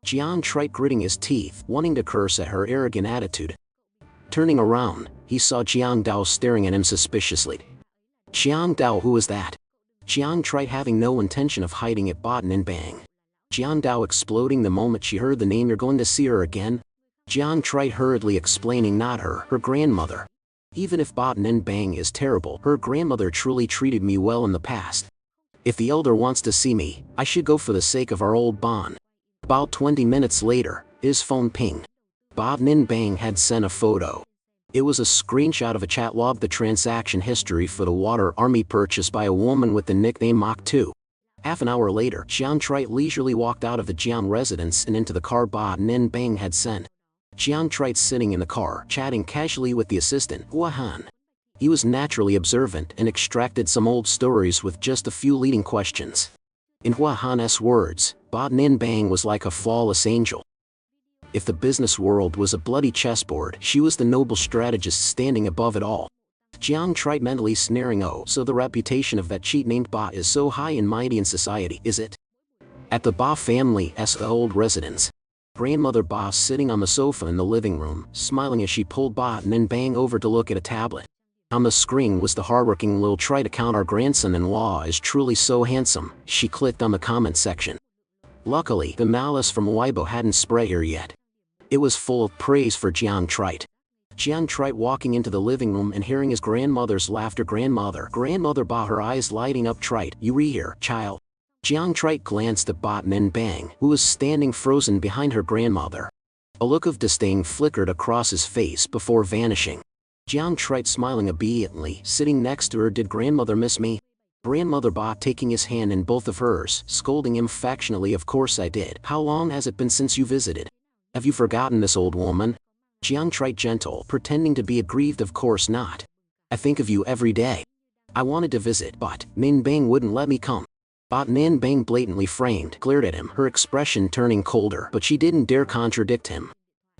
S1: Jiang Trite gritting his teeth, wanting to curse at her arrogant attitude. Turning around, he saw Jiang Dao staring at him suspiciously. Jiang Dao, who was that? Jiang Trite having no intention of hiding it. Ba Nin Bang. Jiang Dao exploding the moment she heard the name. You're going to see her again? Jiang Trite hurriedly explaining. Not her, her grandmother. Even if Ba Nin Bang is terrible, her grandmother truly treated me well in the past. If the elder wants to see me, I should go for the sake of our old bond. About 20 minutes later, his phone pinged. Ba Nin Bang had sent a photo. It was a screenshot of a chat log, the transaction history for the water army purchased by a woman with the nickname Mach 2. Half an hour later, Jiang Trite leisurely walked out of the Jiang residence and into the car Ba Nin Bang had sent. Jiang Trite sitting in the car, chatting casually with the assistant, Hua Han. He was naturally observant and extracted some old stories with just a few leading questions. In Hua Han's words, Ba Nin Bang was like a flawless angel. If the business world was a bloody chessboard, she was the noble strategist standing above it all. Jiang Trite mentally sneering. Oh, so the reputation of that cheat named Ba is so high and mighty in society, is it? At the Ba family's old residence, grandmother Ba sitting on the sofa in the living room, smiling as she pulled Ba Nin Bang over to look at a tablet. On the screen was the hardworking Lil Trite account. Our grandson-in-law is truly so handsome. She clicked on the comment section. Luckily, the malice from Weibo hadn't spread here yet. It was full of praise for Jiang Trite. Jiang Trite walking into the living room and hearing his grandmother's laughter. Grandmother Ba, her eyes lighting up. Trite, you here, child? Jiang Trite glanced at Ba Nin Bang, who was standing frozen behind her grandmother. A look of disdain flickered across his face before vanishing. Jiang Trite smiling obediently, sitting next to her. Did grandmother miss me? Grandmother Ba taking his hand in both of hers, scolding him affectionately. Of course I did. How long has it been since you visited? Have you forgotten this old woman? Jiang Trite gentle, pretending to be aggrieved. Of course not. I think of you every day. I wanted to visit, but Nin Bang wouldn't let me come. Ba Nin Bang blatantly framed, glared at him, her expression turning colder, but she didn't dare contradict him.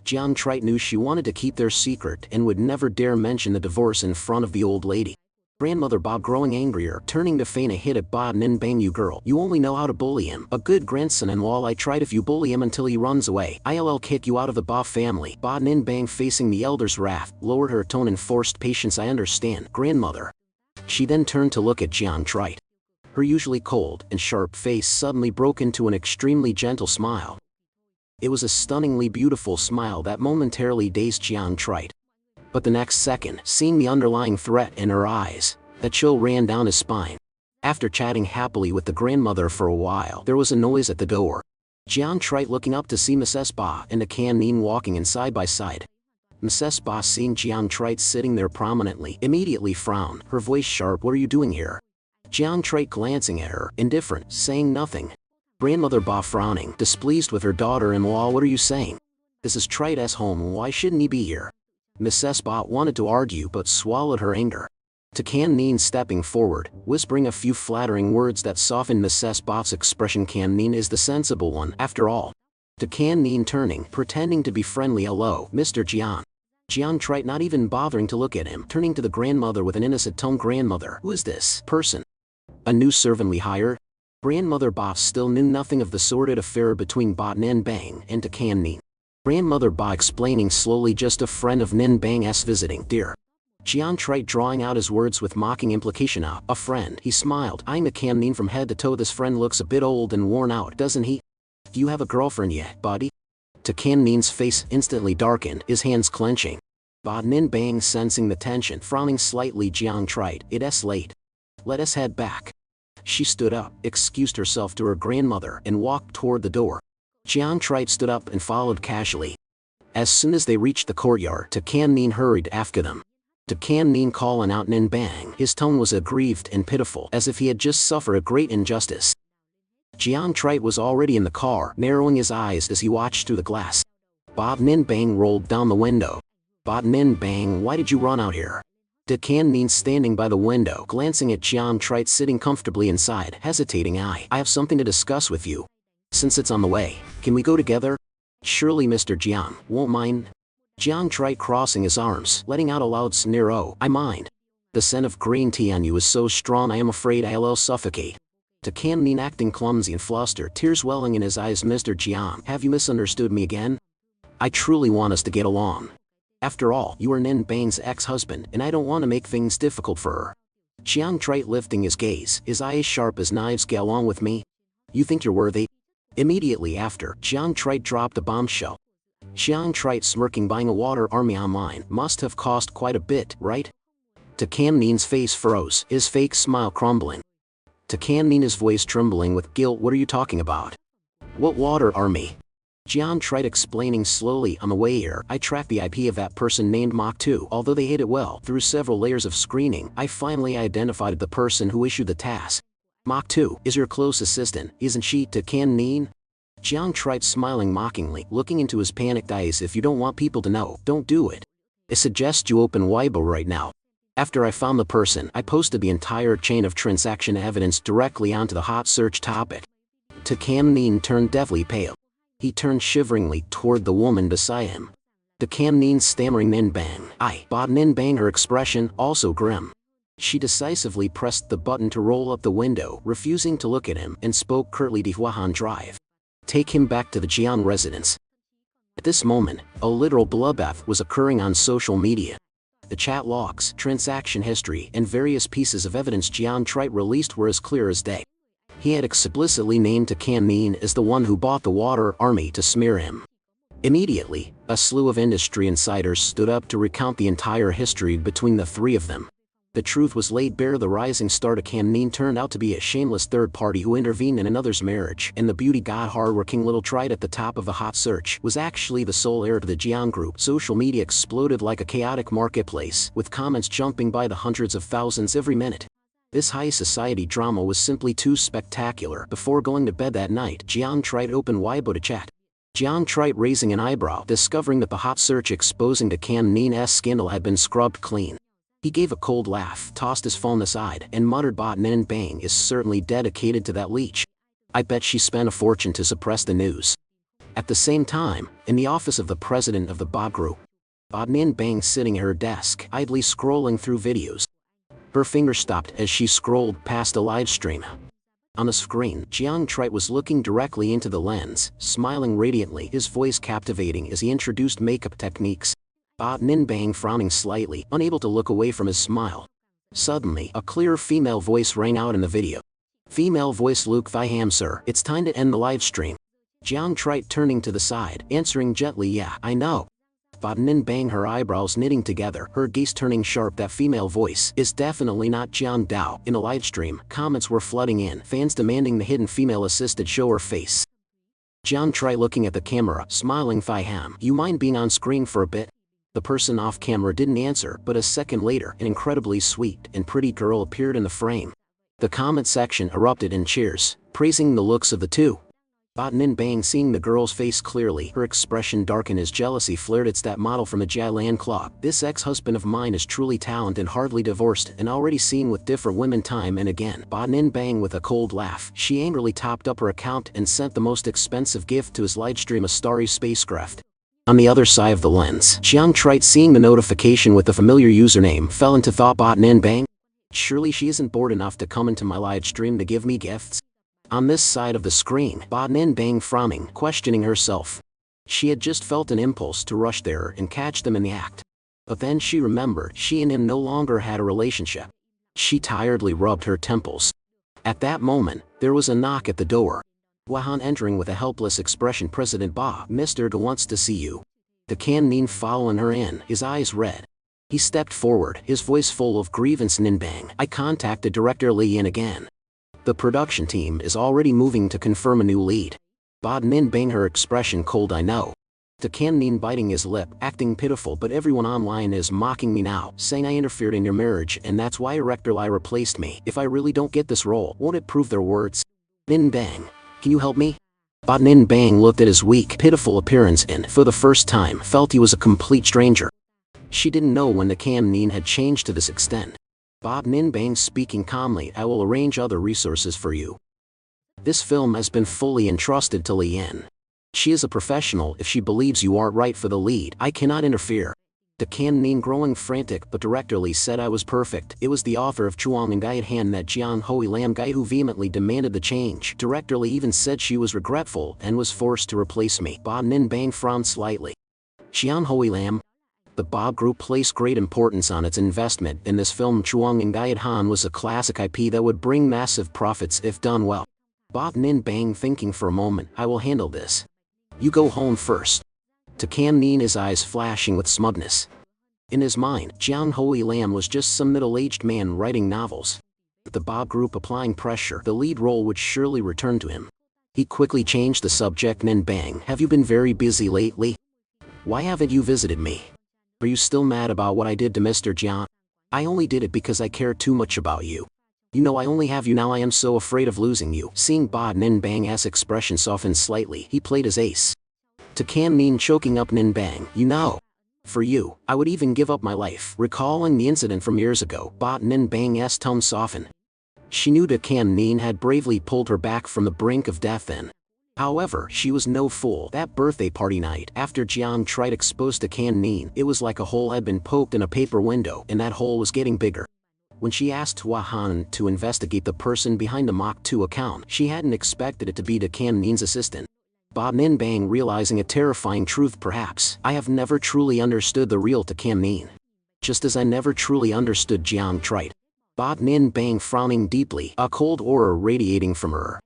S1: Jiang Trite knew she wanted to keep their secret and would never dare mention the divorce in front of the old lady. Grandmother Ba growing angrier, turning to feign a hit at Ba Nin Bang. You girl, you only know how to bully him. A good grandson-in-law I tried. If you bully him until he runs away, I'll kick you out of the Ba family. Ba Nin Bang facing the elder's wrath, lowered her tone and forced patience. I understand, grandmother. She then turned to look at Jiang Trite. Her usually cold and sharp face suddenly broke into an extremely gentle smile. It was a stunningly beautiful smile that momentarily dazed Jiang Trite. But the next second, seeing the underlying threat in her eyes, a chill ran down his spine. After chatting happily with the grandmother for a while, there was a noise at the door. Jiang Trite looking up to see Mrs. Ba and Kan Nin walking in side by side. Mrs. Ba seeing Jiang Trite sitting there prominently, immediately frowned, her voice sharp. What are you doing here? Jiang Trite glancing at her, indifferent, saying nothing. Grandmother Ba frowning, displeased with her daughter-in-law. What are you saying? This is Trite's home, why shouldn't he be here? Mrs. Ba wanted to argue but swallowed her anger. To Kan Nin stepping forward, whispering a few flattering words that softened Mrs. Bot's expression. Kan Nin is the sensible one, after all. To Kan Nin turning, pretending to be friendly. Hello, Mr. Jian. Jian tried, not even bothering to look at him, turning to the grandmother with an innocent tone. Grandmother, who is this person? A new servant we hired? Grandmother Ba still knew nothing of the sordid affair between Ba Nin Bang and To Kan Nin. Grandmother Ba explaining slowly, just a friend of Nin Bang's visiting, dear. Jian tried, drawing out his words with mocking implication. A friend, he smiled, eyeing To Kan Nin from head to toe. This friend looks a bit old and worn out, doesn't he? Do you have a girlfriend yet, buddy? To Kan Nin's face instantly darkened, his hands clenching. Ba Nin Bang sensing the tension, frowning slightly. Jiang tried, it's late. Let us head back. She stood up, excused herself to her grandmother, and walked toward the door. Jiang tried stood up and followed casually. As soon as they reached the courtyard, To Kan Nin hurried after them. To Kan Nin calling out Nin Bang, his tone was aggrieved and pitiful, as if he had just suffered a great injustice. Jiang Trite was already in the car, narrowing his eyes as he watched through the glass. Bob Nin Bang rolled down the window. Bob Nin Bang, why did you run out here? To Kan Nin standing by the window, glancing at Jiang Trite sitting comfortably inside, hesitating. I have something to discuss with you. Since it's on the way, can we go together? Surely Mr. Jiang won't mind. Jiang Trite crossing his arms, letting out a loud sneer. Oh, I mind. The scent of green tea on you is so strong I am afraid I'll suffocate. To Kan Nin acting clumsy and flustered, tears welling in his eyes. Mr. Jiang, have you misunderstood me again? I truly want us to get along. After all, you are Nin Bang's ex-husband, and I don't want to make things difficult for her. Jiang Trite lifting his gaze, his eyes sharp as knives. Get along with me? You think you're worthy? Immediately after, Jiang Trite dropped a bombshell. Jiang Trite smirking, buying a water army online must have cost quite a bit, right? To Kan Nin's face froze, his fake smile crumbling. To Kan Nin's voice trembling with guilt. What are you talking about? What water army? Jiang Trite explaining slowly. On the way here, I tracked the IP of that person named Mach 2. Although they hid it well, through several layers of screening, I finally identified the person who issued the task. Mach 2 is your close assistant, isn't she? To Kan Nin? Jiang Trite smiling mockingly, looking into his panicked eyes. If you don't want people to know, don't do it. I suggest you open Weibo right now. After I found the person, I posted the entire chain of transaction evidence directly onto the hot search topic. To Kan Nin turned deathly pale. He turned shiveringly toward the woman beside him. To Kan Nin stammering, Nin Bang. I bought Nin Bang, her expression also grim. She decisively pressed the button to roll up the window, refusing to look at him, and spoke curtly. To Huahan Drive. Take him back to the Jian residence. At this moment, a literal bloodbath was occurring on social media. The chat logs, transaction history, and various pieces of evidence Jiang Trite released were as clear as day. He had explicitly named To Kan Nin as the one who bought the water army to smear him. Immediately, a slew of industry insiders stood up to recount the entire history between the three of them. The truth was laid bare. The rising star To Kan Nin turned out to be a shameless third party who intervened in another's marriage, and the beauty god hardworking little Trite at the top of the hot search was actually the sole heir to the Jiang group. Social media exploded like a chaotic marketplace, with comments jumping by the hundreds of thousands every minute. This high society drama was simply too spectacular. Before going to bed that night, Jiang Trite opened Weibo to chat. Jiang Trite raising an eyebrow, discovering that the hot search exposing To Kan Nin's scandal had been scrubbed clean. He gave a cold laugh, tossed his phone aside, and muttered, Bot Nin Bang is certainly dedicated to that leech. I bet she spent a fortune to suppress the news. At the same time, in the office of the president of the Bob Group, Bot Nin Bang sitting at her desk, idly scrolling through videos. Her finger stopped as she scrolled past a live stream. On the screen, Jiang Trite was looking directly into the lens, smiling radiantly, his voice captivating as he introduced makeup techniques. Nin Bang frowning slightly, unable to look away from his smile. Suddenly, a clear female voice rang out in the video. Female voice, Luke Thiham, sir, it's time to end the live stream. Jiang Trite turning to the side, answering gently, yeah, I know. Nin Bang, her eyebrows knitting together, her gaze turning sharp. That female voice is definitely not Jiang Dao. In a live stream, comments were flooding in, fans demanding the hidden female assisted show her face. Jiang Trite looking at the camera, smiling, Thiham, you mind being on screen for a bit? The person off camera didn't answer, but a second later, an incredibly sweet and pretty girl appeared in the frame. The comment section erupted in cheers, praising the looks of the two. Nin Bang, seeing the girl's face clearly, her expression darkened as jealousy flared. It's that model from the Jialan Club. This ex-husband of mine is truly talented and hardly divorced and already seen with different women time and again. Nin Bang, with a cold laugh, she angrily topped up her account and sent the most expensive gift to his livestream, a starry spacecraft. On the other side of the lens, Jiang Trite, seeing the notification with the familiar username, fell into thought. Nin Bang? Surely she isn't bored enough to come into my live stream to give me gifts? On this side of the screen, Nin Bang, frowning, questioning herself. She had just felt an impulse to rush there and catch them in the act. But then she remembered she and him no longer had a relationship. She tiredly rubbed her temples. At that moment, there was a knock at the door. Han, entering with a helpless expression. President Ba, Mr. De wants to see you. De Kan Nin following her in, his eyes red. He stepped forward, his voice full of grievance. Nin Bang, I contacted Director Li Yin again. The production team is already moving to confirm a new lead. Nin Bang, her expression cold. I know. De Kan Nin, biting his lip, acting pitiful. But everyone online is mocking me now, saying I interfered in your marriage and that's why Director Li replaced me. If I really don't get this role, won't it prove their words? Nin Bang, can you help me? Nin Bang looked at his weak, pitiful appearance and, for the first time, felt he was a complete stranger. She didn't know when De Kan Nin had changed to this extent. Nin Bang, speaking calmly, I will arrange other resources for you. This film has been fully entrusted to Li Yin. She is a professional. If she believes you aren't right for the lead, I cannot interfere. De Kan Nin, growing frantic, but Director Li said I was perfect. It was the author of Chuang and Gaiet Han, that Jiang Hui Lam guy, who vehemently demanded the change. Director Li even said she was regretful and was forced to replace me. Nin Bang frowned slightly. Jiang Hui Lam? The Ba Group placed great importance on its investment in this film. Chuang and Gaiet Han was a classic IP that would bring massive profits if done well. Nin Bang, thinking for a moment, I will handle this. You go home first. De Kan Nin, his eyes flashing with smugness. In his mind, Jiang Hui Lam was just some middle-aged man writing novels. With the Ba Group applying pressure, the lead role would surely return to him. He quickly changed the subject. Nin Bang, have you been very busy lately? Why haven't you visited me? Are you still mad about what I did to Mr. Jiang? I only did it because I care too much about you. You know I only have you now. I am so afraid of losing you. Seeing Nin Bang's expression soften slightly, he played his ace. De Kan Nin, choking up. Nin Bang, you know. For you, I would even give up my life. Recalling the incident from years ago, Nin Bang's tone softened. She knew De Kan Nin had bravely pulled her back from the brink of death then. However, she was no fool. That birthday party night, after Jiang Trite exposed De Kan Nin, it was like a hole had been poked in a paper window, and that hole was getting bigger. When she asked Han to investigate the person behind the Mach 2 account, she hadn't expected it to be De Kan Nin's assistant. Nin Bang, realizing a terrifying truth. Perhaps I have never truly understood the real De Kan Nin. Just as I never truly understood Jiang Trite. Nin Bang, frowning deeply, a cold aura radiating from her.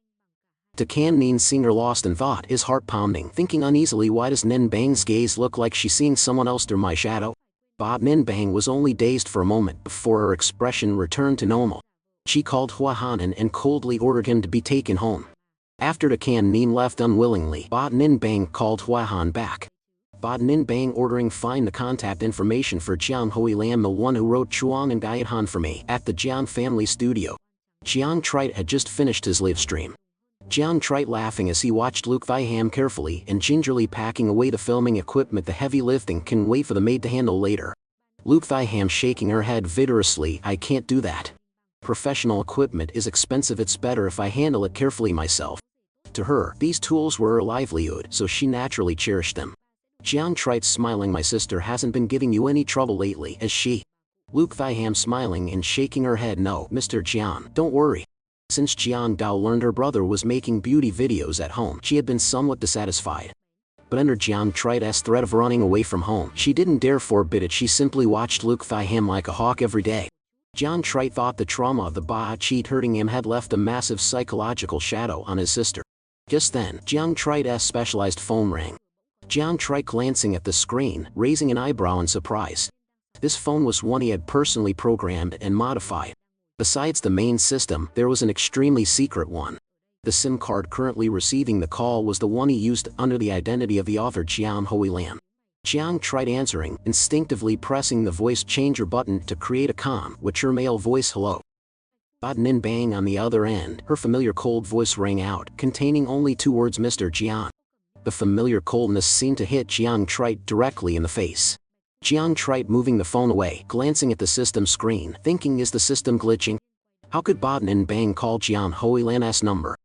S1: De Kan Nin, seeing her lost in thought, his heart pounding, thinking uneasily, why does Nin Bang's gaze look like she's seeing someone else through my shadow? Nin Bang was only dazed for a moment before her expression returned to normal. She called Han and coldly ordered him to be taken home. After De Kan Nin left unwillingly, Nin Bang called Han back. Nin Bang, ordering find the contact information for Jiang Hui Lam, the one who wrote Chuang and Gaiet Han for me, at the Jiang family studio. Jiang Trite had just finished his live stream. Jiang Trite laughing as he watched Luke Viham carefully and gingerly packing away the filming equipment. The heavy lifting can wait for the maid to handle later. Luke Viham shaking her head vigorously, I can't do that. Professional equipment is expensive. It's better if I handle it carefully myself. To her, these tools were her livelihood, so she naturally cherished them. Jiang Trite smiling, my sister hasn't been giving you any trouble lately, has she? Luke Viham smiling and shaking her head, no, Mr. Jiang, don't worry. Since Jiang Dao learned her brother was making beauty videos at home, she had been somewhat dissatisfied. But under Jiang Trite's threat of running away from home, she didn't dare forbid it. She simply watched Luke Viham like a hawk every day. Jiang Trite thought the trauma of the Ba cheat hurting him had left a massive psychological shadow on his sister. Just then, Jiang Trite's specialized phone rang. Jiang Trite, glancing at the screen, raising an eyebrow in surprise. This phone was one he had personally programmed and modified. Besides the main system, there was an extremely secret one. The SIM card currently receiving the call was the one he used under the identity of the author Jiang Hui Lam. Jiang tried answering, instinctively pressing the voice changer button to create a calm, mature male voice. Hello. Nin Bang on the other end, her familiar cold voice rang out, containing only two words, Mr. Jiang. The familiar coldness seemed to hit Jiang Trite directly in the face. Jiang Trite moving the phone away, glancing at the system screen, thinking, is the system glitching? How could Nin Bang call Jiang Hoilan's number?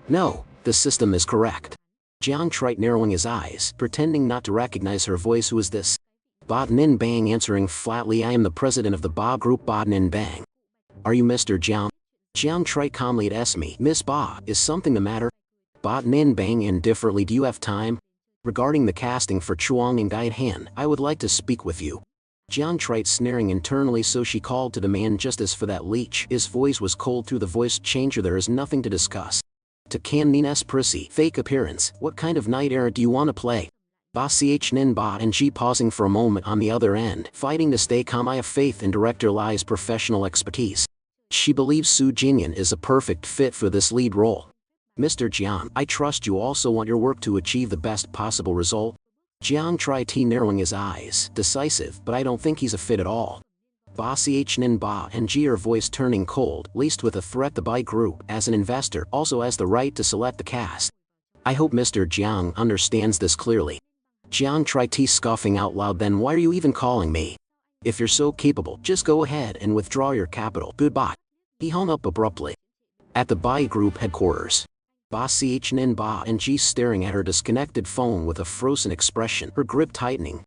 S1: No, the system is correct. Jiang Trite narrowing his eyes, pretending not to recognize her voice. Who is this? Nin Bang answering flatly, I am the president of the Ba Group. Nin Bang. Are you Mr. Jiang? Jiang Trite calmly asked me, Miss Ba, is something the matter? Nin Bang indifferently, do you have time? Regarding the casting for Chuang and Guide Han, I would like to speak with you. Jiang Trite sneering internally, so she called to demand justice for that leech. His voice was cold through the voice changer. There is nothing to discuss. To Can Nines prissy, fake appearance, what kind of night era do you want to play? Nin Ba and G pausing for a moment on the other end, fighting to stay calm. I have faith in director Lai's professional expertise. She believes Su Jinyan is a perfect fit for this lead role. Mr. Jiang, I trust you also want your work to achieve the best possible result. Jiang Trite narrowing his eyes, decisive, but I don't think he's a fit at all. Nin Ba and G, her voice turning cold, laced with a threat. The Bai Group, as an investor, also has the right to select the cast. I hope Mr. Jiang understands this clearly. Jiang Trite scoffing out loud, then why are you even calling me? If you're so capable, just go ahead and withdraw your capital. Goodbye. He hung up abruptly. At the Bai Group headquarters, Nin Ba and G staring at her disconnected phone with a frozen expression, her grip tightening.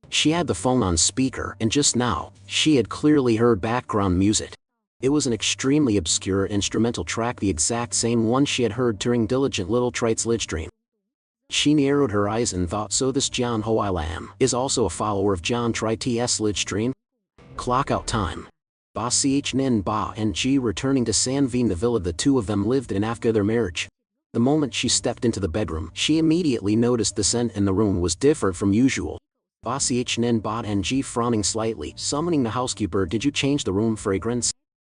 S1: She had the phone on speaker, and just now, she had clearly heard background music. It was an extremely obscure instrumental track, the exact same one she had heard during Diligent Little Trite's Lich Dream. She narrowed her eyes and thought, so this Jiang Hoilam is also a follower of Jiang Trite's Lich Dream? Clock out time. Nin Ba and G returning to Sanveen, the villa the two of them lived in after their marriage. The moment she stepped into the bedroom, she immediately noticed the scent in the room was different from usual. Nin Ba and G frowning slightly, summoning the housekeeper. Did you change the room fragrance?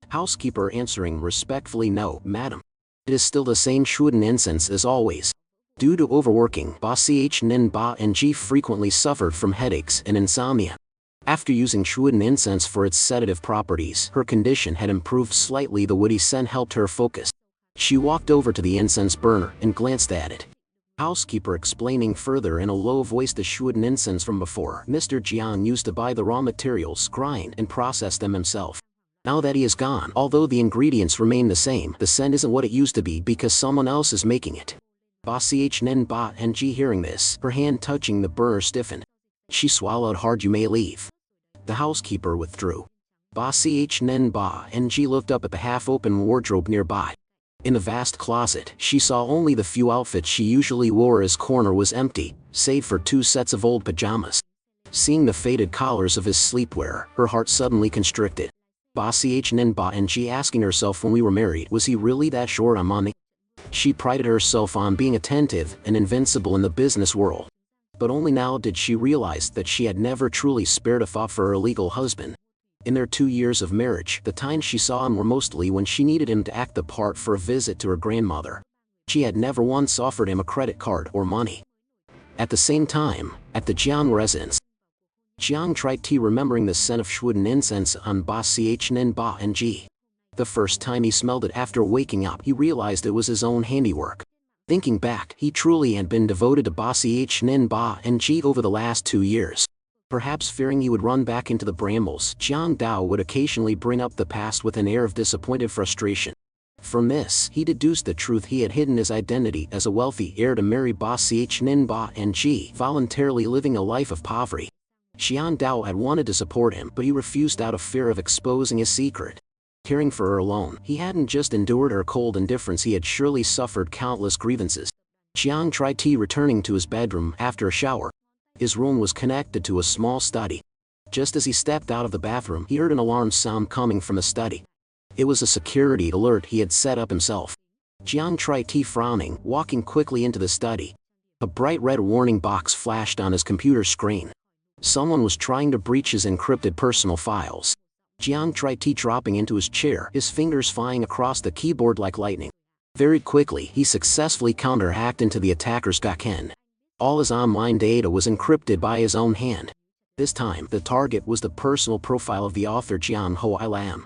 S1: Housekeeper answering respectfully, no, madam. It is still the same Shuiden incense as always. Due to overworking, Nin Ba and G frequently suffered from headaches and insomnia. After using Shuiden incense for its sedative properties, her condition had improved slightly. The woody scent helped her focus. She walked over to the incense burner and glanced at it. Housekeeper explaining further in a low voice, the Shuiden incense from before Mr. Jiang used to buy the raw materials, grind and process them himself. Now that he is gone, although the ingredients remain the same, the scent isn't what it used to be because someone else is making it. Nin Ba and G hearing this, her hand touching the burner stiffened. She swallowed hard. You may leave. The housekeeper withdrew. Nin Ba and G looked up at the half-open wardrobe nearby. In the vast closet, she saw only the few outfits she usually wore. His corner was empty, save for 2 sets of old pajamas. Seeing the faded collars of his sleepwear, her heart suddenly constricted. Nin Ba and G asking herself, when we were married, was he really that short on money? She prided herself on being attentive and invincible in the business world. But only now did she realize that she had never truly spared a thought for her illegal husband. In their 2 years of marriage, the times she saw him were mostly when she needed him to act the part for a visit to her grandmother. She had never once offered him a credit card or money. At the same time, at the Jiang residence, Jiang Trite remembering the scent of Shuiden incense on Nin Ba and G. The first time he smelled it after waking up, he realized it was his own handiwork. Thinking back, he truly had been devoted to Nin Ba and G over the last 2 years. Perhaps fearing he would run back into the brambles, Jiang Dao would occasionally bring up the past with an air of disappointed frustration. From this, he deduced the truth. He had hidden his identity as a wealthy heir to marry Nin Ba and G, voluntarily living a life of poverty. Jiang Dao had wanted to support him, but he refused out of fear of exposing his secret. Caring for her alone, he hadn't just endured her cold indifference, he had surely suffered countless grievances. Jiang Trite returning to his bedroom after a shower. His room was connected to a small study. Just as he stepped out of the bathroom, he heard an alarm sound coming from the study. It was a security alert he had set up himself. Jiang Trite frowning, walking quickly into the study. A bright red warning box flashed on his computer screen. Someone was trying to breach his encrypted personal files. Jiang Trite dropping into his chair, his fingers flying across the keyboard like lightning. Very quickly, he successfully counter-hacked into the attacker's gakken. All his online data was encrypted by his own hand. This time, the target was the personal profile of the author Jiang Hoilam.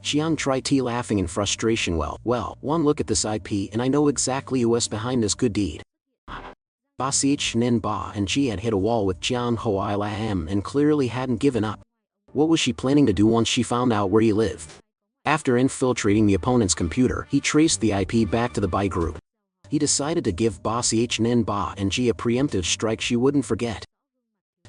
S1: Jiang tried T laughing in frustration. Well, one look at this IP and I know exactly who was behind this good deed. Ba Sich Nin Ba and Ji had hit a wall with Jiang Hoi Lam and clearly hadn't given up. What was she planning to do once she found out where he lived? After infiltrating the opponent's computer, he traced the IP back to the Bai group. He decided to give Ba Sich Nin Ba and Ji a preemptive strike she wouldn't forget.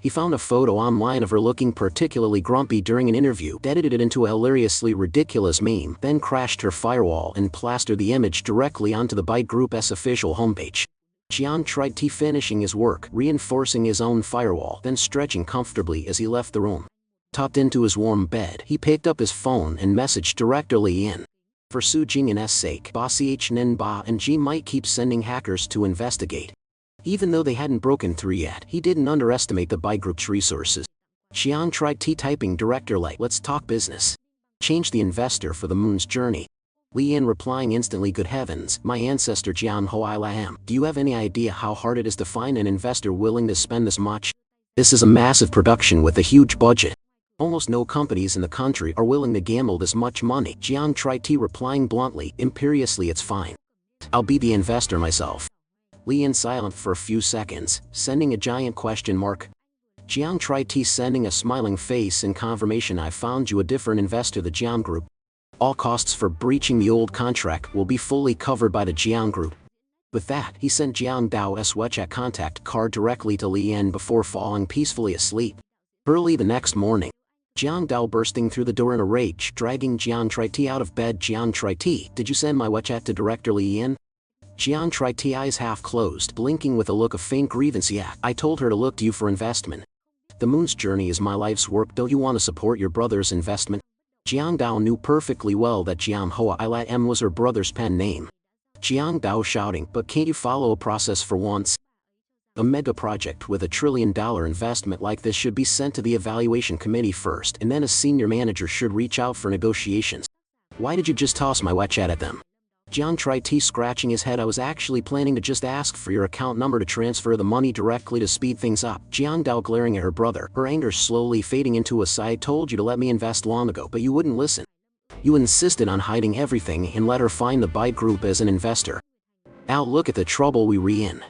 S1: He found a photo online of her looking particularly grumpy during an interview, edited it into a hilariously ridiculous meme, then crashed her firewall and plastered the image directly onto the Bai Group's official homepage. Jiang tried to finishing his work, reinforcing his own firewall, then stretching comfortably as he left the room. Tucked into his warm bed, he picked up his phone and messaged Director Li Yin. For Su Jinyan's sake, Ba Sich Nin Ba and Ji might keep sending hackers to investigate. Even though they hadn't broken through yet, he didn't underestimate the Bai Group's resources. Jiang tried typing Director Li, let's talk business. Change the investor for the moon's journey. Li Yin replying instantly, good heavens, my ancestor Jiang Hoi Lam, do you have any idea how hard it is to find an investor willing to spend this much? This is a massive production with a huge budget. Almost no companies in the country are willing to gamble this much money. Jiang tried replying bluntly, imperiously, it's fine. I'll be the investor myself. Li Yin silent for a few seconds, sending a giant question mark. Jiang tried sending a smiling face in confirmation, I found you a different investor, the Jiang Group. All costs for breaching the old contract will be fully covered by the Jiang Group. With that, he sent Jiang Dao's WeChat contact card directly to Li Yin before falling peacefully asleep. Early the next morning, Jiang Dao bursting through the door in a rage, dragging Jiang Tri out of bed. Jiang Tri, did you send my WeChat to Director Li Yin? Jiang Tri, eyes half closed, blinking with a look of faint grievance. Yeah, I told her to look to you for investment. The moon's journey is my life's work, don't you want to support your brother's investment? Jiang Dao knew perfectly well that Jiang Hoi Lam was her brother's pen name. Jiang Dao shouting, but can't you follow a process for once? A mega project with $1 trillion investment like this should be sent to the evaluation committee first, and then a senior manager should reach out for negotiations. Why did you just toss my WeChat at them? Jiang tried scratching his head. I was actually planning to just ask for your account number to transfer the money directly to speed things up. Jiang Dao glaring at her brother, her anger slowly fading into a sigh. I told you to let me invest long ago, but you wouldn't listen. You insisted on hiding everything and let her find the Bai Group as an investor. Now look at the trouble we were in.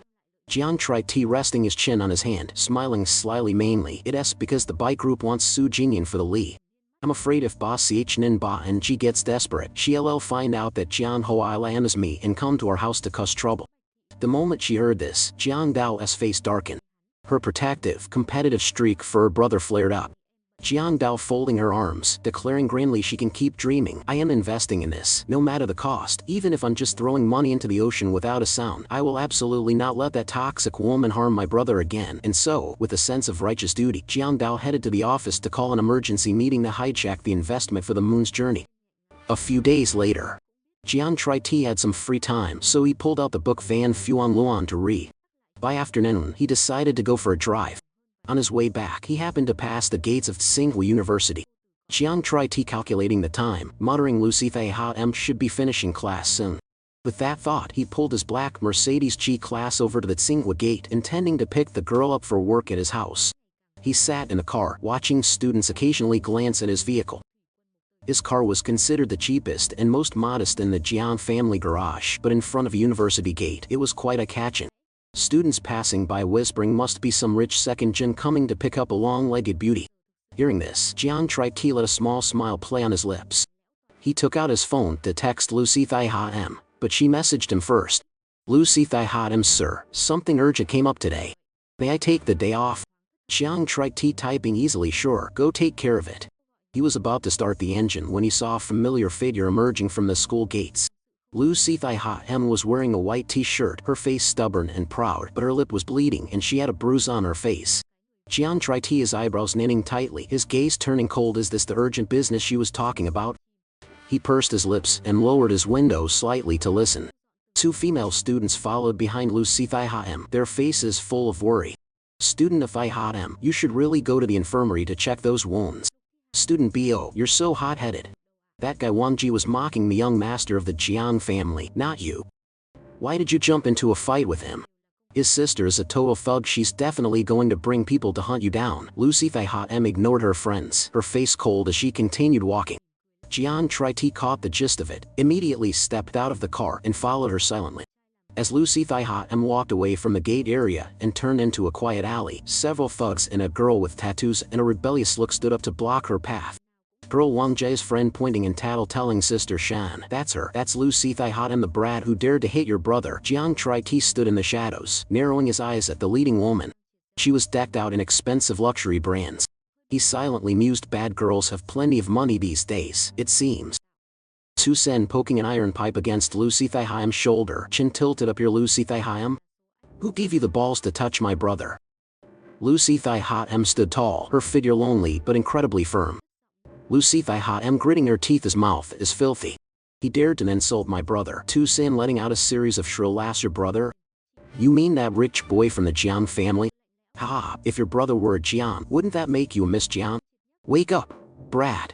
S1: Jiang tried resting his chin on his hand, smiling slyly. Mainly, it's because the Bai Group wants Su Jinyan for the Li. I'm afraid if Ba Sich Nin Ba and Ji gets desperate, she'll find out that Jiang Hoi Lam is me and come to our house to cause trouble. The moment she heard this, Jiang Dao's face darkened. Her protective, competitive streak for her brother flared up. Jiang Dao folding her arms, declaring grandly she can keep dreaming. I am investing in this, no matter the cost, even if I'm just throwing money into the ocean without a sound. I will absolutely not let that toxic woman harm my brother again. And so, with a sense of righteous duty, Jiang Dao headed to the office to call an emergency meeting to hijack the investment for the moon's journey. A few days later, Jiang Tri had some free time, so he pulled out the book Van Fuan Luan to read. By afternoon, he decided to go for a drive. On his way back, he happened to pass the gates of Tsinghua University. Jiang tried calculating the time, muttering Lucy Thai should be finishing class soon. With that thought, he pulled his black Mercedes G-Class over to the Tsinghua gate, intending to pick the girl up for work at his house. He sat in the car, watching students occasionally glance at his vehicle. His car was considered the cheapest and most modest in the Jiang family garage, but in front of a university gate, it was quite eye-catching. Students passing by whispering must be some rich second-gen coming to pick up a long-legged beauty. Hearing this, Jiang tried let a small smile play on his lips. He took out his phone to text Lucy Thai but she messaged him first. Lucy Thai sir, something urgent came up today. May I take the day off? Jiang tried typing easily, sure, go take care of it. He was about to start the engine when he saw a familiar figure emerging from the school gates. Lucy Thai was wearing a white t-shirt, her face stubborn and proud, but her lip was bleeding and she had a bruise on her face. Jiang tried his eyebrows knitting tightly, his gaze turning cold. Is this the urgent business she was talking about? He pursed his lips and lowered his window slightly to listen. Two female students followed behind Lucy Thai, their faces full of worry. Student of Thai, you should really go to the infirmary to check those wounds. Student Bo, you're so hot-headed. That guy Wang Ji was mocking the young master of the Jiang family, not you. Why did you jump into a fight with him? His sister is a total thug, she's definitely going to bring people to hunt you down. Lucy Thai ignored her friends, her face cold as she continued walking. Jian Tri caught the gist of it, immediately stepped out of the car and followed her silently. As Lucy Thai-ha-em walked away from the gate area and turned into a quiet alley, several thugs and a girl with tattoos and a rebellious look stood up to block her path. Girl Wang Jae's friend pointing and tattle-telling Sister Shan, "That's her, that's Lucy Thai-ha-em, the brat who dared to hit your brother." Jiang Tri stood in the shadows, narrowing his eyes at the leading woman. She was decked out in expensive luxury brands. He silently mused, bad girls have plenty of money these days, it seems. Tu Sen poking an iron pipe against Lucy Thai-ha-em's shoulder, chin tilted up. Your Lucy Thai-ha-em? Who gave you the balls to touch my brother? Lucy Thai-ha-em stood tall, her figure lonely but incredibly firm. Lucy Thai-ha-em gritting her teeth, his mouth is filthy. He dared to insult my brother. Tu Sen letting out a series of shrill laughs. Your brother? You mean that rich boy from the Jiang family? Haha, if your brother were a Jiang, wouldn't that make you a Miss Jiang? Wake up, brat.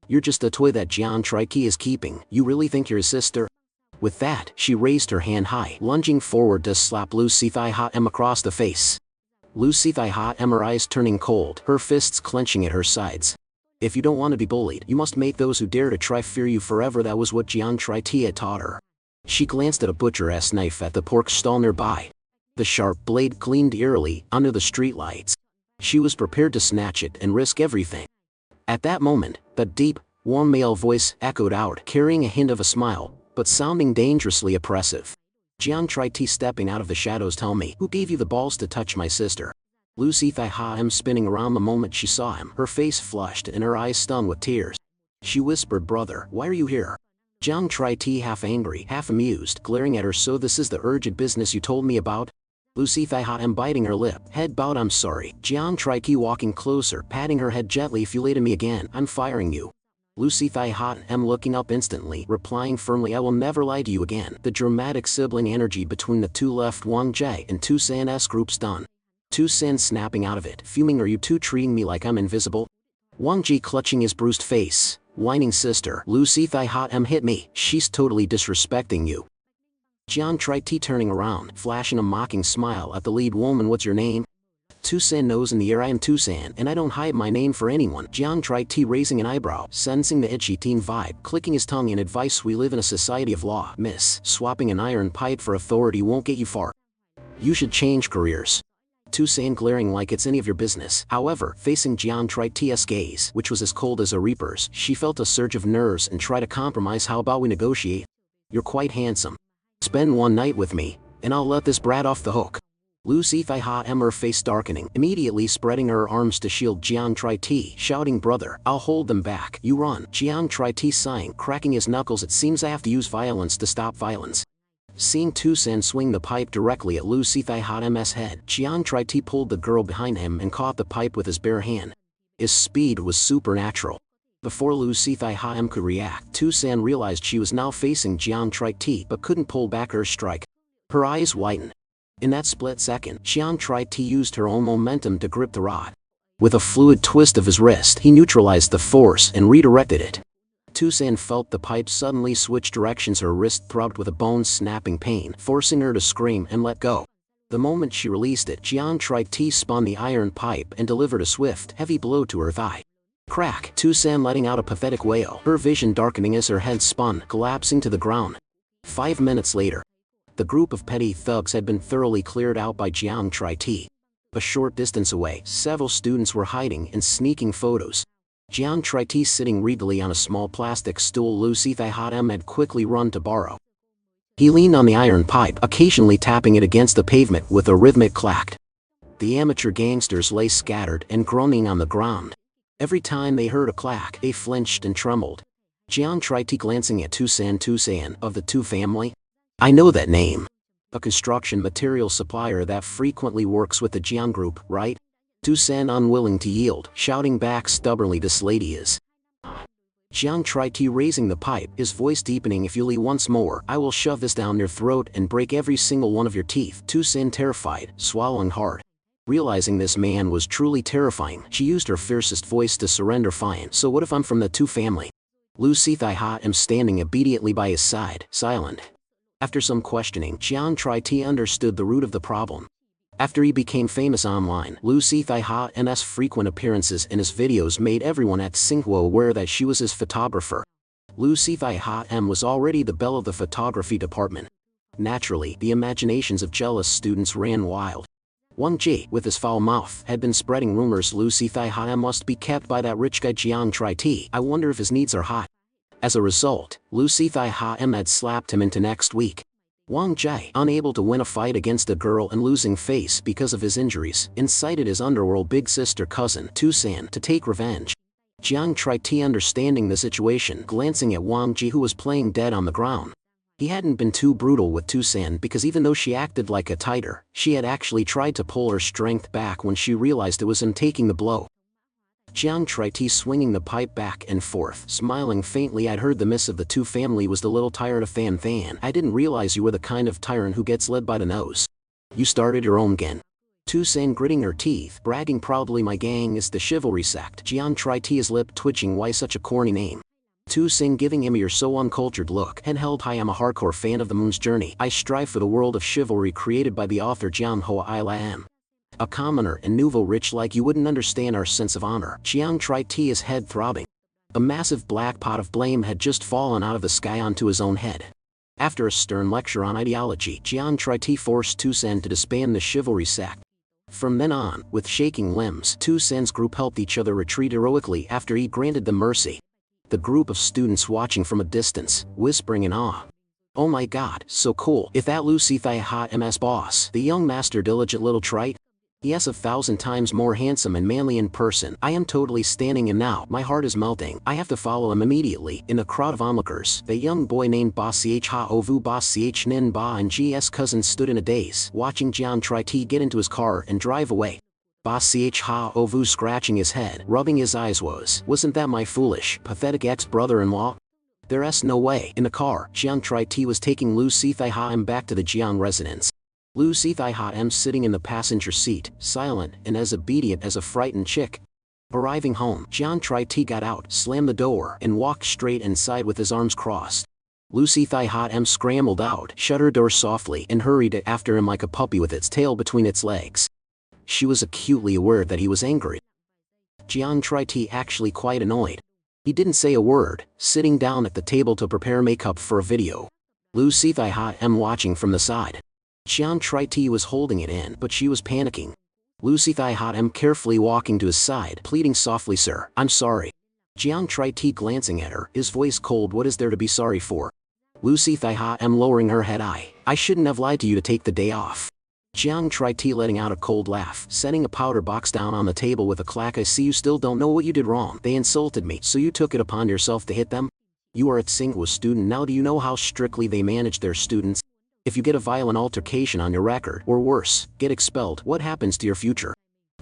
S1: You're just a toy that Jian Tri is keeping. You really think you're his sister? With that, she raised her hand high, lunging forward to slap Lucy Thai-ha-em across the face. Lucy Thai-ha-em, her eyes turning cold, her fists clenching at her sides. If you don't want to be bullied, you must make those who dare to try fear you forever. That was what Jian Tri had taught her. She glanced at a butcher-ass knife at the pork stall nearby. The sharp blade gleamed eerily under the streetlights. She was prepared to snatch it and risk everything. At that moment, the deep, warm male voice echoed out, carrying a hint of a smile, but sounding dangerously oppressive. Jian Tri stepping out of the shadows, tell me, who gave you the balls to touch my sister? Lucy Thai-ha-em spinning around the moment she saw him, her face flushed and her eyes stung with tears. She whispered, brother, why are you here? Jiang Tri half angry, half amused, glaring at her, so this is the urgent business you told me about? Lucy Thai-ha-em biting her lip, head bowed, I'm sorry. Jian Tri walking closer, patting her head gently, if you lie to me again, I'm firing you. Lucy Thai-ha-em looking up instantly, replying firmly, I will never lie to you again. The dramatic sibling energy between the two left Wang Jae and Tu San's group stunned. Tu San snapping out of it, fuming, are you two treating me like I'm invisible? Wang Ji clutching his bruised face, whining, sister, Lucy Thai-ha-em hit me, she's totally disrespecting you. Jian Tri turning around, flashing a mocking smile at the lead woman, what's your name? Tu San nose in the air, I am Tu San, and I don't hide my name for anyone. Jian Tri raising an eyebrow, sensing the itchy teen vibe, clicking his tongue in advice, we live in a society of law, miss. Swapping an iron pipe for authority won't get you far. You should change careers. Tu San glaring like it's any of your business. However, facing Jian Tri's gaze, which was as cold as a reaper's, she felt a surge of nerves and tried to compromise. How about we negotiate? You're quite handsome. Spend one night with me, and I'll let this brat off the hook. Lucy Thai-ha-em, her face darkening, immediately spreading her arms to shield Jian Tri, shouting, brother, I'll hold them back. You run. Jian Tri sighing, cracking his knuckles, it seems I have to use violence to stop violence. Seeing Tu San swing the pipe directly at Lucy Thai-ha-em's head, Jian Tri pulled the girl behind him and caught the pipe with his bare hand. His speed was supernatural. Before Lucy Thai-ha-em could react, Tu San realized she was now facing Jian Tri but couldn't pull back her strike. Her eyes widened. In that split second, Jian Tri used her own momentum to grip the rod. With a fluid twist of his wrist, he neutralized the force and redirected it. Tu San felt the pipe suddenly switch directions, her wrist throbbed with a bone-snapping pain, forcing her to scream and let go. The moment she released it, Jian Tri spun the iron pipe and delivered a swift, heavy blow to her thigh. Crack! Tu San letting out a pathetic wail, her vision darkening as her head spun, collapsing to the ground. 5 minutes later, the group of petty thugs had been thoroughly cleared out by Jian Tri. A short distance away, several students were hiding and sneaking photos. Jian Tri sitting regally on a small plastic stool Lucy Thai-ha-em had quickly run to borrow. He leaned on the iron pipe, occasionally tapping it against the pavement with a rhythmic clack. The amateur gangsters lay scattered and groaning on the ground. Every time they heard a clack, they flinched and trembled. Jian Tri glancing at Tu San, of the Tu family? I know that name. A construction material supplier that frequently works with the Jian group, right? Tu San unwilling to yield, shouting back stubbornly, this lady is. Jian Tri raising the pipe, his voice deepening, if you lie once more, I will shove this down your throat and break every single one of your teeth. Tu San terrified, swallowing hard. Realizing this man was truly terrifying, she used her fiercest voice to surrender. Fine, so what if I'm from the Tu family? Lucy Thai-ha-em standing obediently by his side, silent. After some questioning, Jian Tri understood the root of the problem. After he became famous online, Lucy Thai-ha-em's frequent appearances in his videos made everyone at Tsinghua aware that she was his photographer. Lu Sifai Ha M was already the belle of the photography department. Naturally, the imaginations of jealous students ran wild. Wang Ji, with his foul mouth, had been spreading rumors Lu Sifai Ha M must be kept by that rich guy Jiang Tri-Ti. I wonder if his needs are hot. As a result, Lu Sifai Ha M had slapped him into next week. Wang Ji, unable to win a fight against a girl and losing face because of his injuries, incited his underworld big sister cousin, Tu-san, to take revenge. Jiang Tri-Ti, understanding the situation, glancing at Wang Ji, who was playing dead on the ground. He hadn't been too brutal with Tu-san because even though she acted like a tighter, she had actually tried to pull her strength back when she realized it was him taking the blow. Jiang Tri-Ti swinging the pipe back and forth, smiling faintly. I'd heard the miss of the two family was the little tired of Fan. I didn't realize you were the kind of tyrant who gets led by the nose. You started your own gang. Tu-san gritting her teeth, bragging proudly, my gang is the chivalry sect. Jiang Tri-Ti, his lip twitching, why such a corny name? Tu-san giving him your so uncultured look. Head held high, I'm a hardcore fan of the Moon's Journey. I strive for the world of chivalry created by the author Jiang Hoa Ilam. A commoner and nouveau rich like you wouldn't understand our sense of honor. Jiang Tri-Ti, his head throbbing. A massive black pot of blame had just fallen out of the sky onto his own head. After a stern lecture on ideology, Jiang Tri-Ti forced Tu-san to disband the chivalry sect. From then on, with shaking limbs, Tu-san's group helped each other retreat heroically after he granted them mercy. The group of students watching from a distance, whispering in awe. Oh my god, so cool. If that Lu Sifai Ha M's boss, the young master diligent little trite? Yes, 1,000 times more handsome and manly in person. I am totally standing him now. My heart is melting. I have to follow him immediately. In a crowd of onlookers, the young boy named Ba Ch Ha Ovu Ba Ch Nin Ba and G's cousin stood in a daze, watching Jiang Tri-Ti get into his car and drive away. Ba Ch Ha Ovu scratching his head, rubbing his eyes, wasn't that my foolish, pathetic ex-brother-in-law? There's no way. In the car, Jiang Tri-Ti was taking Lu Sifai Ha M back to the Jiang residence. Lu Sifai Ha M sitting in the passenger seat, silent and as obedient as a frightened chick. Arriving home, Jiang Tri-Ti got out, slammed the door, and walked straight inside with his arms crossed. Lu Sifai Ha M scrambled out, shut her door softly, and hurried after him like a puppy with its tail between its legs. She was acutely aware that he was angry. Jiang Tri-Ti actually quite annoyed. He didn't say a word, sitting down at the table to prepare makeup for a video. Lu Sifai Ha M watching from the side. Jiang Tri-Ti was holding it in, but she was panicking. Lu Sifai Ha M carefully walking to his side, pleading softly, sir, I'm sorry. Jiang Tri-Ti glancing at her, his voice cold, what is there to be sorry for? Lu Sifai Ha M lowering her head, I shouldn't have lied to you to take the day off. Jiang Tri-Ti letting out a cold laugh, setting a powder box down on the table with a clack. I see you still don't know what you did wrong. They insulted me, so you took it upon yourself to hit them? You are at Tsinghua student now. Do you know how strictly they manage their students? If you get a violent altercation on your record, or worse, get expelled, what happens to your future?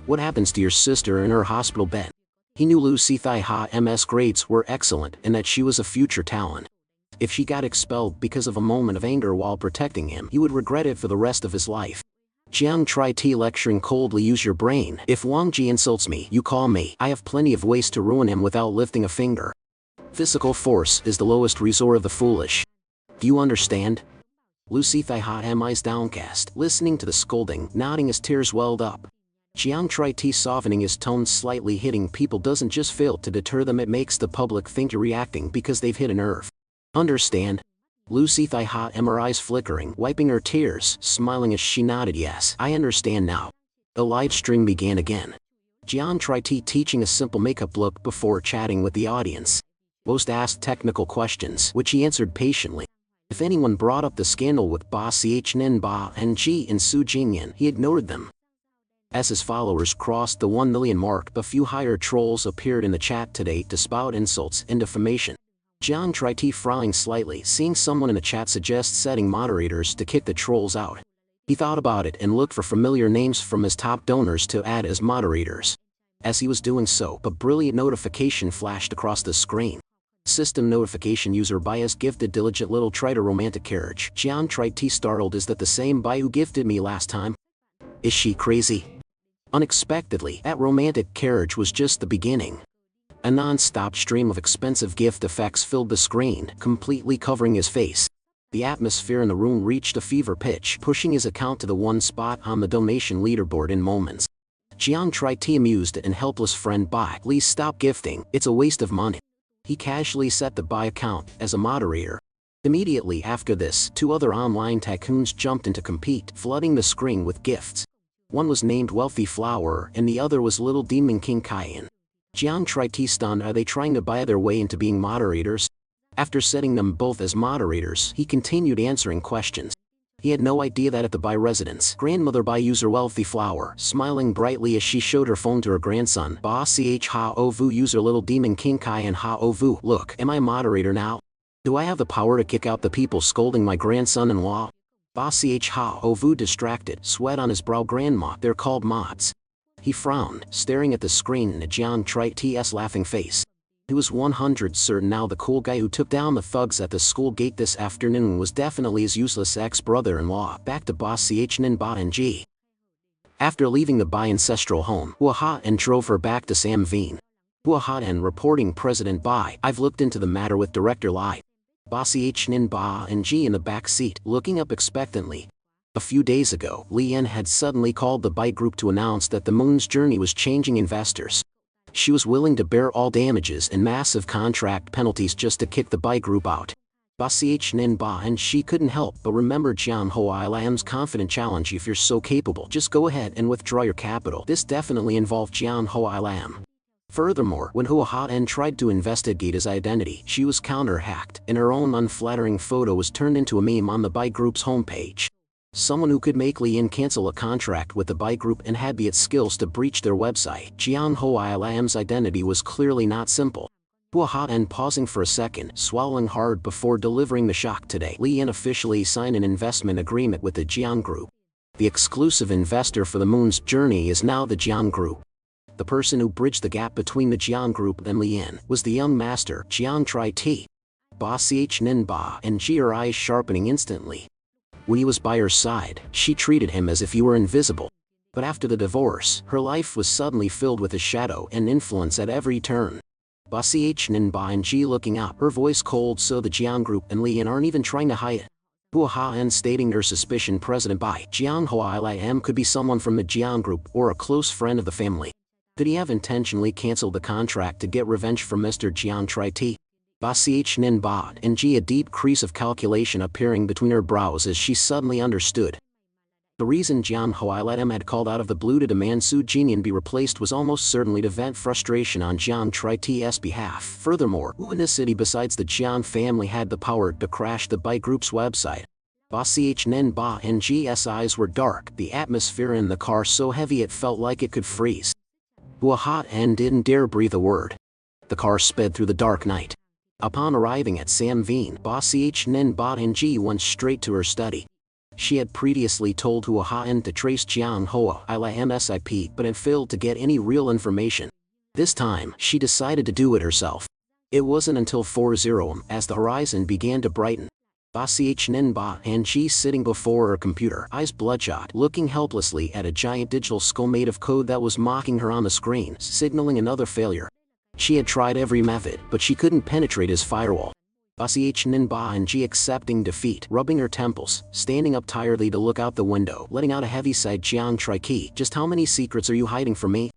S1: What happens to your sister in her hospital bed? He knew Lu Sifai Ha M's grades were excellent and that she was a future talent. If she got expelled because of a moment of anger while protecting him, he would regret it for the rest of his life. Jiang Tri-Ti lecturing coldly, use your brain. If Wang Ji insults me, you call me. I have plenty of ways to ruin him without lifting a finger. Physical force is the lowest resort of the foolish. Do you understand? Lu Sifai Ha M eyes downcast, listening to the scolding, nodding as tears welled up. Jiang Tri-Ti softening his tone slightly, hitting people doesn't just fail to deter them, it makes the public think you're reacting because they've hit a nerve. Understand? Lu Sifai Ha M, her eyes flickering, wiping her tears, smiling as she nodded yes, I understand now. The live stream began again. Jiang Tri-Ti teaching a simple makeup look before chatting with the audience. Most asked technical questions, which he answered patiently. If anyone brought up the scandal with Ba Ch Nin Ba and Ji and Su Jingyan, he ignored them. As his followers crossed the 1 million mark, a few higher trolls appeared in the chat today to spout insults and defamation. Jiang Tri-Ti frowning slightly, seeing someone in the chat suggest setting moderators to kick the trolls out. He thought about it and looked for familiar names from his top donors to add as moderators. As he was doing so, a brilliant notification flashed across the screen. System notification, user bias gifted diligent little triter romantic carriage. Jiang Tri-Ti startled, is that the same Bai who gifted me last time? Is she crazy? Unexpectedly, that romantic carriage was just the beginning. A non-stop stream of expensive gift effects filled the screen, completely covering his face. The atmosphere in the room reached a fever pitch, pushing his account to the one spot on the donation leaderboard in moments. Jiang Tri-Ti amused and helpless friend Bai, please stop gifting, it's a waste of money. He casually set the Bai account as a moderator. Immediately after this, 2 other online tycoons jumped in to compete, flooding the screen with gifts. One was named Wealthy Flower and the other was Little Demon King Kyan. Jiang tried to stun, are they trying to buy their way into being moderators? After setting them both as moderators, he continued answering questions. He had no idea that at the Bai residence, grandmother Bai user Wealthy Flower, smiling brightly as she showed her phone to her grandson, Ba Ch Ha O Vu user Little Demon King Kai and Ha O Vu, look, am I a moderator now? Do I have the power to kick out the people scolding my grandson-in-law? Ba Ch Ha O Vu distracted, sweat on his brow. Grandma, they're called mods. He frowned, staring at the screen at Jiang Tri's laughing face. He was 100% certain now the cool guy who took down the thugs at the school gate this afternoon was definitely his useless ex-brother-in-law. Back to Ba Ch Nin Ba Ng. After leaving the Bai ancestral home, Hua Ha-en drove her back to Sam Veen. Hua Ha-en reporting President Bai, I've looked into the matter with Director Lai. Ba Ch Nin Ba Ng in the back seat, looking up expectantly. A few days ago, Li Yan had suddenly called the Bai group to announce that the Moon's journey was changing investors. She was willing to bear all damages and massive contract penalties just to kick the Bai group out. Ba Ch Nin Ba and she couldn't help but remember Jiang Hoa Lam's confident challenge, if you're so capable, just go ahead and withdraw your capital. This definitely involved Jiang Hoa Lam. Furthermore, when Hua Ha-en tried to investigate his identity, she was counter-hacked, and her own unflattering photo was turned into a meme on the Bai group's homepage. Someone who could make Li Yan cancel a contract with the Bai group and had the skills to breach their website. Jiang Hoa Lam's identity was clearly not simple. Hua Ha-en pausing for a second, swallowing hard before delivering the shock. Today, Li Yan officially signed an investment agreement with the Jiang Group. The exclusive investor for the Moon's journey is now the Jiang Group. The person who bridged the gap between the Jiang Group and Li Yan was the young master, Jiang Tri. Ba Ch Nin Ba and her eyes sharpening instantly. When he was by her side, she treated him as if he were invisible. But after the divorce, her life was suddenly filled with his shadow and influence at every turn. Ba Ch Nin Ba Ng looking up, her voice cold. So the Jiang Group and Li Yan aren't even trying to hide it. Hua Ha-en stating her suspicion President Bai, Jiang Hoa Lam could be someone from the Jiang Group or a close friend of the family. Did he have intentionally canceled the contract to get revenge from Mr. Jiang Tri? Ba Ch Nin Ba Ng, a deep crease of calculation appearing between her brows as she suddenly understood. The reason Jiang Hoa Lam had called out of the blue to demand Su Jinian be replaced was almost certainly to vent frustration on Jiang Tri's behalf. Furthermore, who in this city besides the Jiang family had the power to crash the Bai group's website? Ba Ch Nin Ba Ng's eyes were dark, the atmosphere in the car so heavy it felt like it could freeze. Hua Ha-en didn't dare breathe a word. The car sped through the dark night. Upon arriving at Sam Veen, Ba Ch Nin Ba Ng went straight to her study. She had previously told Hua Ha-en to trace Jiang Hoa Lam's IP but had failed to get any real information. This time, she decided to do it herself. It wasn't until 4:00 am as the horizon began to brighten. Ba Ch Nin Ba Ng sitting before her computer, eyes bloodshot, looking helplessly at a giant digital skull made of code that was mocking her on the screen, signaling another failure. She had tried every method, but she couldn't penetrate his firewall. Ba Ch Nin Ba Ng accepting defeat, rubbing her temples, standing up tiredly to look out the window, letting out a heavy sigh. Jiang Tri, just how many secrets are you hiding from me?